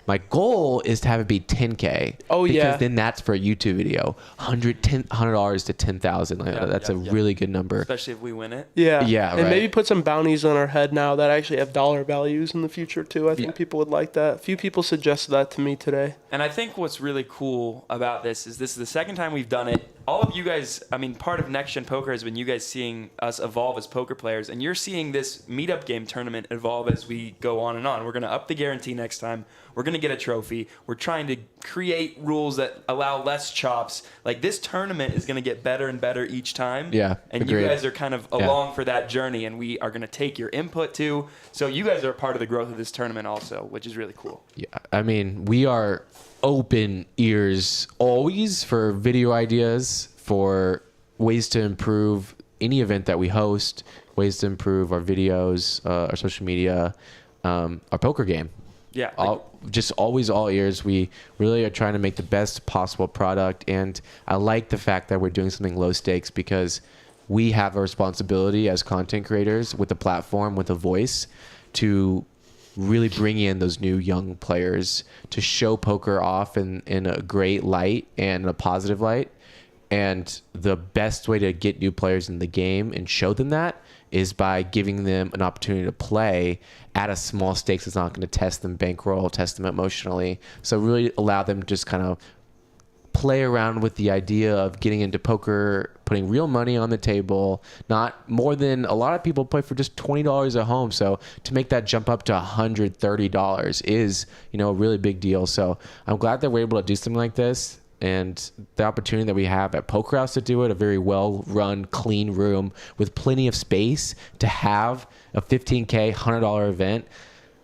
D: my goal is to have it be 10K.
B: Oh, yeah.
D: Because then that's for a YouTube video. $100 to 10,000. That's a really good number.
H: Especially if we win it.
B: Yeah.
D: Yeah,
B: and
D: right.
B: maybe put some bounties on our head now that actually have dollar values in the future too. I think people would like that. A few people suggested that to me today.
H: And I think what's really cool about this is the second time we've done it. All of you guys, I mean, part of Next Gen Poker has been you guys seeing us evolve as poker players, and you're seeing this meetup game tournament evolve as we go on and on. We're going to up the guarantee next time. We're going to get a trophy. We're trying to create rules that allow less chops. Like, this tournament is going to get better and better each time.
D: Yeah,
H: And
D: agreed.
H: you guys are kind of along for that journey, and we are going to take your input too. So you guys are a part of the growth of this tournament also, which is really cool.
D: Yeah, I mean, we are open ears always for video ideas, for ways to improve any event that we host, ways to improve our videos, our social media, our poker game.
H: Yeah.
D: Just always all ears. We really are trying to make the best possible product, and I like the fact that we're doing something low stakes because we have a responsibility as content creators with a platform, with a voice, to really bring in those new young players, to show poker off in a great light and a positive light. And the best way to get new players in the game and show them that is by giving them an opportunity to play at a small stakes that's not going to test them bankroll, test them emotionally. So really allow them to just kind of play around with the idea of getting into poker, putting real money on the table, not more than a lot of people play for just $20 at home. So to make that jump up to $130 is, a really big deal. So I'm glad that we're able to do something like this. And the opportunity that we have at Poker House to do it, a very well-run, clean room with plenty of space to have a $15K, $100 event,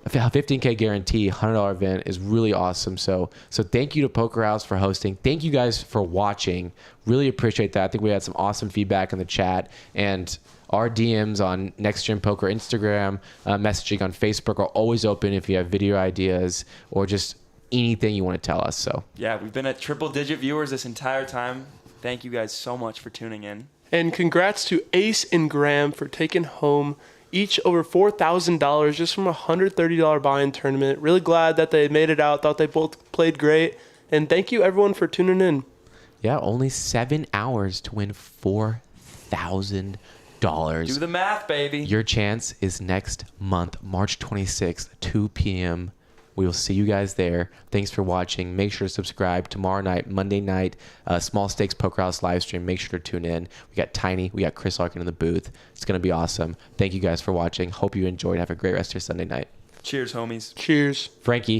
D: a $15K guarantee, $100 event is really awesome. So thank you to Poker House for hosting. Thank you guys for watching. Really appreciate that. I think we had some awesome feedback in the chat. And our DMs on Next Gen Poker Instagram, messaging on Facebook are always open if you have video ideas or just anything you want to tell us. So
H: Yeah, we've been at triple-digit viewers this entire time. Thank you guys so much for tuning in.
B: And congrats to Ace and Graham for taking home each over $4,000 just from a $130 buy-in tournament. Really glad that they made it out. Thought they both played great. And thank you everyone for tuning in.
D: Yeah, only 7 hours to win $4,000.
H: Do the math, baby.
D: Your chance is next month, March 26th, 2 p.m. We will see you guys there. Thanks for watching. Make sure to subscribe. Tomorrow night, Monday night, Small Stakes Poker House live stream. Make sure to tune in. We got Tiny. We got Chris Larkin in the booth. It's going to be awesome. Thank you guys for watching. Hope you enjoyed. Have a great rest of your Sunday night.
H: Cheers, homies.
B: Cheers.
D: Frankie.